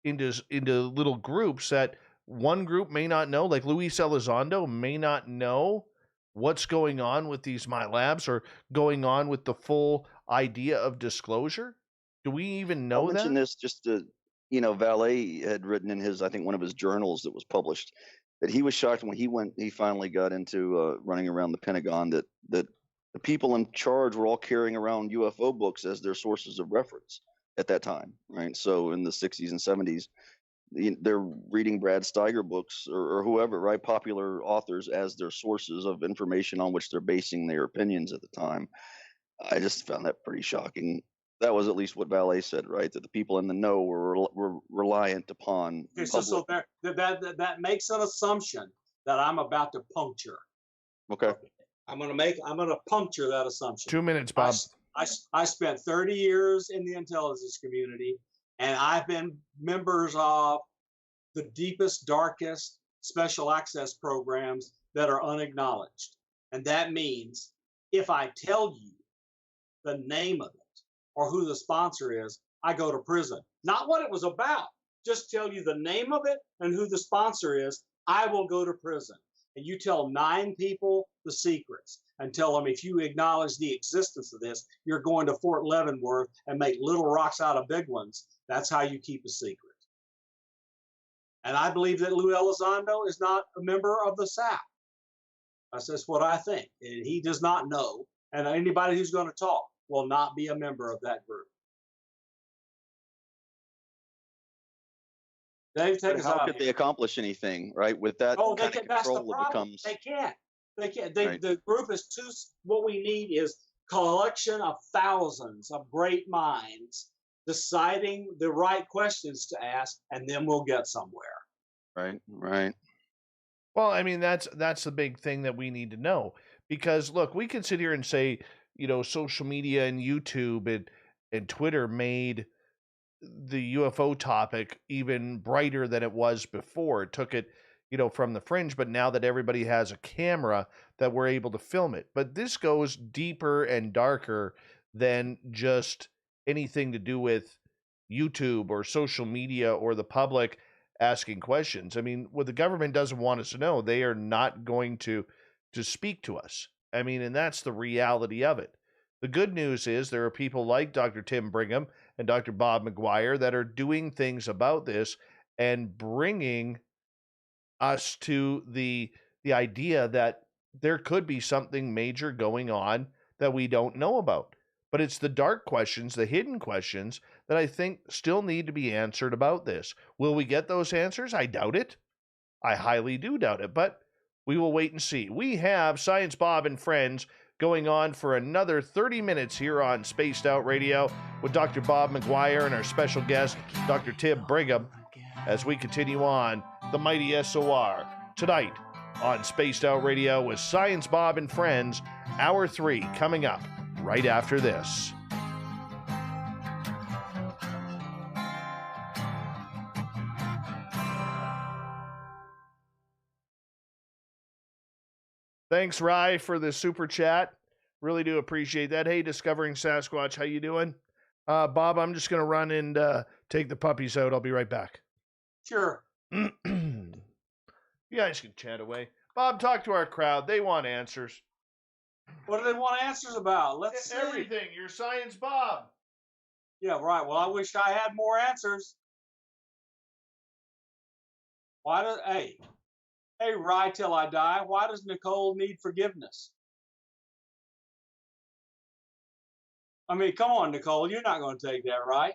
into little groups that one group may not know, like Luis Elizondo may not know what's going on with these MILABs or going on with the full idea of disclosure? Do we even know I'll that? mention this just to, Valet had written in his, I think one of his journals that was published, that he was shocked when he finally got into running around the Pentagon that the people in charge were all carrying around UFO books as their sources of reference at that time, right? So in the 60s and 70s, they're reading Brad Steiger books or whoever, right? Popular authors as their sources of information on which they're basing their opinions at the time. I just found that pretty shocking. That was at least what Valet said, right? That the people in the know were reliant upon. Okay, so that makes an assumption that I'm about to puncture. Okay. I'm gonna puncture that assumption. 2 minutes, Bob. I spent 30 years in the intelligence community, and I've been members of the deepest, darkest special access programs that are unacknowledged. And that means if I tell you the name of it or who the sponsor is, I go to prison. Not what it was about, just tell you the name of it and who the sponsor is, I will go to prison. And you tell 9 people the secrets and tell them if you acknowledge the existence of this, you're going to Fort Leavenworth and make little rocks out of big ones. That's how you keep a secret. And I believe that Lou Elizondo is not a member of the SAP. That's just what I think. And he does not know. And anybody who's going to talk will not be a member of that group. Dave, take us out. How could they accomplish anything, right? With that Oh, kind they of can. That's the control, it problem. becomes. They can't. They can't. Right. The group is too. What we need is collection of thousands of great minds deciding the right questions to ask, and then we'll get somewhere. Right. Right. Well, I mean, that's the big thing that we need to know, because look, we can sit here and say, social media and YouTube and Twitter made the UFO topic even brighter than it was before. It took it, from the fringe, but now that everybody has a camera, that we're able to film it. But this goes deeper and darker than just anything to do with YouTube or social media or the public asking questions. I mean, what the government doesn't want us to know, they are not going to speak to us. I mean, and that's the reality of it. The good news is there are people like Dr. Tim Brigham and Dr. Bob McGwier that are doing things about this and bringing us to the idea that there could be something major going on that we don't know about. But it's the dark questions, the hidden questions, that I think still need to be answered about this. Will we get those answers? I doubt it. I highly do doubt it, but we will wait and see. We have Science Bob and Friends going on for another 30 minutes here on Spaced Out Radio with Dr. Bob McGwier and our special guest, Dr. Tim Brigham, as we continue on the mighty SOR tonight on Spaced Out Radio with Science Bob and Friends, Hour 3 coming up right after this. Thanks, Rye, for the super chat. Really do appreciate that. Hey, Discovering Sasquatch, how you doing? Bob, I'm just going to run and take the puppies out. I'll be right back. Sure. You guys can chat away. Bob, talk to our crowd. They want answers. What do they want answers about? Let's see. Everything. You're Science Bob. Yeah, right. Well, I wish I had more answers. Hey, ride till I die. Why does Nicole need forgiveness? I mean, come on, Nicole, you're not going to take that, right?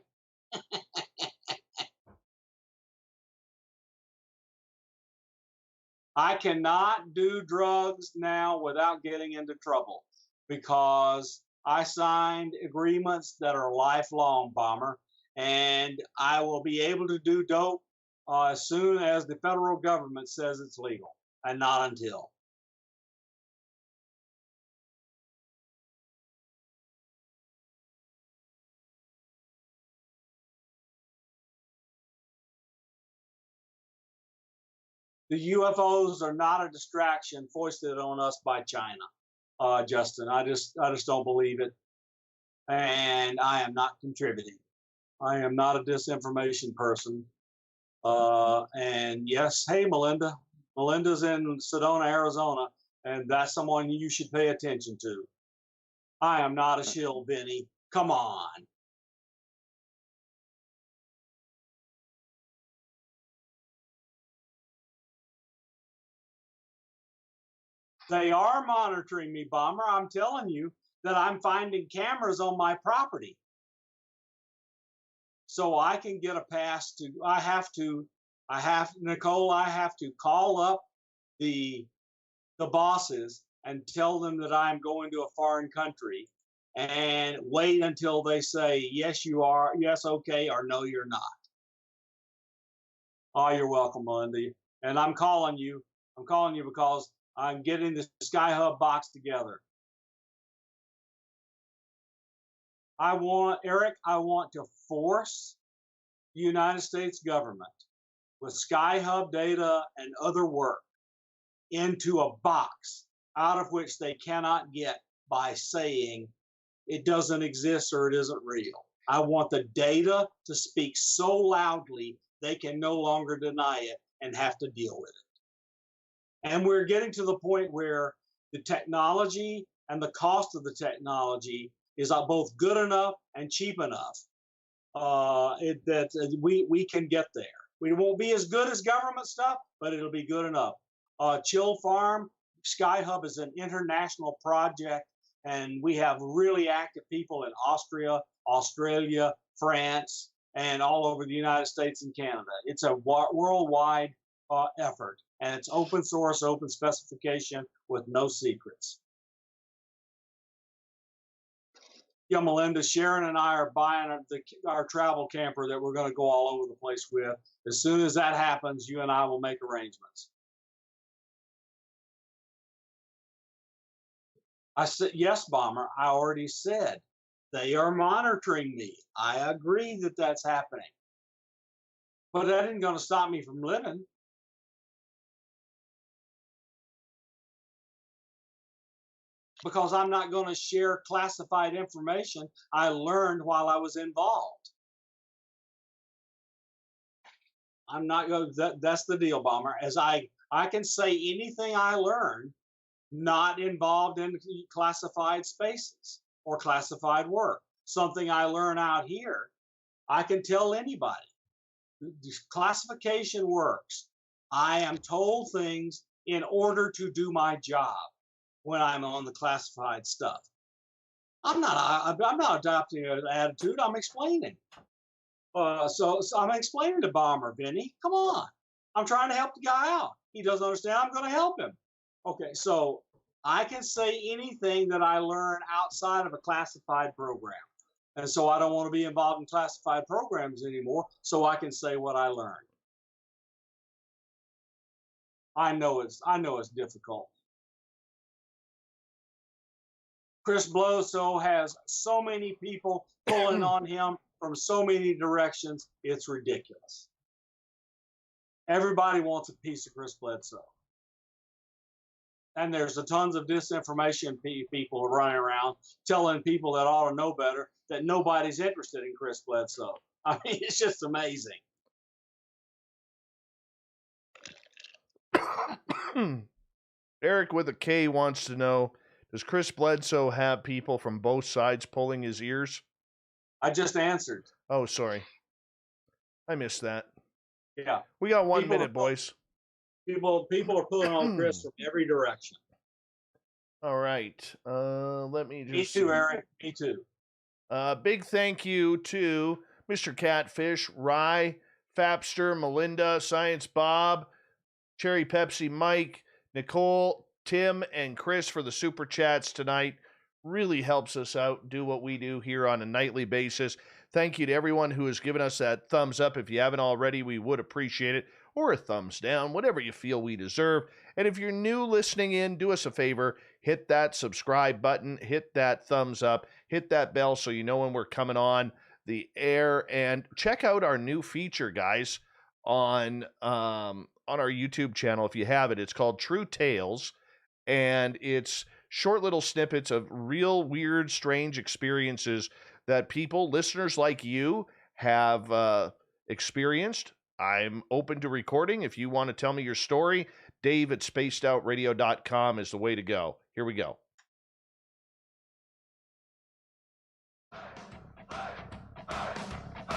I cannot do drugs now without getting into trouble because I signed agreements that are lifelong, Bomber, and I will be able to do dope as soon as the federal government says it's legal, and not until. The UFOs are not a distraction foisted on us by China, Justin. I just don't believe it, and I am not contributing. I am not a disinformation person. And yes, hey, Melinda. Melinda's in Sedona, Arizona, and that's someone you should pay attention to. I am not a shill, Vinny. Come on. They are monitoring me, Bomber. I'm telling you that I'm finding cameras on my property. So I can get a pass to, Nicole, I have to call up the bosses and tell them that I'm going to a foreign country and wait until they say, yes, you are, yes, okay, or no, you're not. Oh, you're welcome, Melinda. And I'm calling you because I'm getting the Sky-Hub box together. Eric, I want to force the United States government with Sky-Hub data and other work into a box out of which they cannot get by saying it doesn't exist or it isn't real. I want the data to speak so loudly they can no longer deny it and have to deal with it. And we're getting to the point where the technology and the cost of the technology is both good enough and cheap enough that we can get there. We won't be as good as government stuff, but it'll be good enough. Chill Farm, Sky-Hub is an international project, and we have really active people in Austria, Australia, France, and all over the United States and Canada. It's a worldwide effort, and it's open source, open specification with no secrets. Yeah, Melinda, Sharon and I are buying our travel camper that we're going to go all over the place with. As soon as that happens, you and I will make arrangements. I said, yes, Bomber, I already said. They are monitoring me. I agree that that's happening. But that isn't going to stop me from living. Because I'm not going to share classified information I learned while I was involved. I'm not going to, that's the deal, Bomber. As I can say anything I learned not involved in classified spaces or classified work. Something I learn out here, I can tell anybody. Classification works. I am told things in order to do my job when I'm on the classified stuff. I'm not adopting an attitude. I'm explaining. So I'm explaining to Bomber, Vinny. Come on. I'm trying to help the guy out. He doesn't understand. I'm going to help him. Okay, so I can say anything that I learn outside of a classified program. And so I don't want to be involved in classified programs anymore, so I can say what I learned. I know it's difficult. Chris Bloso has so many people pulling on him from so many directions, it's ridiculous. Everybody wants a piece of Chris Bledsoe. And there's a tons of disinformation people running around telling people that ought to know better that nobody's interested in Chris Bledsoe. I mean, it's just amazing. Eric with a K wants to know, does Chris Bledsoe have people from both sides pulling his ears? I just answered. Oh, sorry. I missed that. Yeah. We got 1 minute, boys. People are pulling on Chris from every direction. All right. Let me just... Me too, Eric. Me too. Big thank you to Mr. Catfish, Rye, Fapster, Melinda, Science Bob, Cherry Pepsi Mike, Nicole, Tim, and Chris for the super chats tonight. Really helps us out, do what we do here on a nightly basis. Thank you to everyone who has given us that thumbs up. If you haven't already, we would appreciate it. Or a thumbs down, whatever you feel we deserve. And if you're new listening in, do us a favor. Hit that subscribe button. Hit that thumbs up. Hit that bell so you know when we're coming on the air. And check out our new feature, guys, on our YouTube channel. If you have it, it's called True Tales. And it's short little snippets of real weird, strange experiences that people, listeners like you, have experienced. I'm open to recording. If you want to tell me your story, Dave at spacedoutradio.com is the way to go. Here we go.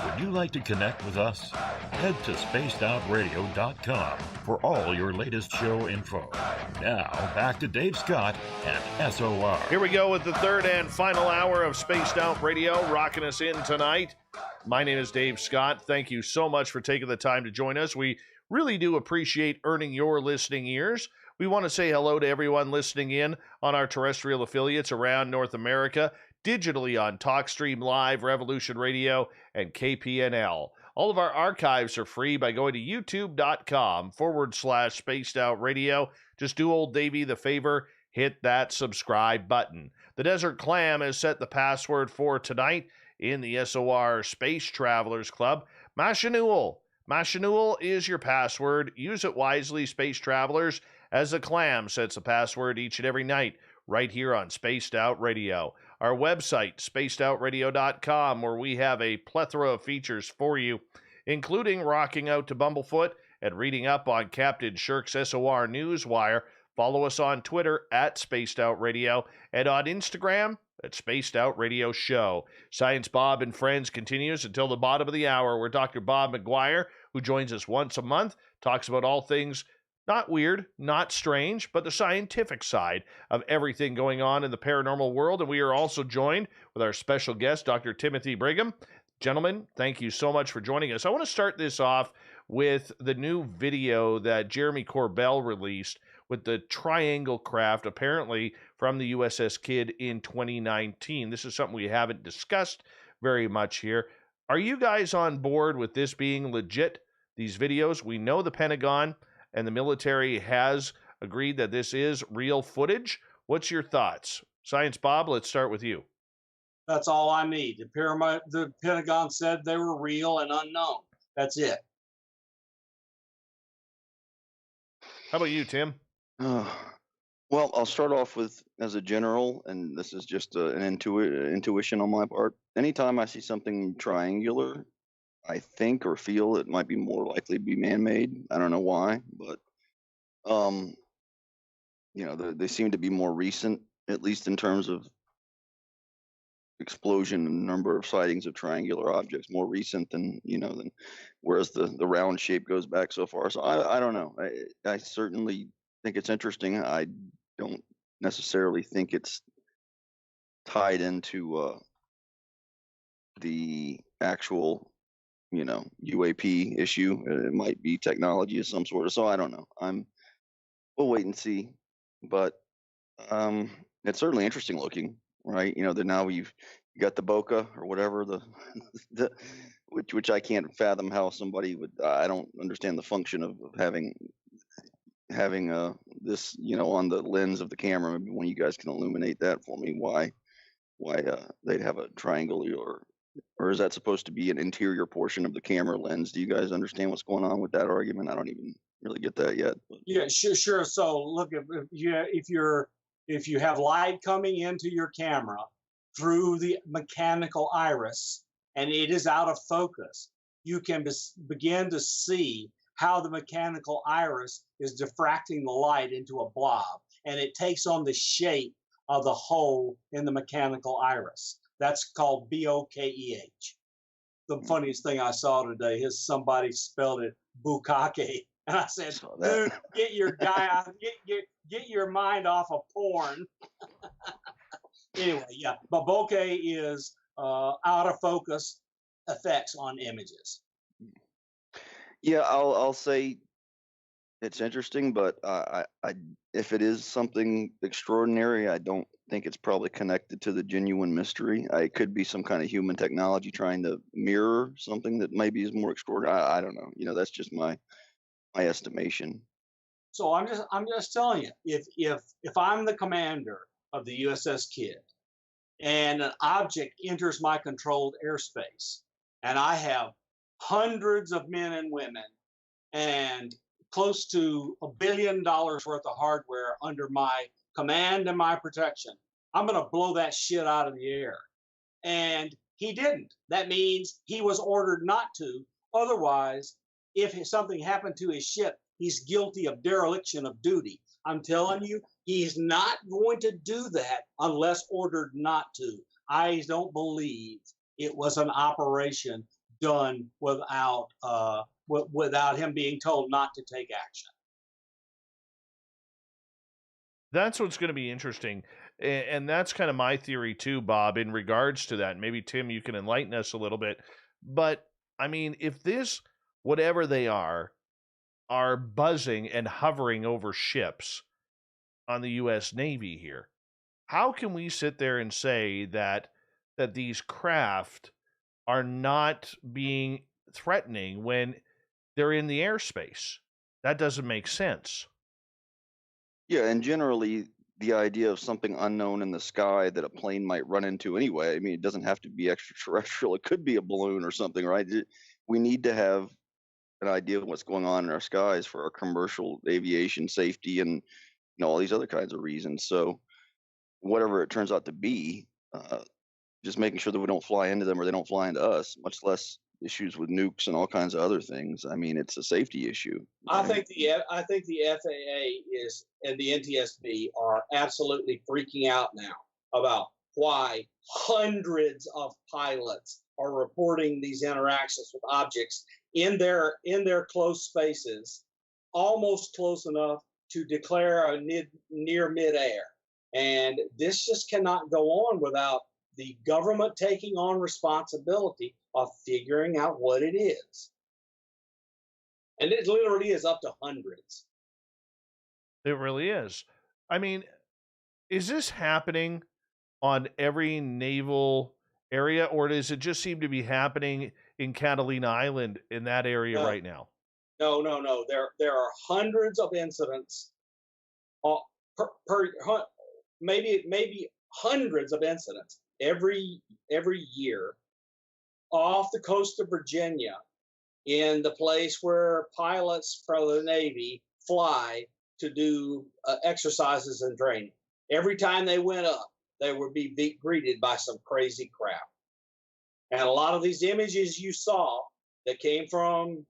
Would you like to connect with us? Head to spacedoutradio.com for all your latest show info. Now, back to Dave Scott and SOR. Here we go with the third and final hour of Spaced Out Radio, rocking us in tonight. My name is Dave Scott. Thank you so much for taking the time to join us. We really do appreciate earning your listening ears. We want to say hello to everyone listening in on our terrestrial affiliates around North America, digitally on TalkStream Live, Revolution Radio, and KPNL. All of our archives are free by going to youtube.com/Spaced Out Radio. Just do old Davey the favor, hit that subscribe button. The Desert Clam has set the password for tonight in the SOR Space Travelers Club. Mashanul. Mashanul is your password. Use it wisely, Space Travelers, as the Clam sets the password each and every night right here on Spaced Out Radio. Our website, spacedoutradio.com, where we have a plethora of features for you, including rocking out to Bumblefoot and reading up on Captain Shirk's SOR Newswire. Follow us on Twitter at Spaced Out Radio and on Instagram at Spaced Out Radio Show. Science Bob and Friends continues until the bottom of the hour, where Dr. Bob McGwier, who joins us once a month, talks about all things not weird, not strange, but the scientific side of everything going on in the paranormal world. And we are also joined with our special guest, Dr. Timothy Brigham. Gentlemen, thank you so much for joining us. I want to start this off with the new video that Jeremy Corbell released with the triangle craft, apparently from the USS Kidd in 2019. This is something we haven't discussed very much here. Are you guys on board with this being legit, these videos? We know the Pentagon and the military has agreed that this is real footage. What's your thoughts? Science Bob, let's start with you. That's all I need. The Pentagon said they were real and unknown. That's it. How about you, Tim? Well, I'll start off with, as a general, and this is just an intuition on my part. Anytime I see something triangular, I think or feel it might be more likely to be man-made. I don't know why, but they seem to be more recent, at least in terms of explosion and number of sightings of triangular objects, more recent than whereas the round shape goes back so far. So I don't know. I certainly think it's interesting. I don't necessarily think it's tied into the actual UAP issue. It might be technology of some sort. So I don't know. We'll wait and see. But it's certainly interesting looking, right? That now you got the bokeh or whatever, which I can't fathom how somebody would. I don't understand the function of having this on the lens of the camera. Maybe one of you guys can illuminate that for me. Why they'd have a triangular Or is that supposed to be an interior portion of the camera lens? Do you guys understand what's going on with that argument? I don't even really get that yet. But. Yeah, sure. So look, if you have light coming into your camera through the mechanical iris and it is out of focus, you can begin to see how the mechanical iris is diffracting the light into a blob, and it takes on the shape of the hole in the mechanical iris. That's called Bokeh. The funniest thing I saw today is somebody spelled it Bukake. And I said, dude, get your get your mind off of porn. Anyway, yeah, but bokeh is out of focus effects on images. Yeah, I'll say it's interesting, but if it is something extraordinary, I don't think it's probably connected to the genuine mystery. It could be some kind of human technology trying to mirror something that maybe is more extraordinary. I don't know. That's just my estimation. So I'm just telling you, if I'm the commander of the USS Kidd and an object enters my controlled airspace and I have hundreds of men and women and close to $1 billion worth of hardware under my command and my protection, I'm going to blow that shit out of the air. And he didn't. That means he was ordered not to. Otherwise, if something happened to his ship, he's guilty of dereliction of duty. I'm telling you, he's not going to do that unless ordered not to. I don't believe it was an operation done without him being told not to take action. That's what's going to be interesting. And that's kind of my theory too, Bob, in regards to that. Maybe, Tim, you can enlighten us a little bit. But, I mean, if this, whatever they are buzzing and hovering over ships on the U.S. Navy here, how can we sit there and say that these craft are not being threatening when they're in the airspace? That doesn't make sense. Yeah, and generally the idea of something unknown in the sky that a plane might run into anyway, I mean, it doesn't have to be extraterrestrial. It could be a balloon or something, right? We need to have an idea of what's going on in our skies for our commercial aviation safety and all these other kinds of reasons. So whatever it turns out to be, just making sure that we don't fly into them or they don't fly into us, much less issues with nukes and all kinds of other things. I mean, it's a safety issue. I think the FAA is and the NTSB are absolutely freaking out now about why hundreds of pilots are reporting these interactions with objects in their close spaces, almost close enough to declare a near midair. And this just cannot go on without the government taking on responsibility of figuring out what it is. And it literally is up to hundreds. It really is. I mean, is this happening on every naval area, or does it just seem to be happening in Catalina Island in that area right now? No. There are hundreds of incidents maybe hundreds of incidents every year off the coast of Virginia, in the place where pilots from the Navy fly to do exercises and training. Every time they went up, they would be greeted by some crazy crowd. And a lot of these images you saw that came from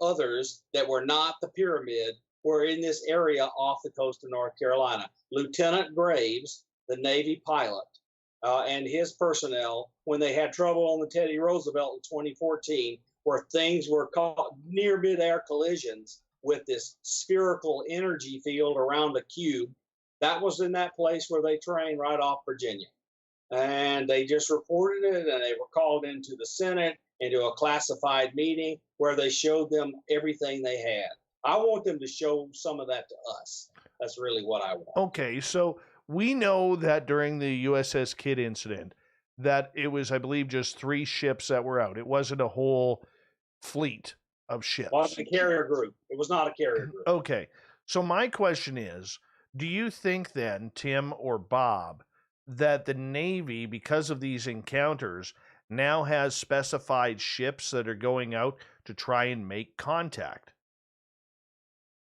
others that were not the pyramid were in this area off the coast of North Carolina. Lieutenant Graves, the Navy pilot, and his personnel, when they had trouble on the Teddy Roosevelt in 2014, where things were caught near midair collisions with this spherical energy field around a cube, that was in that place where they trained right off Virginia. And they just reported it, and they were called into the Senate, into a classified meeting where they showed them everything they had. I want them to show some of that to us. That's really what I want. Okay, so we know that during the USS Kidd incident, that it was, I believe, just 3 ships that were out. It wasn't a whole fleet of ships. It wasn't a carrier group. It was not a carrier group. Okay, so my question is, do you think then, Tim or Bob, that the Navy, because of these encounters, now has specified ships that are going out to try and make contact?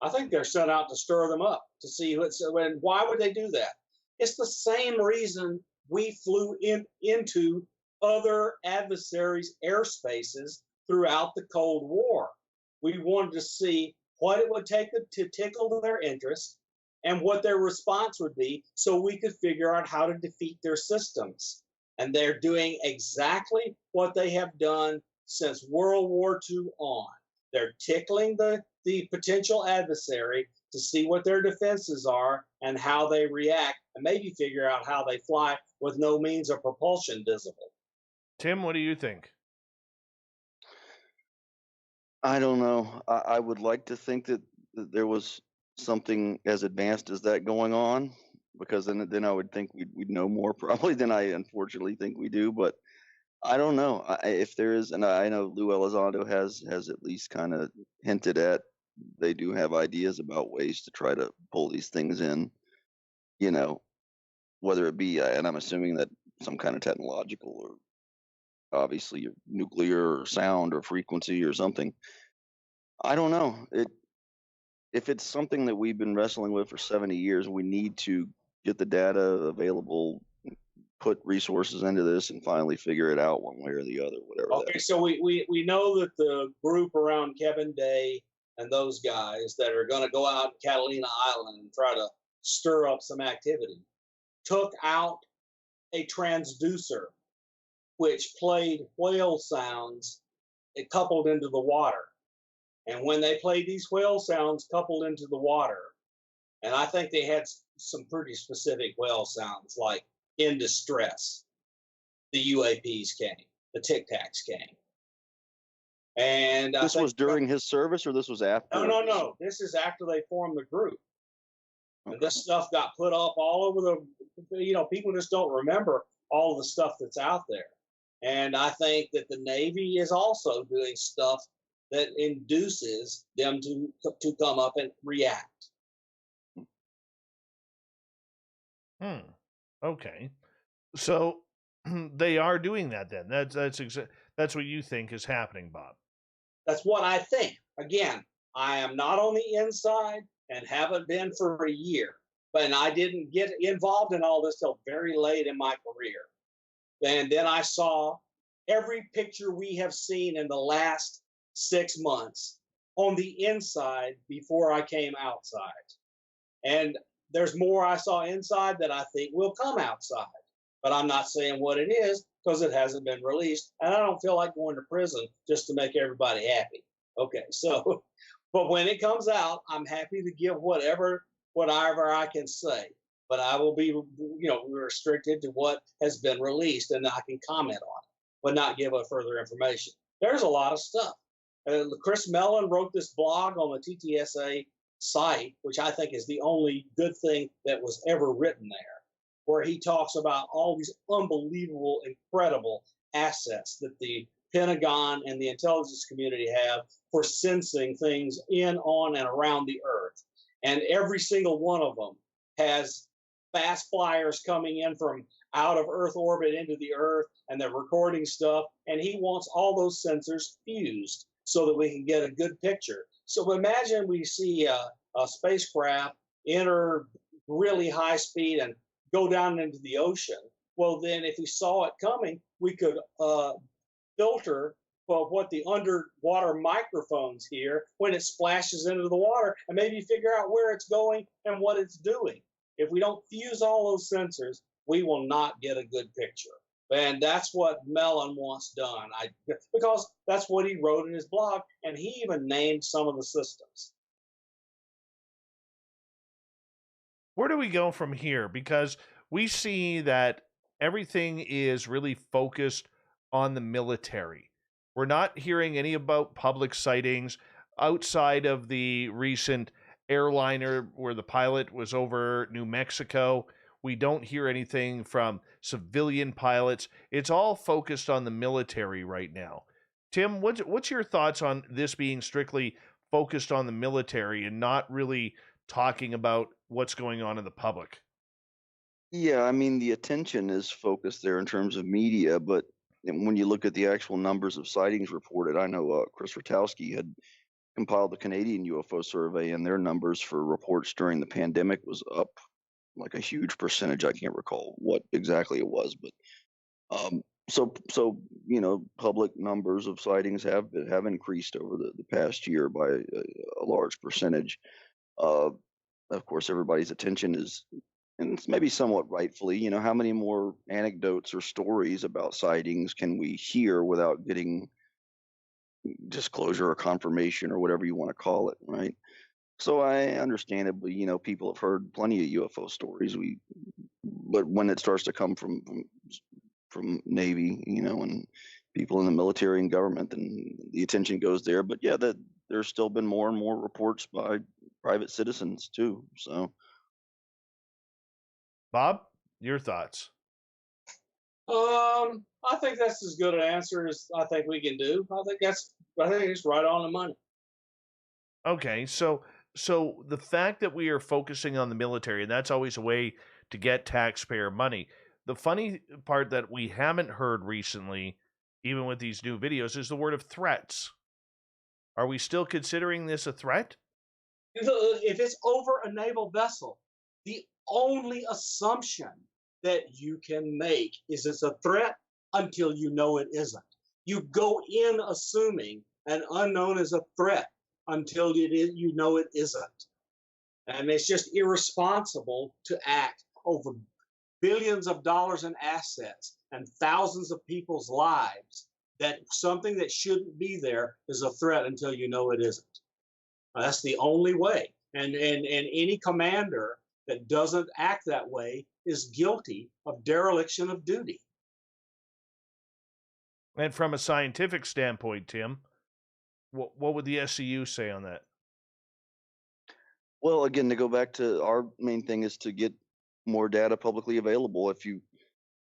I think they're sent out to stir them up to see what's. And why would they do that? It's the same reason we flew into other adversaries' airspaces throughout the Cold War. We wanted to see what it would take to tickle their interest and what their response would be so we could figure out how to defeat their systems. And they're doing exactly what they have done since World War II on. They're tickling the potential adversary to see what their defenses are and how they react, and maybe figure out how they fly with no means of propulsion visible. Tim, what do you think? I don't know. I would like to think that there was something as advanced as that going on, because then I would think we'd know more probably than I unfortunately think we do. But I don't know if there is, and I know Lou Elizondo has at least kind of hinted at they do have ideas about ways to try to pull these things in, you know, whether it be, and I'm assuming that some kind of technological or obviously nuclear or sound or frequency or something. I don't know. If it's something that we've been wrestling with for 70 years, we need to get the data available, put resources into this, and finally figure it out one way or the other, whatever. Okay, so we know that the group around Kevin Day and those guys that are going to go out to Catalina Island and try to stir up some activity took out a transducer which played whale sounds coupled into the water. And when they played these whale sounds coupled into the water, and I think they had some pretty specific whale sounds like in distress, the UAPs came, the Tic Tacs came. And this was during his service, or this was after? No. This is after they formed the group. Okay. And this stuff got put up all over the, people just don't remember all of the stuff that's out there. And I think that the Navy is also doing stuff that induces them to come up and react. Okay. So they are doing that then. That's what you think is happening, Bob. That's what I think. Again, I am not on the inside and haven't been for a year, but I didn't get involved in all this till very late in my career. And then I saw every picture we have seen in the last 6 months on the inside before I came outside. And there's more I saw inside that I think will come outside. But I'm not saying what it is because it hasn't been released. And I don't feel like going to prison just to make everybody happy. Okay, so, but when it comes out, I'm happy to give whatever I can say. But I will be, restricted to what has been released, and I can comment on it, but not give further information. There's a lot of stuff. Chris Mellon wrote this blog on the TTSA site, which I think is the only good thing that was ever written there, where he talks about all these unbelievable, incredible assets that the Pentagon and the intelligence community have for sensing things in, on, and around the Earth. And every single one of them has fast flyers coming in from out of Earth orbit into the Earth, and they're recording stuff. And he wants all those sensors fused so that we can get a good picture. So imagine we see a spacecraft enter really high speed and go down into the ocean. Well, then if we saw it coming, we could filter what the underwater microphones hear when it splashes into the water and maybe figure out where it's going and what it's doing. If we don't fuse all those sensors, we will not get a good picture. And that's what Mellon wants done, because that's what he wrote in his blog, and he even named some of the systems. Where do we go from here? Because we see that everything is really focused on the military. We're not hearing any about public sightings outside of the recent airliner where the pilot was over New Mexico. We don't hear anything from civilian pilots. It's all focused on the military right now. Tim, what's your thoughts on this being strictly focused on the military and not really talking about what's going on in the public? Yeah, I mean, the attention is focused there in terms of media, but when you look at the actual numbers of sightings reported, I know Chris Rotowski had compiled the Canadian UFO survey, and their numbers for reports during the pandemic was up like a huge percentage. I can't recall what exactly it was, but um, so public numbers of sightings have increased over the past year by a large percentage. Uh, of course, everybody's attention is, and it's maybe somewhat rightfully, how many more anecdotes or stories about sightings can we hear without getting disclosure or confirmation or whatever you want to call it, right? So I understandably, people have heard plenty of UFO stories. But when it starts to come from Navy, and people in the military and government, then the attention goes there. But yeah, that there's still been more and more reports by private citizens too. So Bob, your thoughts? I think that's as good an answer as I think we can do. I think it's right on the money. Okay, so the fact that we are focusing on the military, and that's always a way to get taxpayer money. The funny part that we haven't heard recently, even with these new videos, is the word of threats. Are we still considering this a threat? If it's over a naval vessel, the only assumption that you can make is it's a threat until you know it isn't. You go in assuming an unknown is a threat until you know it isn't. And it's just irresponsible to act over billions of dollars in assets and thousands of people's lives that something that shouldn't be there is a threat until you know it isn't. That's the only way. And any commander that doesn't act that way is guilty of dereliction of duty. And from a scientific standpoint, Tim, what would the SCU say on that? well, again, to go back to our main thing is to get more data publicly available.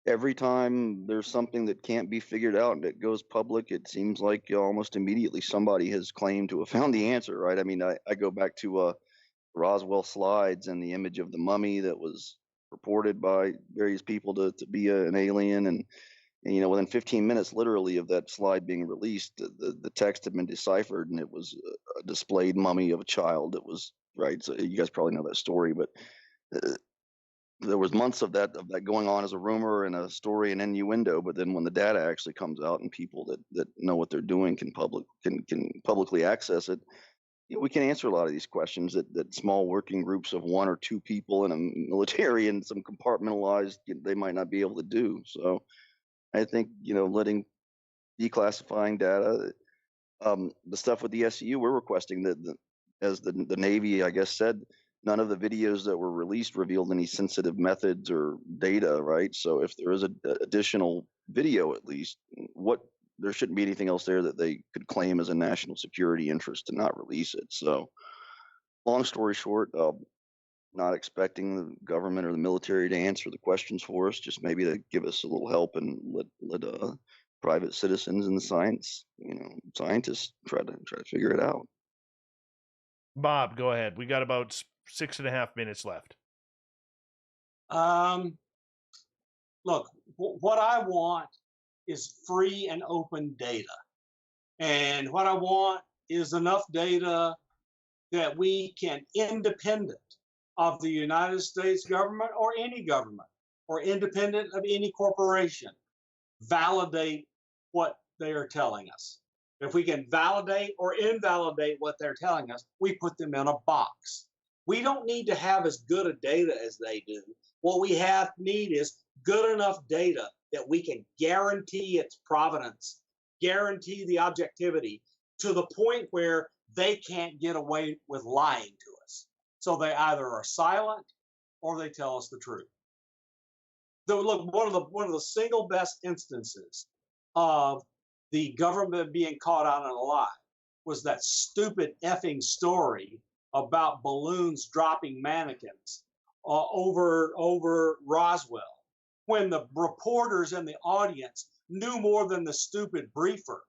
Every time there's something that can't be figured out and it goes public, it seems like almost immediately somebody has claimed to have found the answer, right? I mean, I go back to Roswell slides and the image of the mummy that was reported by various people to be an alien. And within 15 minutes, literally, of that slide being released, the text had been deciphered and it was a displayed mummy of a child. It was, right. So you guys probably know that story, but uh, there was months of that going on as a rumor and a story and innuendo. But then when the data actually comes out and people that know what they're doing can publicly access it, we can answer a lot of these questions that small working groups of one or two people in a military and some compartmentalized, they might not be able to do. So I think, letting declassifying data, the stuff with the SCU, we're requesting that as the Navy, I guess, said, none of the videos that were released revealed any sensitive methods or data, right? So if there is a additional video, at least, there shouldn't be anything else there that they could claim as a national security interest to not release it. So long story short, not expecting the government or the military to answer the questions for us, just maybe to give us a little help and let private citizens and the scientists try to figure it out. Bob, go ahead. We got about 6.5 minutes left. Look, what I want is free and open data. And what I want is enough data that we can, independent of the United States government or any government, or independent of any corporation, validate what they are telling us. If we can validate or invalidate what they're telling us, we put them in a box. We don't need to have as good a data as they do. What we need is good enough data that we can guarantee its provenance, guarantee the objectivity to the point where they can't get away with lying to us. So they either are silent or they tell us the truth. Look, one of the single best instances of the government being caught out on a lie was that stupid effing story about balloons dropping mannequins over Roswell, when the reporters in the audience knew more than the stupid briefer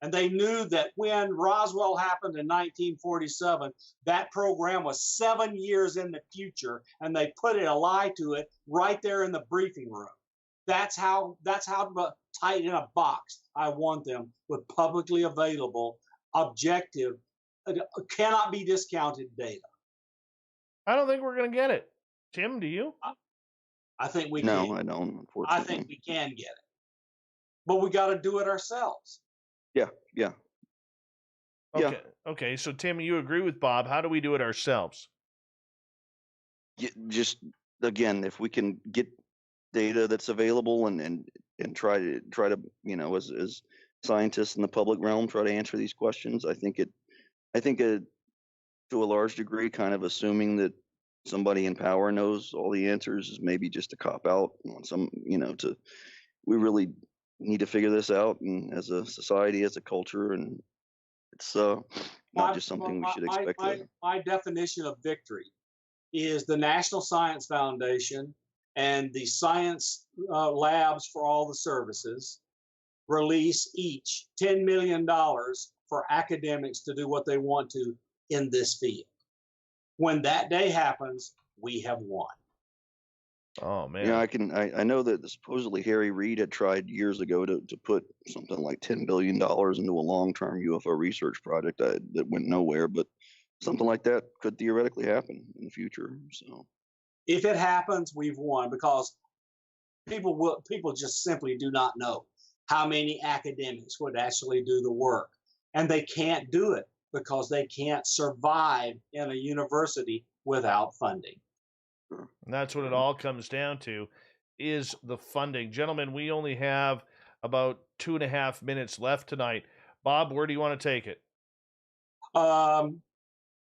And they knew that when Roswell happened in 1947, that program was 7 years in the future, and they put a lie to it right there in the briefing room. That's how tight in a box I want them, with publicly available, objective, cannot be discounted data. I don't think we're going to get it. Tim, do you? I think we No, can. I don't, unfortunately. I think we can get it, but we got to do it ourselves. Yeah. Okay. Okay. So, Tim, you agree with Bob. How do we do it ourselves? Just, again, if we can get data that's available and try to as scientists in the public realm, try to answer these questions. I think to a large degree, kind of assuming that somebody in power knows all the answers is maybe just a cop out on some, we really need to figure this out, and as a society, as a culture, and it's not just something we should expect. My definition of victory is the National Science Foundation and the science labs for all the services release each $10 million for academics to do what they want to in this field. When that day happens, we have won. Oh, man. I know that supposedly Harry Reid had tried years ago to put something like $10 billion into a long-term UFO research project that went nowhere, but something like that could theoretically happen in the future. So if it happens, we've won, because people just simply do not know how many academics would actually do the work, and they can't do it because they can't survive in a university without funding. And that's what it all comes down to, is the funding. Gentlemen, we only have about 2.5 minutes left tonight. Bob, where do you want to take it?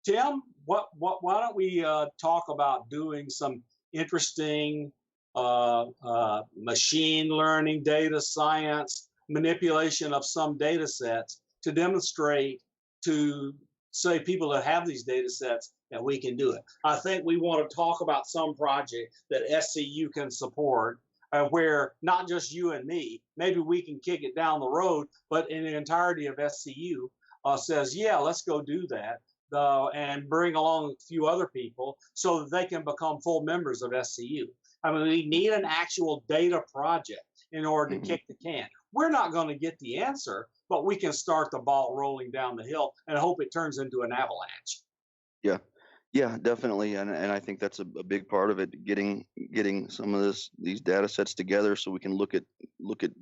Tim, why don't we talk about doing some interesting machine learning, data science, manipulation of some data sets to demonstrate to, say, people that have these data sets that we can do it. I think we want to talk about some project that SCU can support, where not just you and me, maybe we can kick it down the road, but in the entirety of SCU says, yeah, let's go do that, and bring along a few other people so that they can become full members of SCU. I mean, we need an actual data project in order to kick the can. We're not going to get the answer, but we can start the ball rolling down the hill and hope it turns into an avalanche. Yeah, definitely, and I think that's a big part of it. Getting some of these data sets together so we can look at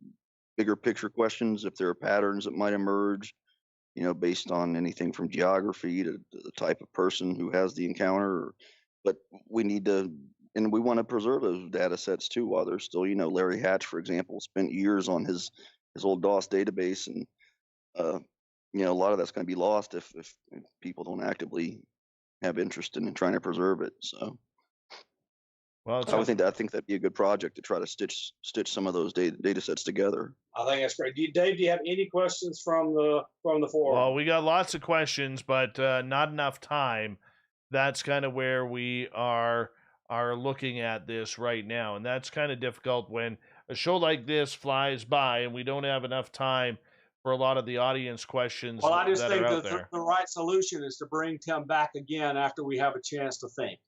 bigger picture questions, if there are patterns that might emerge, based on anything from geography to the type of person who has the encounter. But we need to, and we want to preserve those data sets too while they're still, Larry Hatch, for example, spent years on his old DOS database, and a lot of that's going to be lost if people don't actively have interest in trying to preserve it. So, well, I think that'd be a good project to try to stitch some of those data sets together. I think that's great. Dave, do you have any questions from the forum? Well, we got lots of questions, but not enough time. That's kind of where we are looking at this right now, and that's kind of difficult when a show like this flies by and we don't have enough time for a lot of the audience questions. Well, I just think that the right solution is to bring Tim back again after we have a chance to think.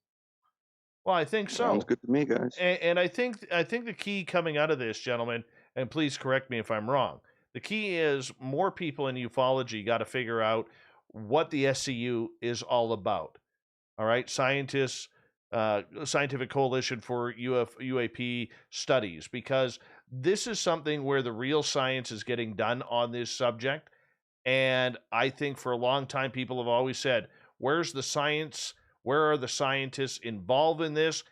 Well, I think so. Sounds good to me, guys. And I think the key coming out of this, gentlemen, and please correct me if I'm wrong, the key is more people in ufology got to figure out what the SCU is all about. All right, scientists, Scientific Coalition for UAP Studies, because this is something where the real science is getting done on this subject. And I think for a long time, people have always said, where's the science? Where are the scientists involved in this?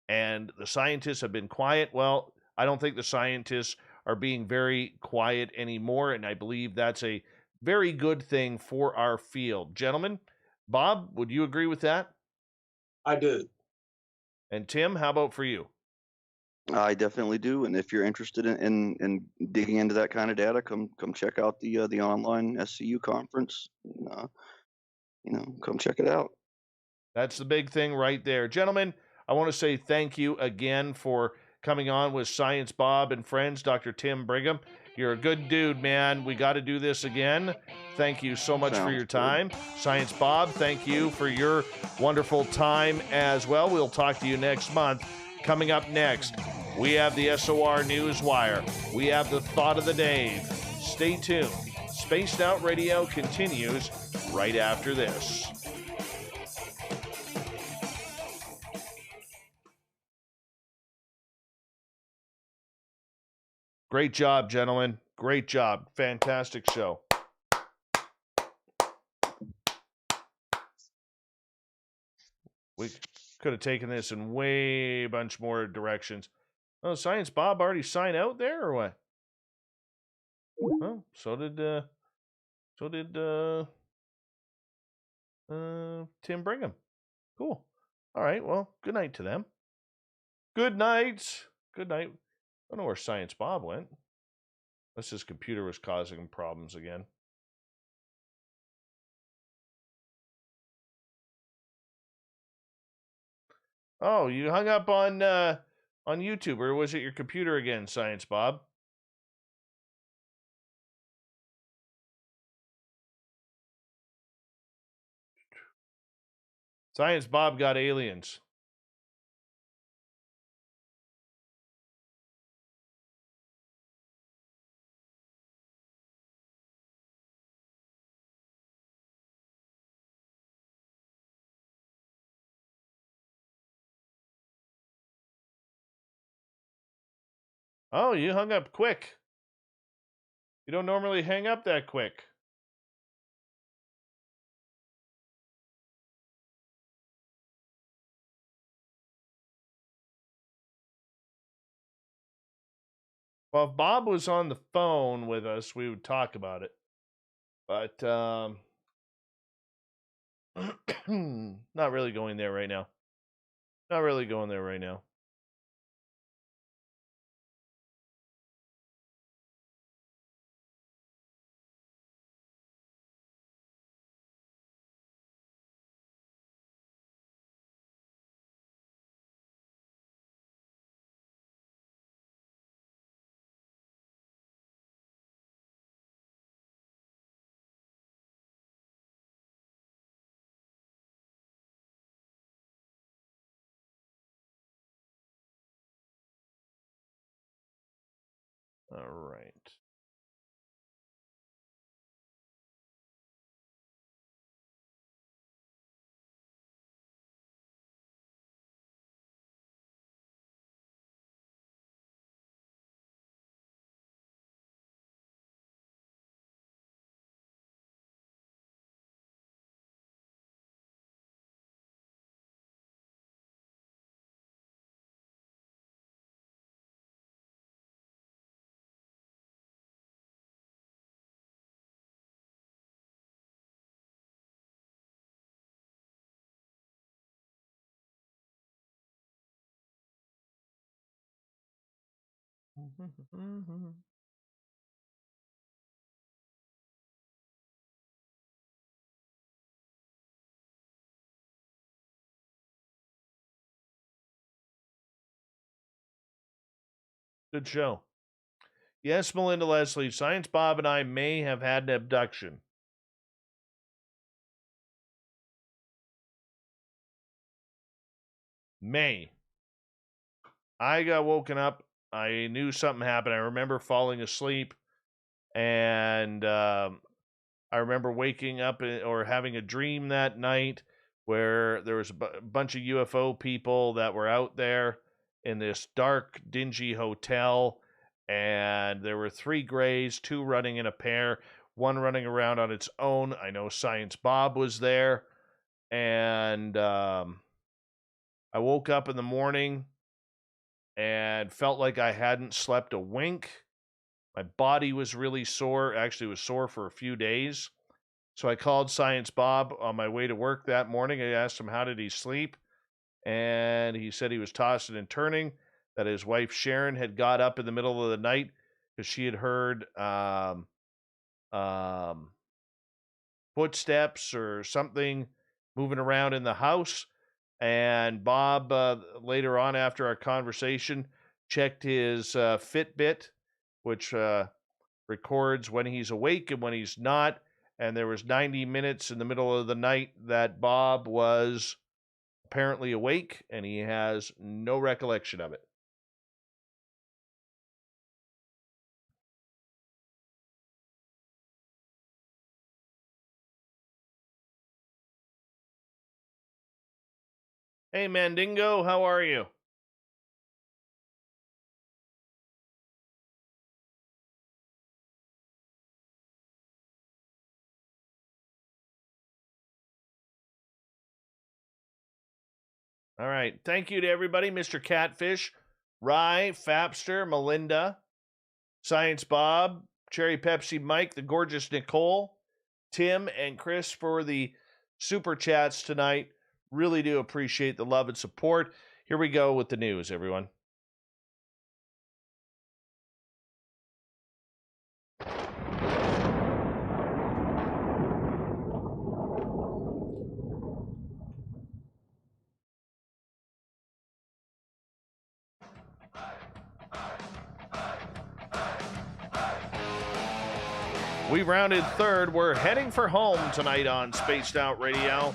And the scientists have been quiet. Well, I don't think the scientists are being very quiet anymore, and I believe that's a very good thing for our field. Gentlemen, Bob, would you agree with that? I do. And Tim, how about for you? I definitely do, and if you're interested in digging into that kind of data, come check out the online SCU conference. Come check it out. That's the big thing right there. Gentlemen, I want to say thank you again for coming on with Science Bob and friends, Dr. Tim Brigham You're a good dude, man. We got to do this again. Thank you so much for Sounds your good. time. Science Bob, thank you for your wonderful time as well. We'll talk to you next month. Coming up next, we have the SOR Newswire. We have the Thought of the Dave. Stay tuned. Spaced Out Radio continues right after this. Great job, gentlemen. Great job. Fantastic show. We could have taken this in way bunch more directions. Oh, Science Bob already signed out there or what? Well, so did Tim Brigham. Cool. All right. Well, good night to them. Good night. Good night. I don't know where Science Bob went. Unless his computer was causing him problems again. Oh, you hung up on YouTube, or was it your computer again, Science Bob? Science Bob got aliens. Oh, you hung up quick. You don't normally hang up that quick. Well, if Bob was on the phone with us, we would talk about it. But not really going there right now. Not really going there right now. All right. Good show. Yes, Melinda Leslie, Science Bob and I may have had an abduction. May. I got woken up. I knew something happened. I remember falling asleep, and I remember waking up or having a dream that night where there was a bunch of UFO people that were out there in this dark, dingy hotel, and there were 3 grays, 2 running in a pair, 1 running around on its own. I know Science Bob was there, and I woke up in the morning and felt like I hadn't slept a wink. My body was really sore. Actually, it was sore for a few days. So I called Science Bob on my way to work that morning. I asked him how did he sleep, and he said he was tossing and turning, that his wife Sharon had got up in the middle of the night because she had heard footsteps or something moving around in the house. And Bob, later on after our conversation, checked his Fitbit, which records when he's awake and when he's not. And there was 90 minutes in the middle of the night that Bob was apparently awake, and he has no recollection of it. Hey, Mandingo, how are you? All right. Thank you to everybody. Mr. Catfish, Rye, Fapster, Melinda, Science Bob, Cherry Pepsi Mike, the gorgeous Nicole, Tim, and Chris for the super chats tonight. Really do appreciate the love and support. Here we go with the news, everyone. We rounded third. We're heading for home tonight on Spaced Out Radio.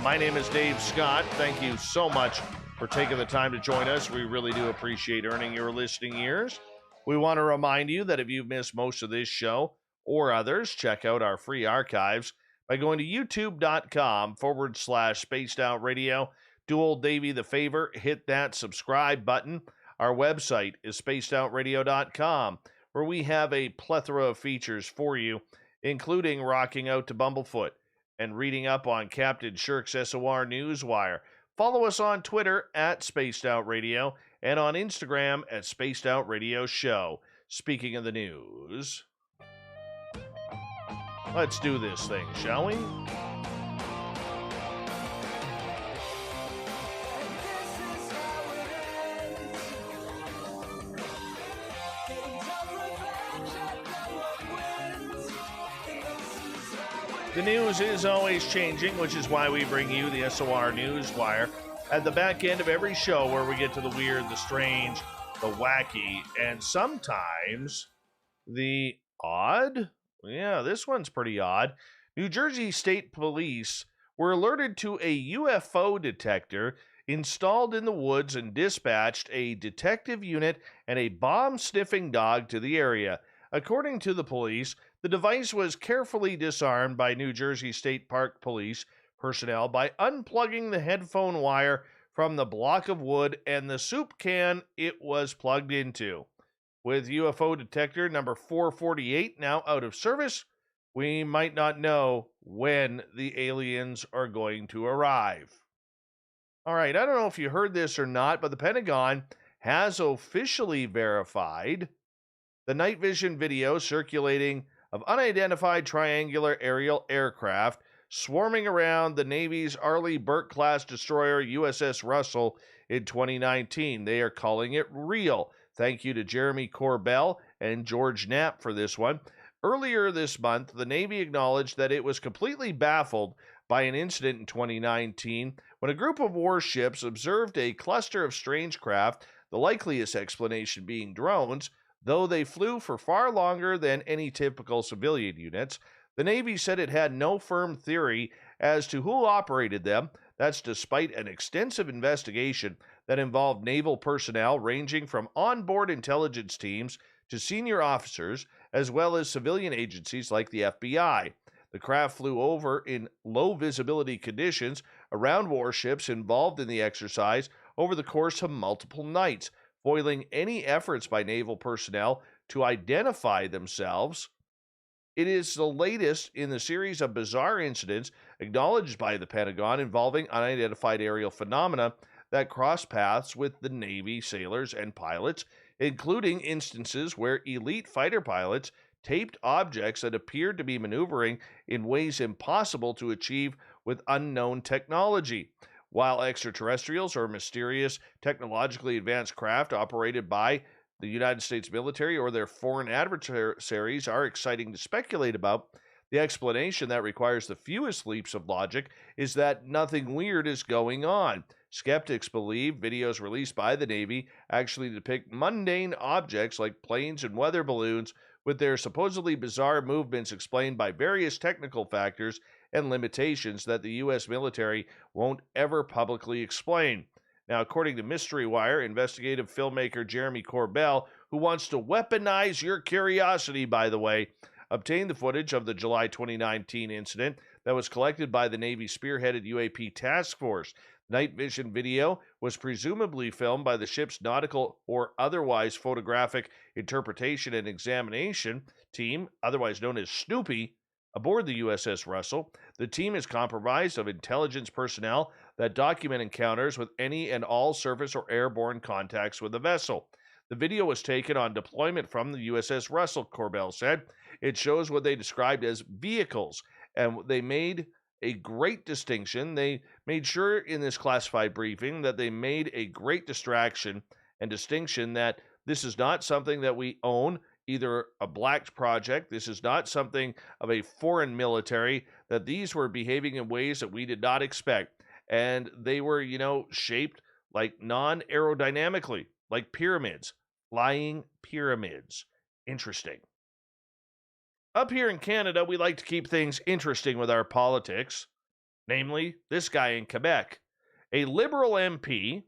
My name is Dave Scott. Thank you so much for taking the time to join us. We really do appreciate earning your listening ears. We want to remind you that if you've missed most of this show or others, check out our free archives by going to youtube.com/Spaced Out Radio. Do old Davey the favor, hit that subscribe button. Our website is spacedoutradio.com, where we have a plethora of features for you, including rocking out to Bumblefoot and reading up on Captain Shirk's SOR Newswire. Follow us on Twitter at Spaced Out Radio and on Instagram at Spaced Out Radio Show. Speaking of the news, let's do this thing, shall we? The news is always changing, which is why we bring you the SOR Newswire at the back end of every show, where we get to the weird, the strange, the wacky, and sometimes the odd. Yeah, this one's pretty odd. New Jersey State Police were alerted to a UFO detector installed in the woods and dispatched a detective unit and a bomb-sniffing dog to the area. According to the police, the device was carefully disarmed by New Jersey State Park Police personnel by unplugging the headphone wire from the block of wood and the soup can it was plugged into. With UFO detector number 448 now out of service, we might not know when the aliens are going to arrive. All right, I don't know if you heard this or not, but the Pentagon has officially verified the night vision video circulating of unidentified triangular aerial aircraft swarming around the Navy's Arleigh Burke-class destroyer USS Russell in 2019. They are calling it real. Thank you to Jeremy Corbell and George Knapp for this one. Earlier this month, the Navy acknowledged that it was completely baffled by an incident in 2019 when a group of warships observed a cluster of strange craft, the likeliest explanation being drones. Though they flew for far longer than any typical civilian units, the Navy said it had no firm theory as to who operated them. That's despite an extensive investigation that involved naval personnel ranging from onboard intelligence teams to senior officers, as well as civilian agencies like the FBI. The craft flew over in low visibility conditions around warships involved in the exercise over the course of multiple nights, foiling any efforts by naval personnel to identify themselves. It is the latest in the series of bizarre incidents acknowledged by the Pentagon involving unidentified aerial phenomena that cross paths with the Navy sailors and pilots, including instances where elite fighter pilots taped objects that appeared to be maneuvering in ways impossible to achieve with unknown technology, while extraterrestrials or mysterious technologically advanced craft operated by the United States military or their foreign adversaries are exciting to speculate about. The explanation that requires the fewest leaps of logic is that nothing weird is going on. Skeptics believe videos released by the Navy actually depict mundane objects like planes and weather balloons with their supposedly bizarre movements explained by various technical factors and limitations that the U.S. military won't ever publicly explain. Now, according to Mystery Wire, investigative filmmaker Jeremy Corbell, who wants to weaponize your curiosity, by the way, obtained the footage of the July 2019 incident that was collected by the Navy spearheaded UAP task force. Night vision video was presumably filmed by the ship's nautical or otherwise photographic interpretation and examination team, otherwise known as Snoopy, aboard the USS Russell. The team is comprised of intelligence personnel that document encounters with any and all surface or airborne contacts with the vessel. The video was taken on deployment from the USS Russell, Corbell said. It shows what they described as vehicles, and they made a great distinction. They made sure in this classified briefing that they made a great distraction and distinction that this is not something that we own, either a black project. This is not something of a foreign military, that these were behaving in ways that we did not expect. And they were, shaped like non-aerodynamically, like pyramids, flying pyramids. Interesting. Up here in Canada, we like to keep things interesting with our politics, namely this guy in Quebec. A Liberal MP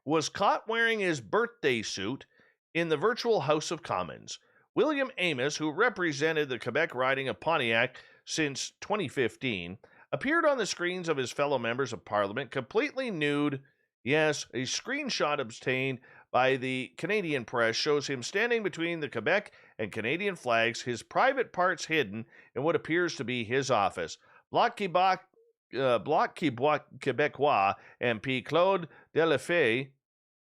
was caught wearing his birthday suit in the virtual House of Commons. William Amos, who represented the Quebec riding of Pontiac since 2015, appeared on the screens of his fellow members of Parliament completely nude. Yes, a screenshot obtained by the Canadian press shows him standing between the Quebec and Canadian flags, his private parts hidden in what appears to be his office. Bloc Québécois MP Claude Delafay,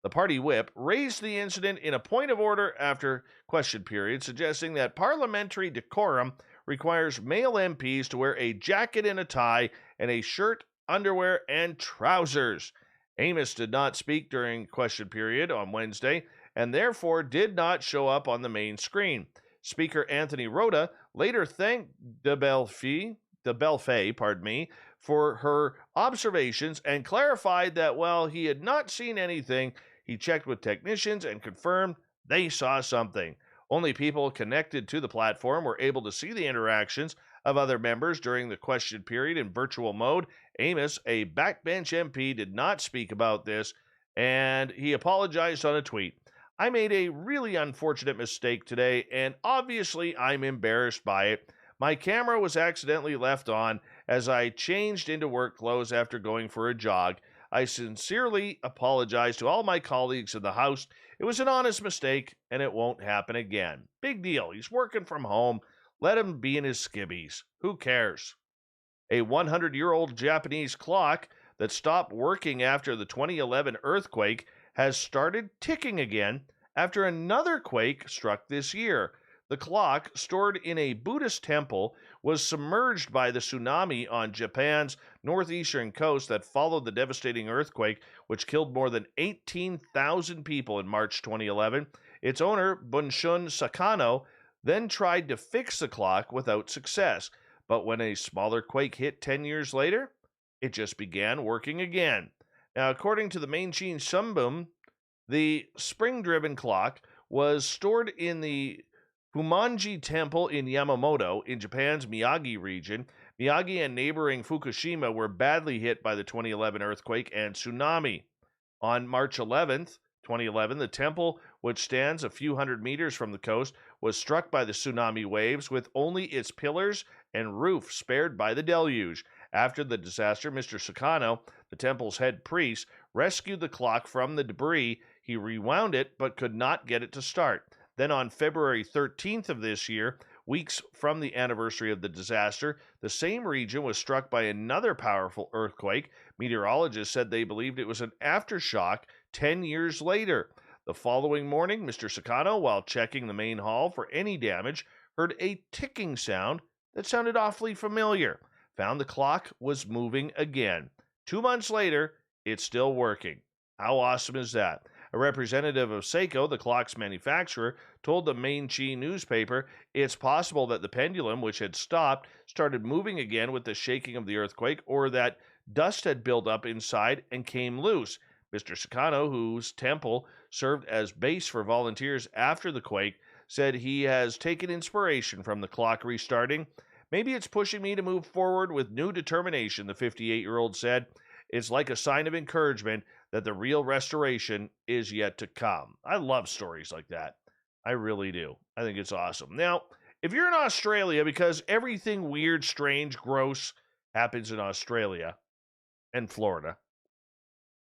the party whip, raised the incident in a point of order after question period, suggesting that parliamentary decorum requires male MPs to wear a jacket and a tie and a shirt, underwear, and trousers. Amos did not speak during question period on Wednesday and therefore did not show up on the main screen. Speaker Anthony Rota later thanked de Belfay, for her observations and clarified that while he had not seen anything, he checked with technicians and confirmed they saw something. Only people connected to the platform were able to see the interactions of other members during the question period in virtual mode. Amos, a backbench MP, did not speak about this, and he apologized on a tweet. I made a really unfortunate mistake today, and obviously I'm embarrassed by it. My camera was accidentally left on as I changed into work clothes after going for a jog. I sincerely apologize to all my colleagues in the House. It was an honest mistake, and it won't happen again. Big deal. He's working from home. Let him be in his skivvies. Who cares? A 100-year-old Japanese clock that stopped working after the 2011 earthquake has started ticking again after another quake struck this year. The clock, stored in a Buddhist temple, was submerged by the tsunami on Japan's northeastern coast that followed the devastating earthquake, which killed more than 18,000 people in March 2011. Its owner, Bunshun Sakano, then tried to fix the clock without success. But when a smaller quake hit 10 years later, it just began working again. Now, according to the Mainichi Shimbun, the spring-driven clock was stored in the Fumonji Temple in Yamamoto, in Japan's Miyagi region. Miyagi and neighboring Fukushima were badly hit by the 2011 earthquake and tsunami. On March 11th, 2011, the temple, which stands a few hundred meters from the coast, was struck by the tsunami waves, with only its pillars and roof spared by the deluge. After the disaster, Mr. Sakano, the temple's head priest, rescued the clock from the debris. He rewound it, but could not get it to start. Then on February 13th of this year, weeks from the anniversary of the disaster, the same region was struck by another powerful earthquake. Meteorologists said they believed it was an aftershock 10 years later. The following morning, Mr. Sakano, while checking the main hall for any damage, heard a ticking sound that sounded awfully familiar. Found the clock was moving again. 2 months later, it's still working. How awesome is that? A representative of Seiko, the clock's manufacturer, told the Mainichi newspaper it's possible that the pendulum, which had stopped, started moving again with the shaking of the earthquake, or that dust had built up inside and came loose. Mr. Sakano, whose temple served as base for volunteers after the quake, said he has taken inspiration from the clock restarting. Maybe it's pushing me to move forward with new determination, the 58-year-old said. It's like a sign of encouragement that the real restoration is yet to come. I love stories like that. I really do. I think it's awesome. Now, if you're in Australia, because everything weird, strange, gross happens in Australia and Florida,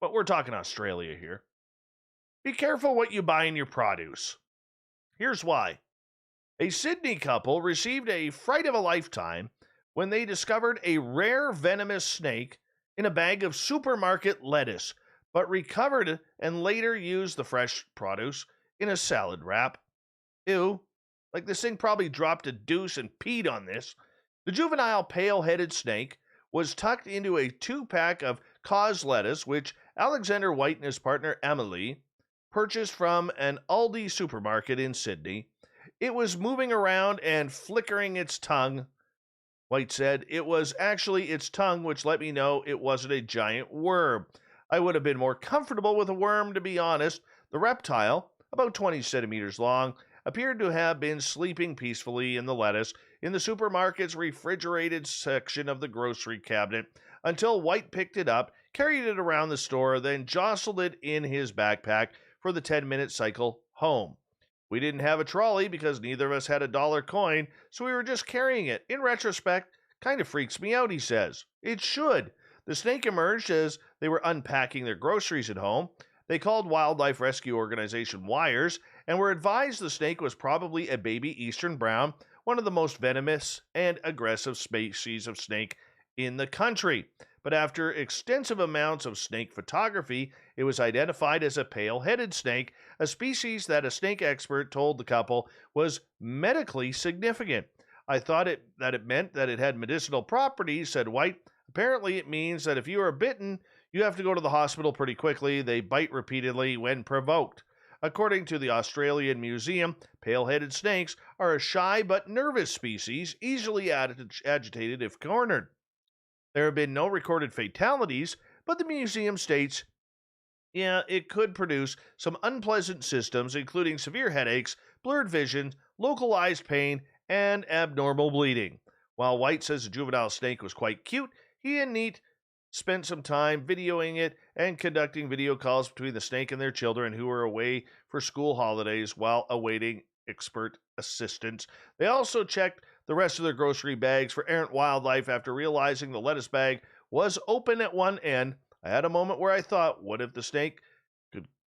but we're talking Australia here, be careful what you buy in your produce. Here's why. A Sydney couple received a fright of a lifetime when they discovered a rare venomous snake in a bag of supermarket lettuce, but recovered it and later used the fresh produce in a salad wrap. Ew. Like this thing probably dropped a deuce and peed on this. The juvenile pale-headed snake was tucked into a 2-pack of cause lettuce, which Alexander White and his partner Emily purchased from an Aldi supermarket in Sydney. It was moving around and flickering its tongue. White said, it was actually its tongue which let me know it wasn't a giant worm. I would have been more comfortable with a worm, to be honest. The reptile, about 20 centimeters long, appeared to have been sleeping peacefully in the lettuce in the supermarket's refrigerated section of the grocery cabinet until White picked it up, carried it around the store, then jostled it in his backpack for the 10-minute cycle home. We didn't have a trolley because neither of us had a dollar coin, so we were just carrying it. In retrospect, kind of freaks me out, he says. It should. The snake emerged as they were unpacking their groceries at home. They called wildlife rescue organization Wires and were advised the snake was probably a baby eastern brown, one of the most venomous and aggressive species of snake in the country. But after extensive amounts of snake photography, it was identified as a pale-headed snake, a species that a snake expert told the couple was medically significant. I thought that it meant that it had medicinal properties, said White. Apparently it means that if you are bitten, you have to go to the hospital pretty quickly. They bite repeatedly when provoked. According to the Australian Museum, pale-headed snakes are a shy but nervous species, easily agitated if cornered. There have been no recorded fatalities, but the museum states, it could produce some unpleasant symptoms, including severe headaches, blurred vision, localized pain, and abnormal bleeding. While White says the juvenile snake was quite cute, he and Neat spent some time videoing it and conducting video calls between the snake and their children who were away for school holidays while awaiting expert assistance. They also checked the rest of their grocery bags for errant wildlife after realizing the lettuce bag was open at one end. I had a moment where I thought, what if the snake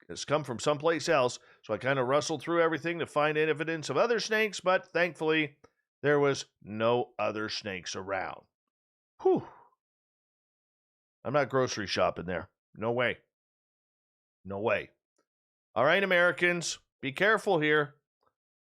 has come from someplace else? So I kind of rustled through everything to find evidence of other snakes, but thankfully there was no other snakes around. Whew. I'm not grocery shopping there. No way. No way. All right, Americans, be careful here.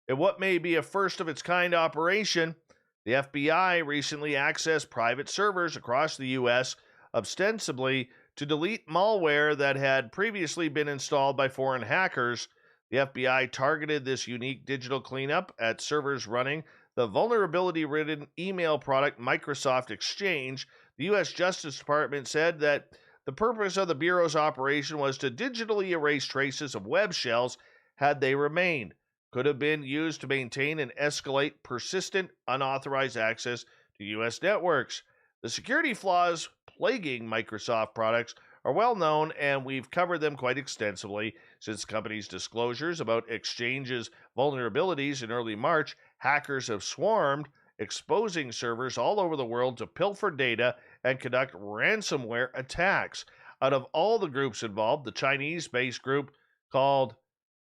In what may be a first-of-its-kind operation, the FBI recently accessed private servers across the U.S., ostensibly to delete malware that had previously been installed by foreign hackers. The FBI targeted this unique digital cleanup at servers running the vulnerability-ridden email product Microsoft Exchange. The U.S. Justice Department said that the purpose of the Bureau's operation was to digitally erase traces of web shells had they remained. Could have been used to maintain and escalate persistent, unauthorized access to U.S. networks. The security flaws plaguing Microsoft products are well known, and we've covered them quite extensively since the company's disclosures about Exchange's vulnerabilities in early March. Hackers have swarmed, exposing servers all over the world to pilfer data and conduct ransomware attacks. Out of all the groups involved, the Chinese-based group called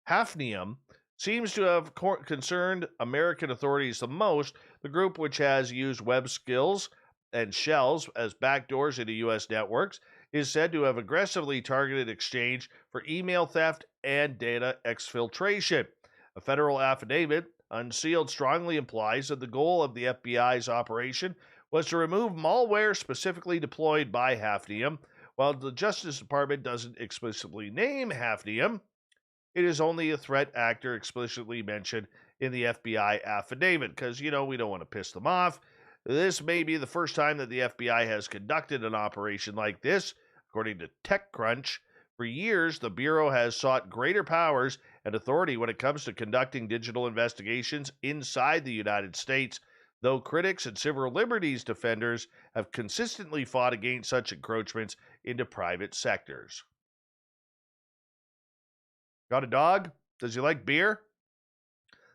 Hafnium seems to have concerned American authorities the most. The group, which has used web skills and shells as backdoors into U.S. networks, is said to have aggressively targeted Exchange for email theft and data exfiltration. A federal affidavit, unsealed, strongly implies that the goal of the FBI's operation was to remove malware specifically deployed by Hafnium. While the Justice Department doesn't explicitly name Hafnium, it is only a threat actor explicitly mentioned in the FBI affidavit because, we don't want to piss them off. This may be the first time that the FBI has conducted an operation like this, according to TechCrunch. For years, the Bureau has sought greater powers and authority when it comes to conducting digital investigations inside the United States, though critics and civil liberties defenders have consistently fought against such encroachments into private sectors. Got a dog? Does he like beer?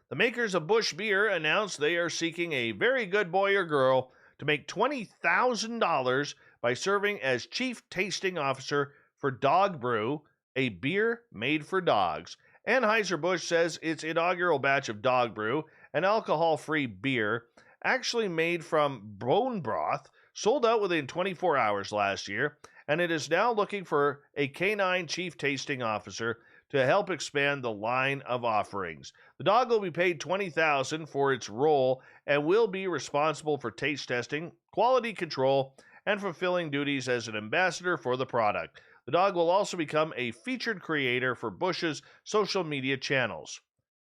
The makers of Busch Beer announced they are seeking a very good boy or girl to make $20,000 by serving as chief tasting officer for Dog Brew, a beer made for dogs. Anheuser-Busch says its inaugural batch of Dog Brew, an alcohol-free beer, actually made from bone broth, sold out within 24 hours last year, and it is now looking for a canine chief tasting officer to help expand the line of offerings. The dog will be paid $20,000 for its role and will be responsible for taste testing, quality control, and fulfilling duties as an ambassador for the product. The dog will also become a featured creator for Busch's social media channels.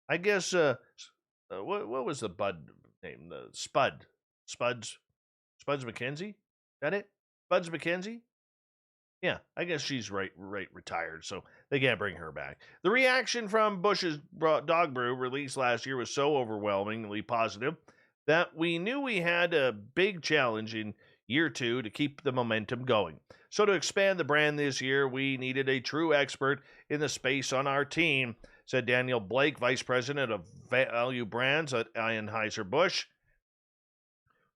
I guess, what was the bud name? The Spuds McKenzie? Is that it? Spuds McKenzie? Yeah, I guess she's right retired, so they can't bring her back. The reaction from Busch's Dog Brew, released last year, was so overwhelmingly positive that we knew we had a big challenge in year 2 to keep the momentum going. So to expand the brand this year, we needed a true expert in the space on our team, said Daniel Blake, Vice President of Value Brands at Anheuser-Busch.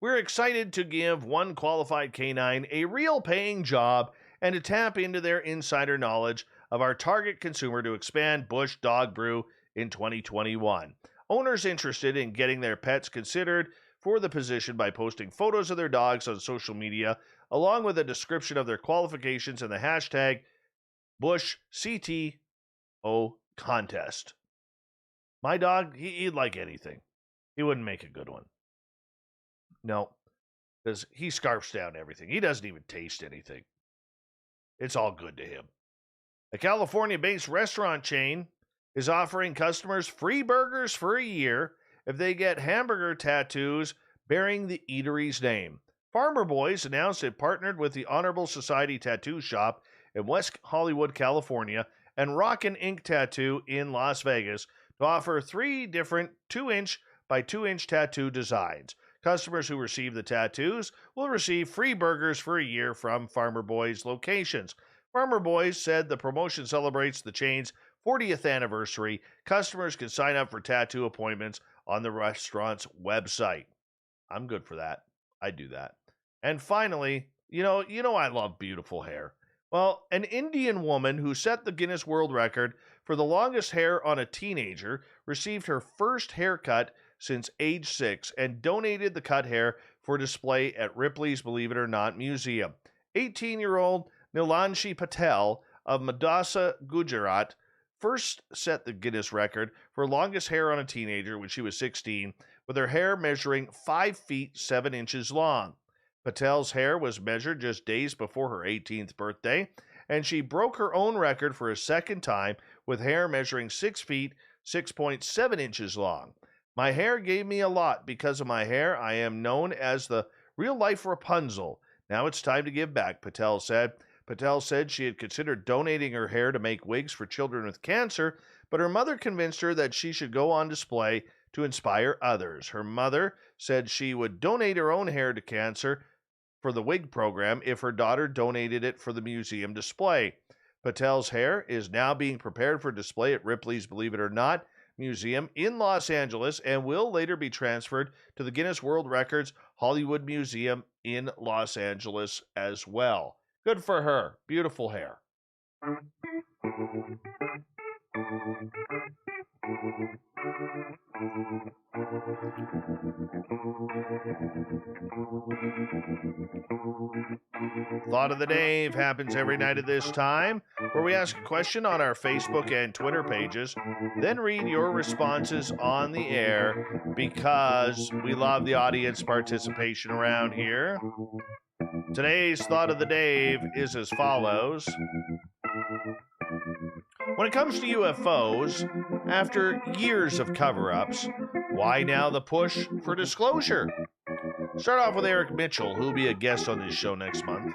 We're excited to give one qualified canine a real paying job and to tap into their insider knowledge of our target consumer to expand Busch Dog Brew in 2021. Owners interested in getting their pets considered for the position by posting photos of their dogs on social media, along with a description of their qualifications and the hashtag BuschCTO contest. My dog, he'd like anything. He wouldn't make a good one. No, because he scarfs down everything. He doesn't even taste anything. It's all good to him. A California-based restaurant chain is offering customers free burgers for a year if they get hamburger tattoos bearing the eatery's name. Farmer Boys announced it partnered with the Honorable Society Tattoo Shop in West Hollywood, California, and Rockin' Ink Tattoo in Las Vegas to offer 3 different 2-inch by 2-inch tattoo designs. Customers who receive the tattoos will receive free burgers for a year from Farmer Boys locations. Farmer Boys said the promotion celebrates the chain's 40th anniversary. Customers can sign up for tattoo appointments on the restaurant's website. I'm good for that. I do that. And finally, you know I love beautiful hair. Well, an Indian woman who set the Guinness World Record for the longest hair on a teenager received her first haircut since age 6 and donated the cut hair for display at Ripley's Believe It or Not Museum. 18-year-old Nilanshi Patel of Madasa, Gujarat, first set the Guinness record for longest hair on a teenager when she was 16, with her hair measuring 5 feet 7 inches long. Patel's hair was measured just days before her 18th birthday, and she broke her own record for a second time with hair measuring 6 feet 6.7 inches long. My hair gave me a lot. Because of my hair, I am known as the real-life Rapunzel. Now it's time to give back, Patel said. Patel said she had considered donating her hair to make wigs for children with cancer, but her mother convinced her that she should go on display to inspire others. Her mother said she would donate her own hair to cancer for the wig program if her daughter donated it for the museum display. Patel's hair is now being prepared for display at Ripley's Believe It or Not Museum in Los Angeles and will later be transferred to the Guinness World Records Hollywood Museum in Los Angeles as well. Good for her. Beautiful hair. Thought of the Day happens every night at this time, where we ask a question on our Facebook and Twitter pages, then read your responses on the air because we love the audience participation around here. Today's Thought of the Day is as follows. When it comes to UFOs, after years of cover-ups, why now the push for disclosure? Start off with Eric Mitchell, who will be a guest on this show next month.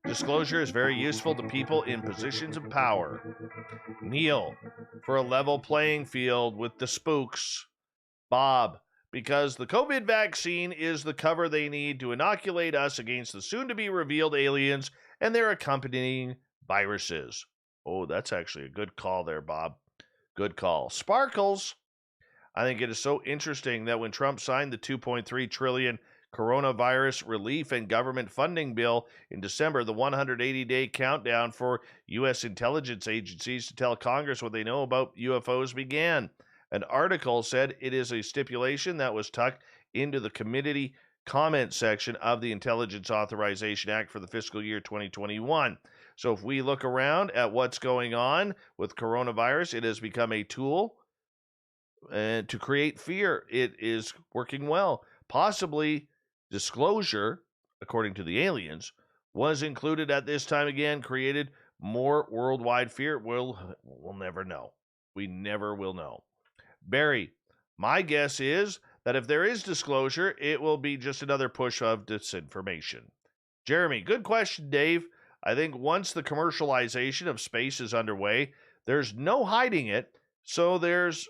Disclosure is very useful to people in positions of power. Neil, for a level playing field with the spooks. Bob, because the COVID vaccine is the cover they need to inoculate us against the soon-to-be revealed aliens and their accompanying viruses. Oh, that's actually a good call there, Bob. Good call. Sparkles, I think it is so interesting that when Trump signed the $2.3 trillion coronavirus relief and government funding bill in December, the 180-day countdown for U.S. intelligence agencies to tell Congress what they know about UFOs began. An article said it is a stipulation that was tucked into the committee comment section of the Intelligence Authorization Act for the fiscal year 2021. So if we look around at what's going on with coronavirus, it has become a tool to create fear. It is working well. Possibly disclosure, according to the aliens, was included at this time again, created more worldwide fear. We'll never know. We never will know. Barry, my guess is that if there is disclosure, it will be just another push of disinformation. Jeremy, good question, Dave. I think once the commercialization of space is underway, there's no hiding it, so there's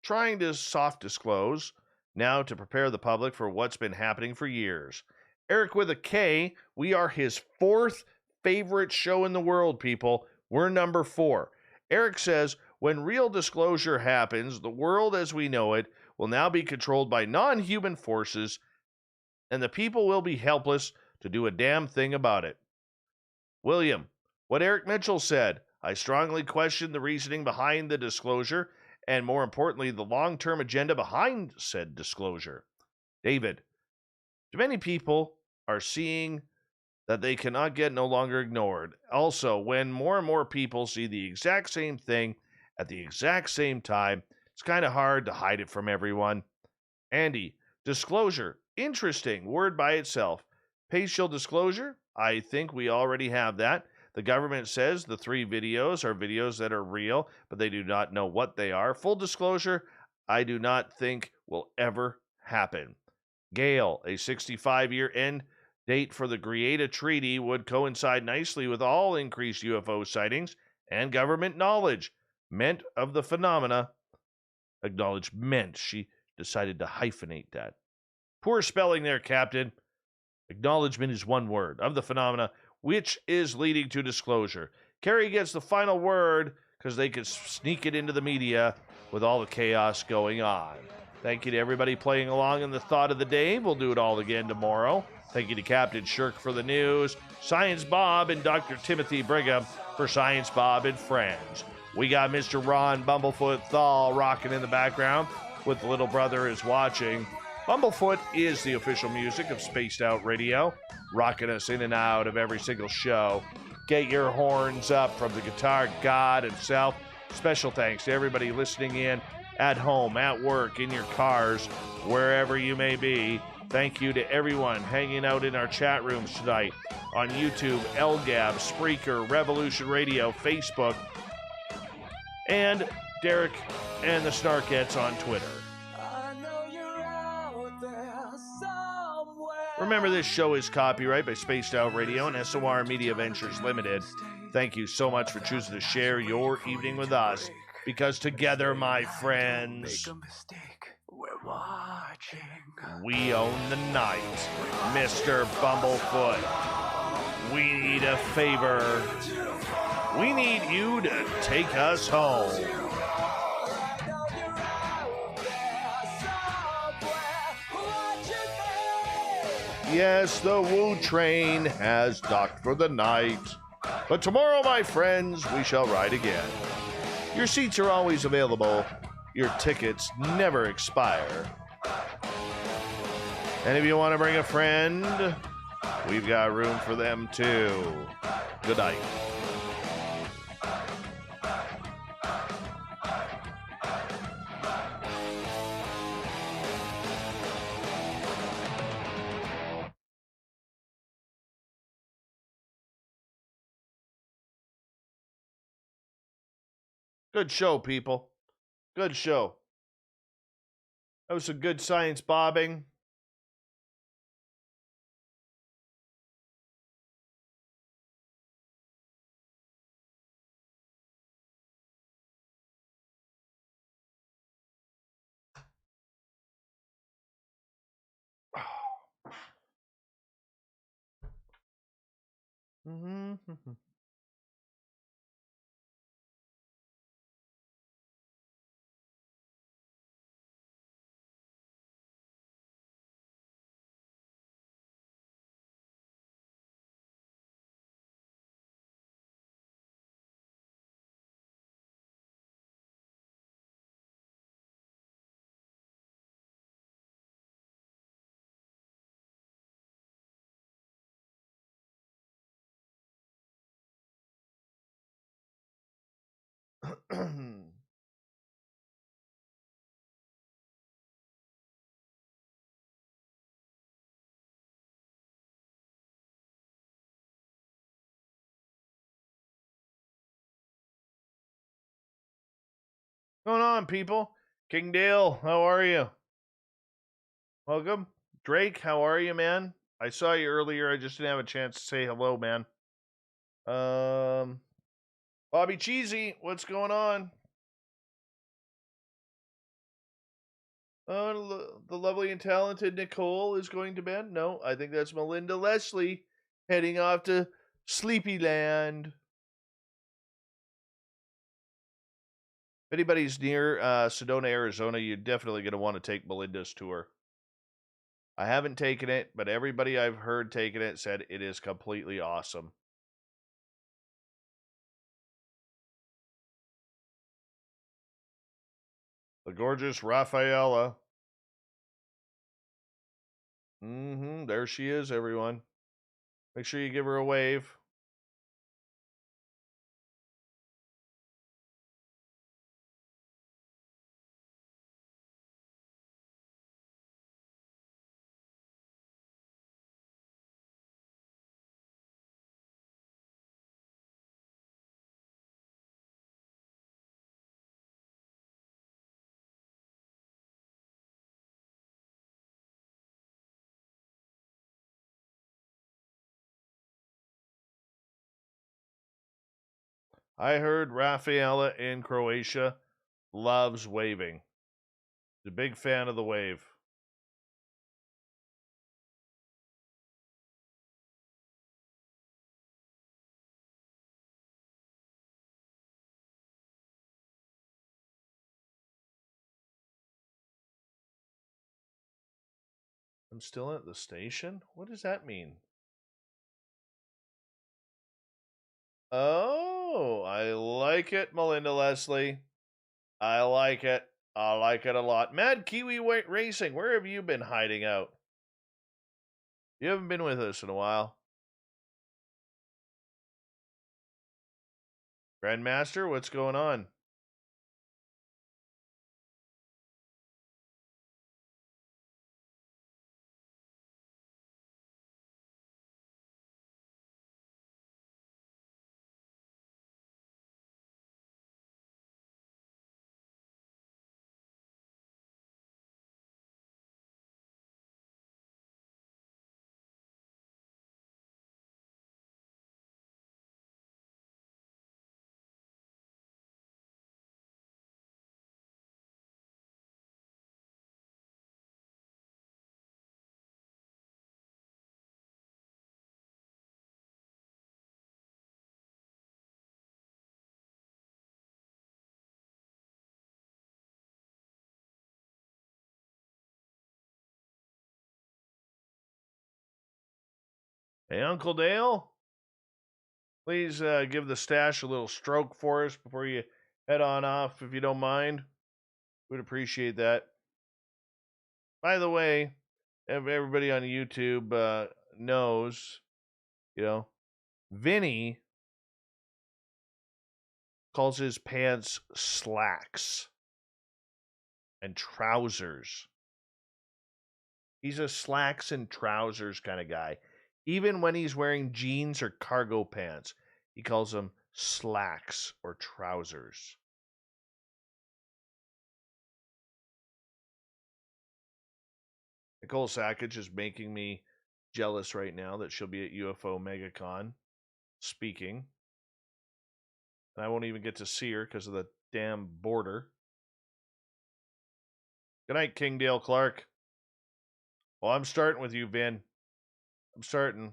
trying to soft disclose now to prepare the public for what's been happening for years. Eric with a K, we are his fourth favorite show in the world, people. We're number 4. Eric says, when real disclosure happens, the world as we know it will now be controlled by non-human forces, and the people will be helpless to do a damn thing about it. William, what Eric Mitchell said, I strongly question the reasoning behind the disclosure, and more importantly, the long-term agenda behind said disclosure. David, too many people are seeing that they cannot get no longer ignored. Also, when more and more people see the exact same thing at the exact same time, it's kind of hard to hide it from everyone. Andy, disclosure, interesting word by itself. Facial disclosure, I think we already have that. The government says the 3 videos are videos that are real, but they do not know what they are. Full disclosure, I do not think will ever happen. Gail, a 65-year end date for the Greada Treaty would coincide nicely with all increased UFO sightings and government knowledge meant of the phenomena. Acknowledgement. She decided to hyphenate that. Poor spelling there, Captain. Acknowledgement is one word of the phenomena, which is leading to disclosure. Kerry gets the final word because they could sneak it into the media with all the chaos going on. Thank you to everybody playing along in the thought of the day. We'll do it all again tomorrow. Thank you to Captain Shirk for the news, Science Bob and Dr. Timothy Brigham for Science Bob and Friends. We got Mr. Ron Bumblefoot Thal rocking in the background with the little brother is watching. Bumblefoot is the official music of Spaced Out Radio, rocking us in and out of every single show. Get your horns up from the guitar god himself. Special thanks to everybody listening in at home, at work, in your cars, wherever you may be. Thank you to everyone hanging out in our chat rooms tonight on YouTube, LGAB, Spreaker, Revolution Radio, Facebook, and Derek and the Snarkettes on Twitter. Remember, this show is copyright by Spaced Out Radio and SOR Media Ventures Limited. Thank you so much for choosing to share your evening with us, because together, my friends, we're watching. We own the night, Mr. Bumblefoot. We need a favor. We need you to take us home. Yes, the Woo train has docked for the night. But tomorrow, my friends, we shall ride again. Your seats are always available. Your tickets never expire. And if you want to bring a friend, we've got room for them too. Good night. Good show, people. Good show. That was some good science bobbing. Mm-hmm. Going on, people? King Dale, how are you? Welcome. Drake, how are you, man? I saw you earlier. I just didn't have a chance to say hello, man. Bobby Cheesy, what's going on? The lovely and talented Nicole is going to bed. No, I think that's Melinda Leslie heading off to Sleepyland. If anybody's near Sedona, Arizona, you're definitely going to want to take Melinda's tour. I haven't taken it, but everybody I've heard taking it said it is completely awesome. The gorgeous Rafaela. There she is, everyone. Make sure you give her a wave. I heard Rafaela in Croatia loves waving. She's a big fan of the wave. I'm still at the station? What does that mean? Oh, I like it, Melinda Leslie. I like it. I like it a lot. Mad Kiwi Racing, where have you been hiding out? You haven't been with us in a while. Grandmaster, what's going on? Hey, Uncle Dale? Please give the stash a little stroke for us before you head on off, if you don't mind. We'd appreciate that. By the way, everybody on YouTube knows, Vinny calls his pants slacks and trousers. He's a slacks and trousers kind of guy. Even when he's wearing jeans or cargo pants, he calls them slacks or trousers. Nicole Sackage is making me jealous right now that she'll be at UFO MegaCon speaking. And I won't even get to see her because of the damn border. Good night, King Dale Clark. Well, I'm starting with you, Vin. I'm starting.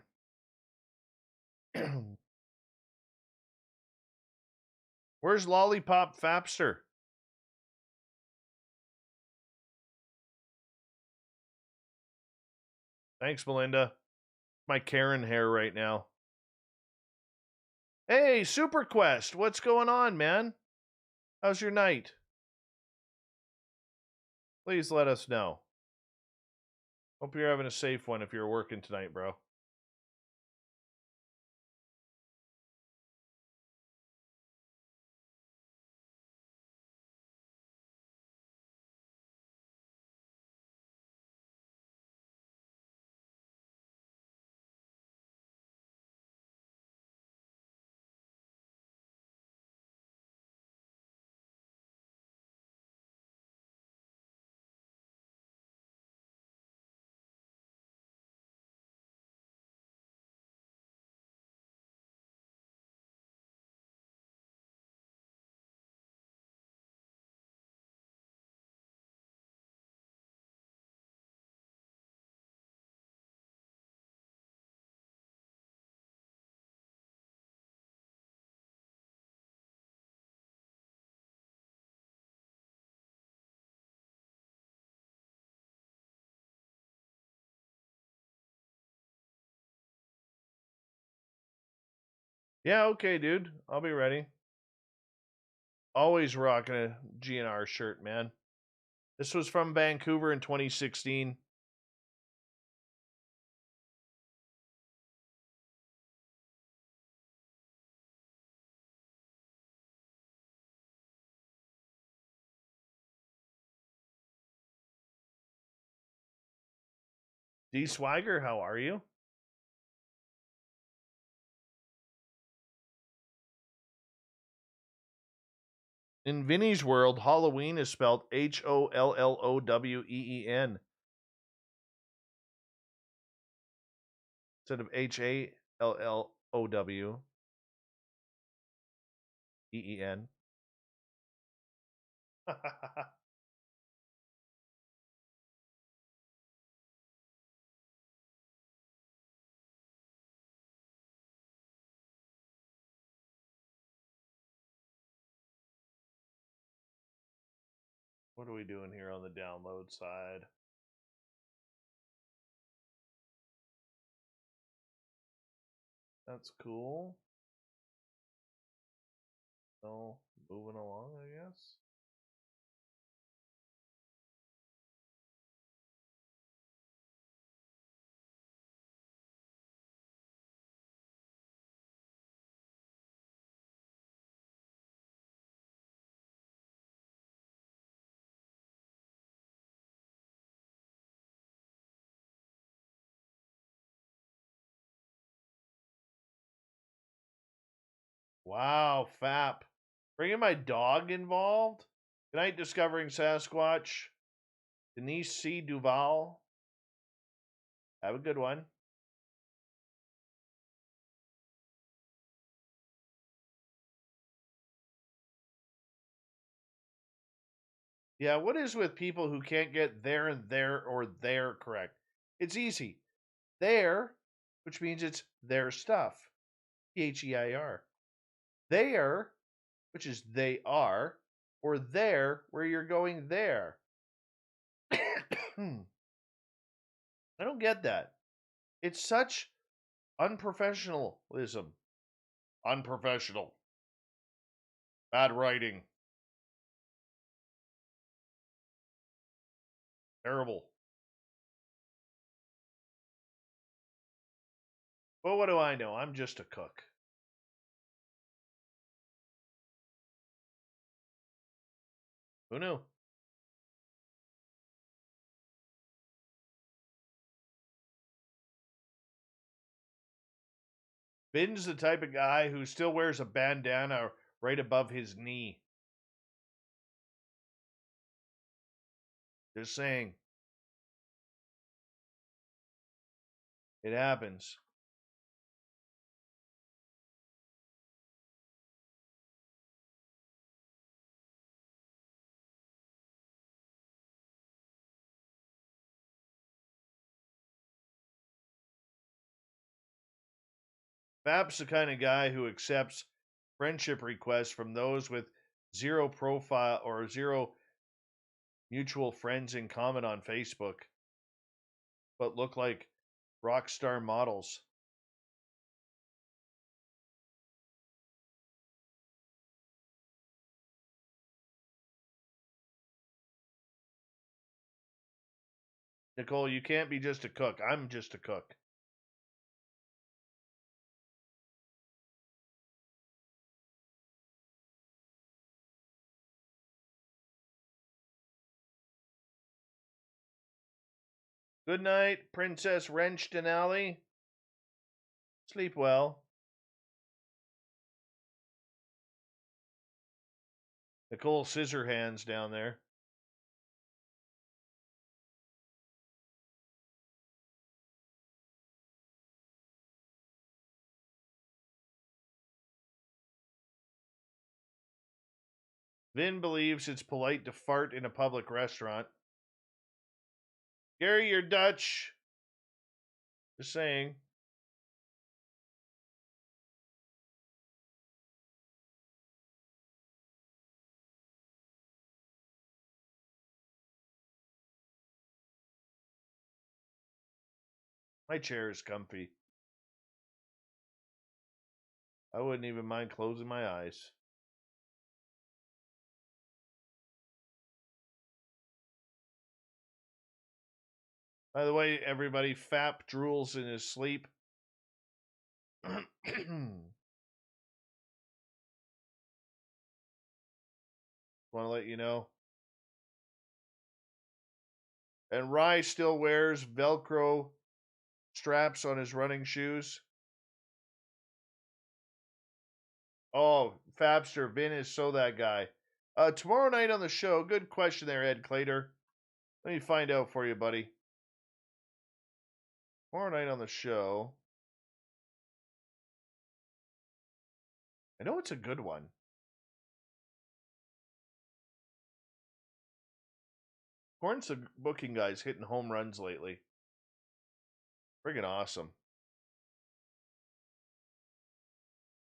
Where's Lollipop Fapster? Thanks, Melinda. My Karyn hair right now. Hey, Super Quest, what's going on, man? How's your night? Please let us know. Hope you're having a safe one if you're working tonight, bro. Yeah, okay, dude. I'll be ready. Always rocking a GNR shirt, man. This was from Vancouver in 2016. D Swagger, how are you? In Vinny's world, Halloween is spelled Holloween instead of Halloween. What are we doing here on the download side? That's cool. So, moving along, I guess. Wow, Fap. Bringing my dog involved? Good night, Discovering Sasquatch. Denise C. Duval. Have a good one. Yeah, what is with people who can't get there and there or there correct? It's easy. There, which means it's their stuff. Their. There, which is they are, or there, where you're going there. I don't get that. It's such unprofessionalism. Unprofessional. Bad writing. Terrible. Well, what do I know? I'm just a cook. Who knew? Ben's the type of guy who still wears a bandana right above his knee. Just saying. It happens. Fap's the kind of guy who accepts friendship requests from those with zero profile or zero mutual friends in common on Facebook, but look like rock star models. Nicole, you can't be just a cook. I'm just a cook. Good night, Princess Wrenched and Alley. Sleep well. Nicole Scissorhands down there. Vin believes it's polite to fart in a public restaurant. Gary, you're Dutch. Just saying. My chair is comfy. I wouldn't even mind closing my eyes. By the way, everybody, Fap drools in his sleep. Want to let you know. And Rye still wears Velcro straps on his running shoes. Oh, Fabster, Vin is so that guy. Tomorrow night on the show, good question there, Ed Clater. Let me find out for you, buddy. Tomorrow night on the show. I know it's a good one. Corn's the booking guy's hitting home runs lately. Friggin' awesome.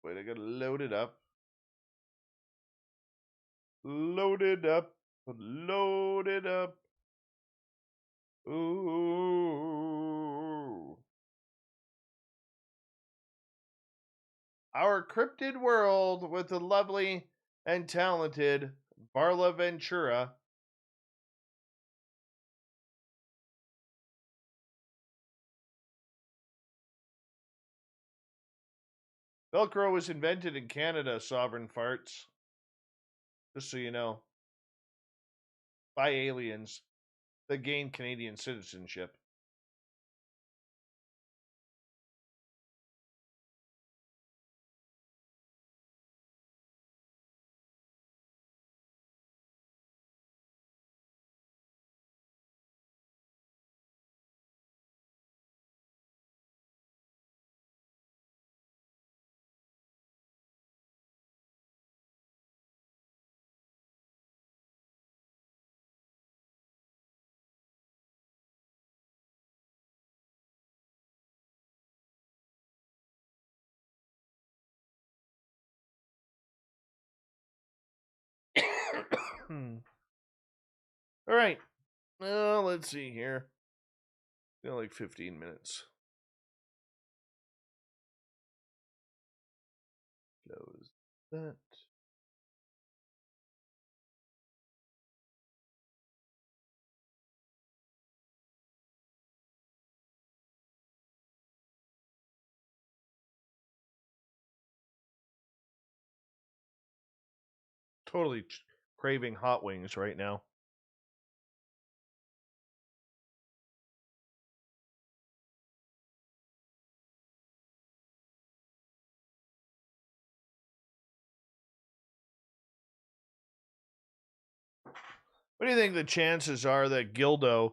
Wait, I gotta load it up. Load it up. Load it up. Ooh. Our cryptid world with the lovely and talented Barla Ventura. Velcro was invented in Canada, Sovereign Farts. Just so you know. By aliens that gained Canadian citizenship. All right. Let's see here. Got like 15 minutes. Close that. Totally craving hot wings right now. What do you think the chances are that Gildo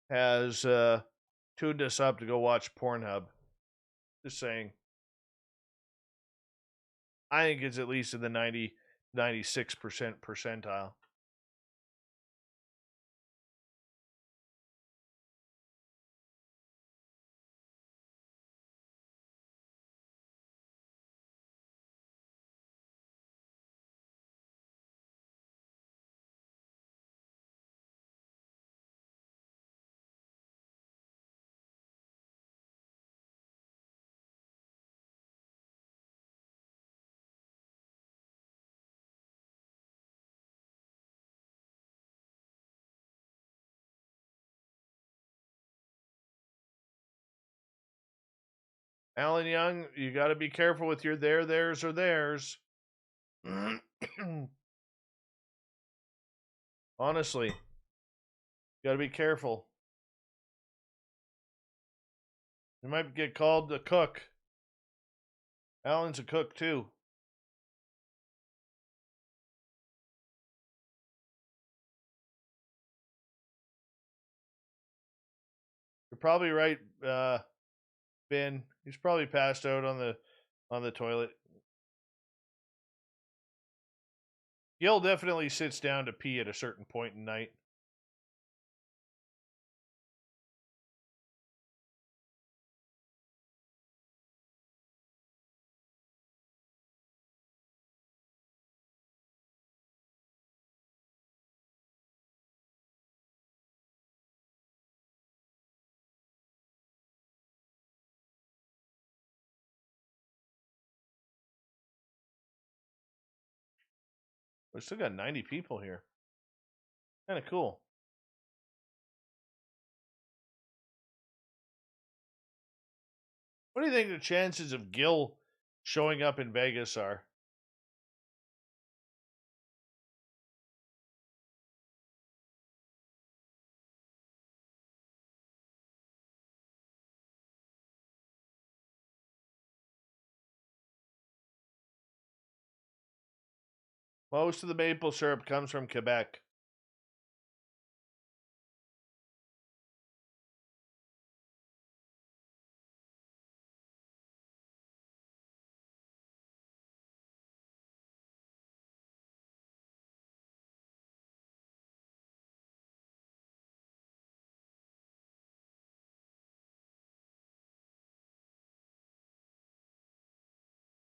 has tuned us up to go watch Pornhub? Just saying. I think it's at least in the 96% percentile. Alan Young, you got to be careful with your theirs, or theirs. Honestly, you got to be careful. You might get called a cook. Alan's a cook, too. You're probably right, Ben. He's probably passed out on the toilet. Gil definitely sits down to pee at a certain point in night. We still got 90 people here. Kind of cool. What do you think the chances of Gil showing up in Vegas are? Most of the maple syrup comes from Quebec.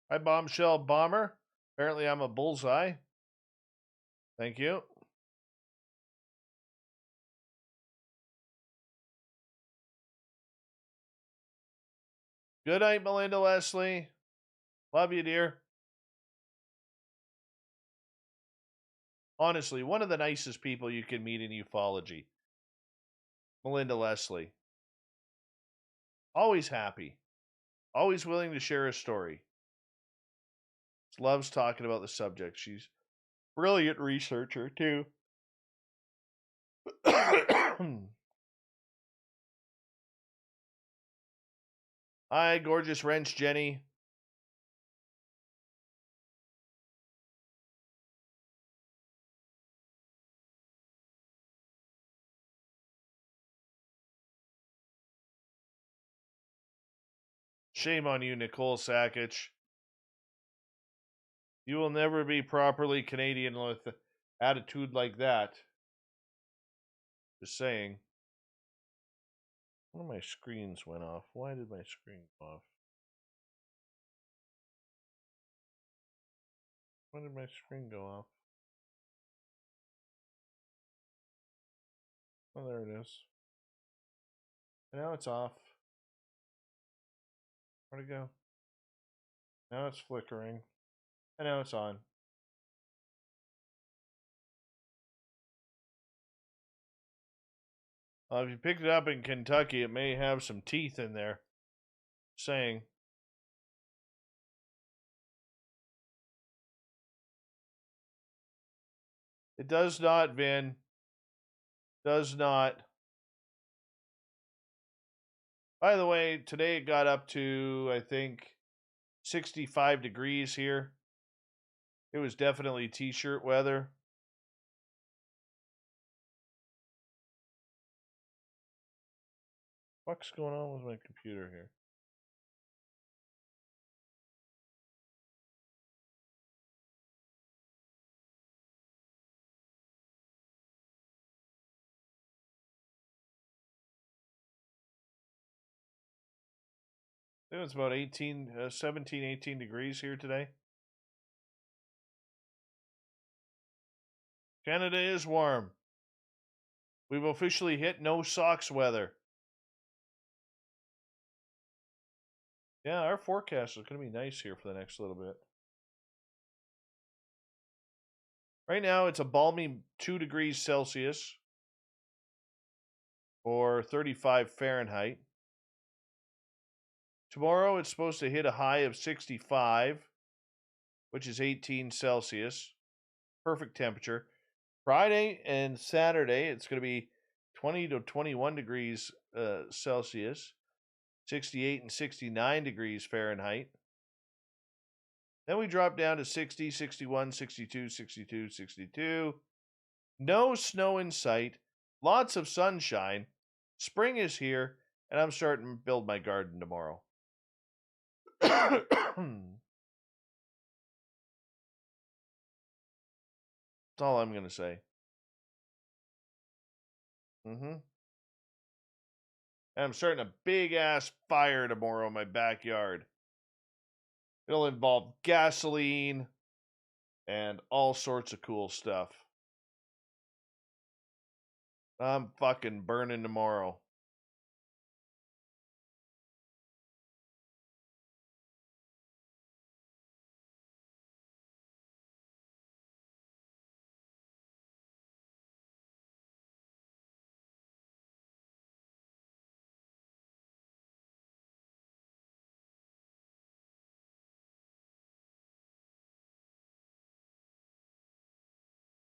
Hi, Bombshell Bomber. Apparently, I'm a bullseye. Thank you. Good night, Melinda Leslie. Love you, dear. Honestly, one of the nicest people you can meet in ufology. Melinda Leslie. Always happy. Always willing to share a story. Loves talking about the subject. She's a brilliant researcher, too. Hi, gorgeous wrench Jenny. Shame on you, Nicole Sakic. You will never be properly Canadian with an attitude like that. Just saying. One of my screens went off. Why did my screen go off? Why did my screen go off? Oh, there it is. And now it's off. Where'd it go? Now it's flickering. And now it's on. If you picked it up in Kentucky, it may have some teeth in there. Saying. It does not, Vin. Does not. By the way, today it got up to, I think, 65 degrees here. It was definitely t-shirt weather. What's going on with my computer here? I think it's about 17, 18 degrees here today. Canada is warm. We've officially hit no socks weather. Yeah, our forecast is going to be nice here for the next little bit. Right now, it's a balmy 2 degrees Celsius or 35 Fahrenheit. Tomorrow it's supposed to hit a high of 65, which is 18 Celsius. Perfect temperature. Friday and Saturday, it's going to be 20 to 21 degrees Celsius, 68 and 69 degrees Fahrenheit. Then we drop down to 60, 61, 62, 62, 62. No snow in sight. Lots of sunshine. Spring is here, and I'm starting to build my garden tomorrow. That's all I'm going to say. And I'm starting a big-ass fire tomorrow in my backyard. It'll involve gasoline and all sorts of cool stuff. I'm fucking burning tomorrow.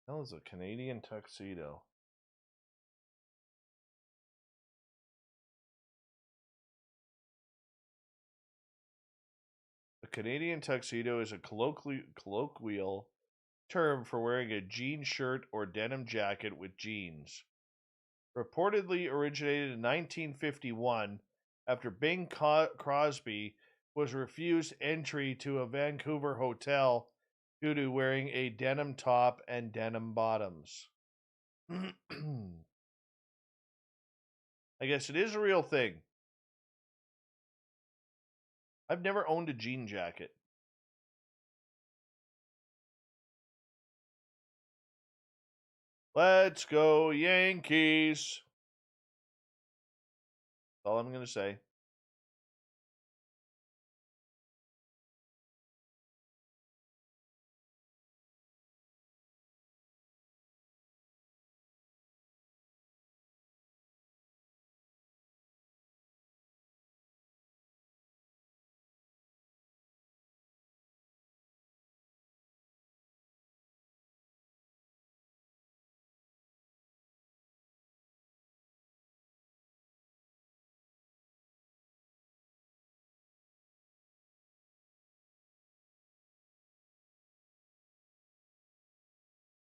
That was a Canadian tuxedo. A Canadian tuxedo is a colloquial term for wearing a jean shirt or denim jacket with jeans. Reportedly originated in 1951 after Bing Crosby was refused entry to a Vancouver hotel due to wearing a denim top and denim bottoms. I guess it is a real thing. I've never owned a jean jacket. Let's go Yankees. That's all I'm going to say.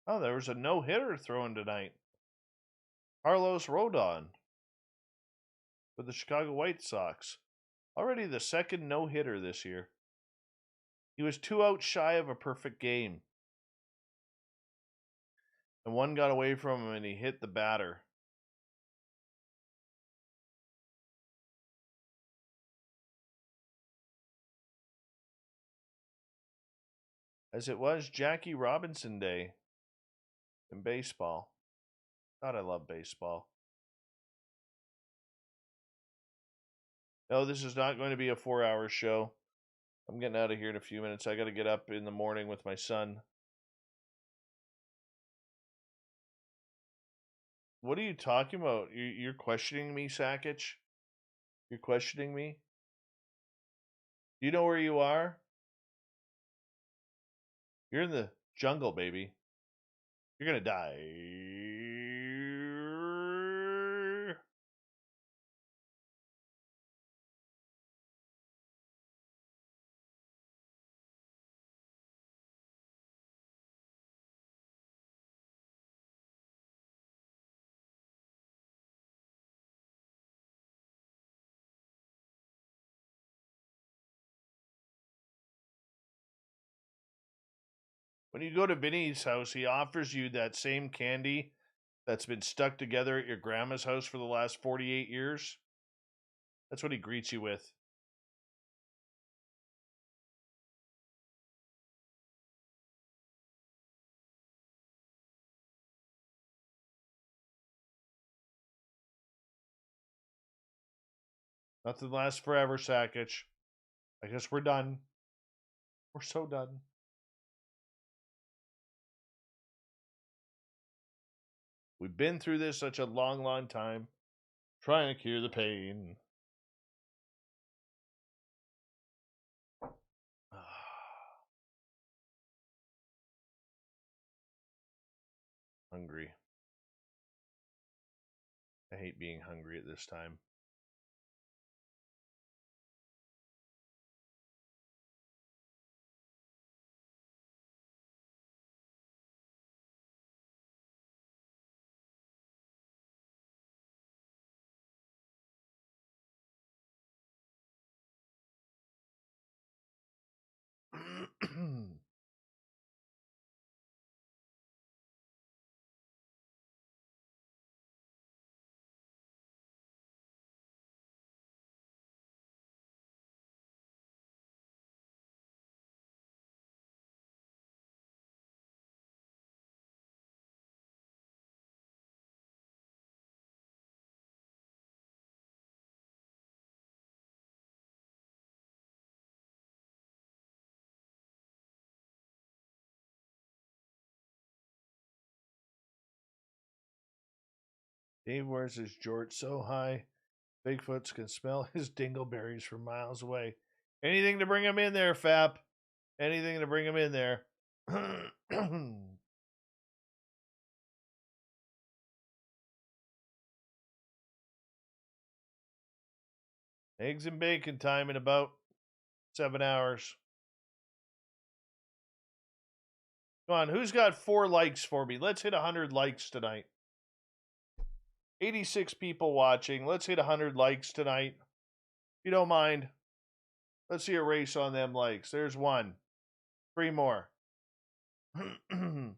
Oh, there was a no-hitter thrown tonight. Carlos Rodon for the Chicago White Sox. Already the second no-hitter this year. He was 2 outs shy of a perfect game. And one got away from him and he hit the batter. As it was Jackie Robinson Day in baseball. God, I love baseball. No, this is not going to be a 4-hour show. I'm getting out of here in a few minutes. I got to get up in the morning with my son. What are you talking about? You're questioning me, Sakich? You're questioning me? Do you know where you are? You're in the jungle, baby. You're going to die. When you go to Vinny's house, he offers you that same candy that's been stuck together at your grandma's house for the last 48 years. That's what he greets you with. Nothing lasts forever, Sakich. I guess we're done. We're so done. We've been through this such a long, long time, trying to cure the pain. hungry. I hate being hungry at this time. Dave wears his jorts so high, Bigfoots can smell his dingleberries from miles away. Anything to bring him in there, Fap. Anything to bring him in there. Eggs and bacon time in about 7 hours. Come on, who's got 4 likes for me? Let's hit 100 likes tonight. 86 people watching. Let's hit 100 likes tonight. If you don't mind, let's see a race on them likes. There's 1. 3 more. 3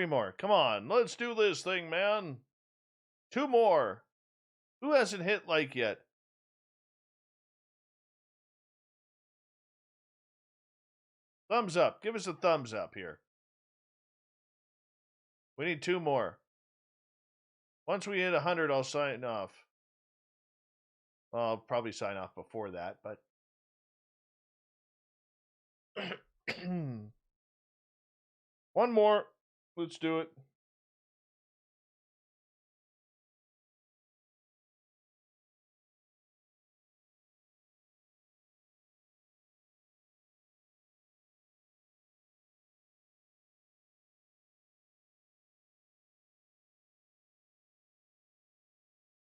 more. Come on, let's do this thing, man. 2 more. Who hasn't hit like yet? Thumbs up. Give us a thumbs up here. We need 2 more. Once we hit 100, I'll sign off. Well, I'll probably sign off before that, but... One more. Let's do it.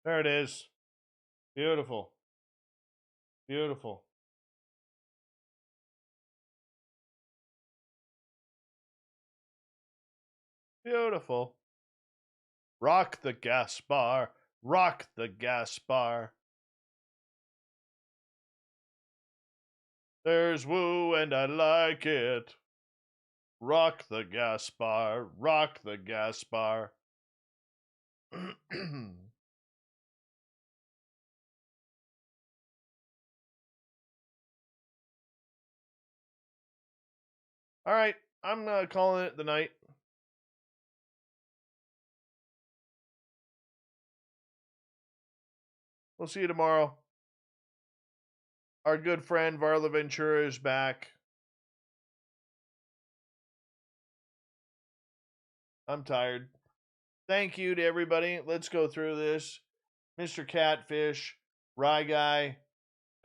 There it is. Beautiful. Beautiful. Beautiful. Rock the gas bar. Rock the gas bar. There's woo and I like it. Rock the gas bar. Rock the gas bar. All right, I'm calling it the night. We'll see you tomorrow. Our good friend Varla Ventura is back. I'm tired. Thank you to everybody. Let's go through this. Mr. Catfish, Rye Guy,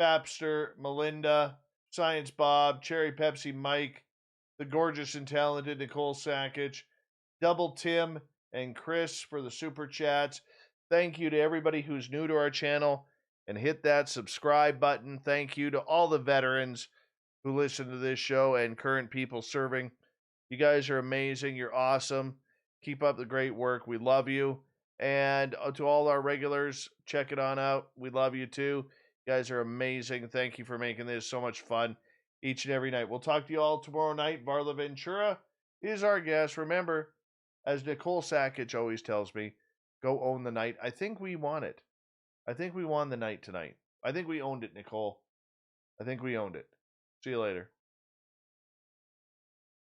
Fapster, Melinda, Science Bob, Cherry Pepsi Mike, the gorgeous and talented Nicole Sackich, Double Tim, and Chris for the super chats. Thank you to everybody who's new to our channel and hit that subscribe button. Thank you to all the veterans who listen to this show and current people serving. You guys are amazing. You're awesome. Keep up the great work. We love you. And to all our regulars, check it on out. We love you too. You guys are amazing. Thank you for making this so much fun each and every night. We'll talk to you all tomorrow night. Varla Ventura is our guest. Remember, as Nicole Sackich always tells me, go own the night. I think we won it. I think we won the night tonight. I think we owned it, Nicole. I think we owned it. See you later.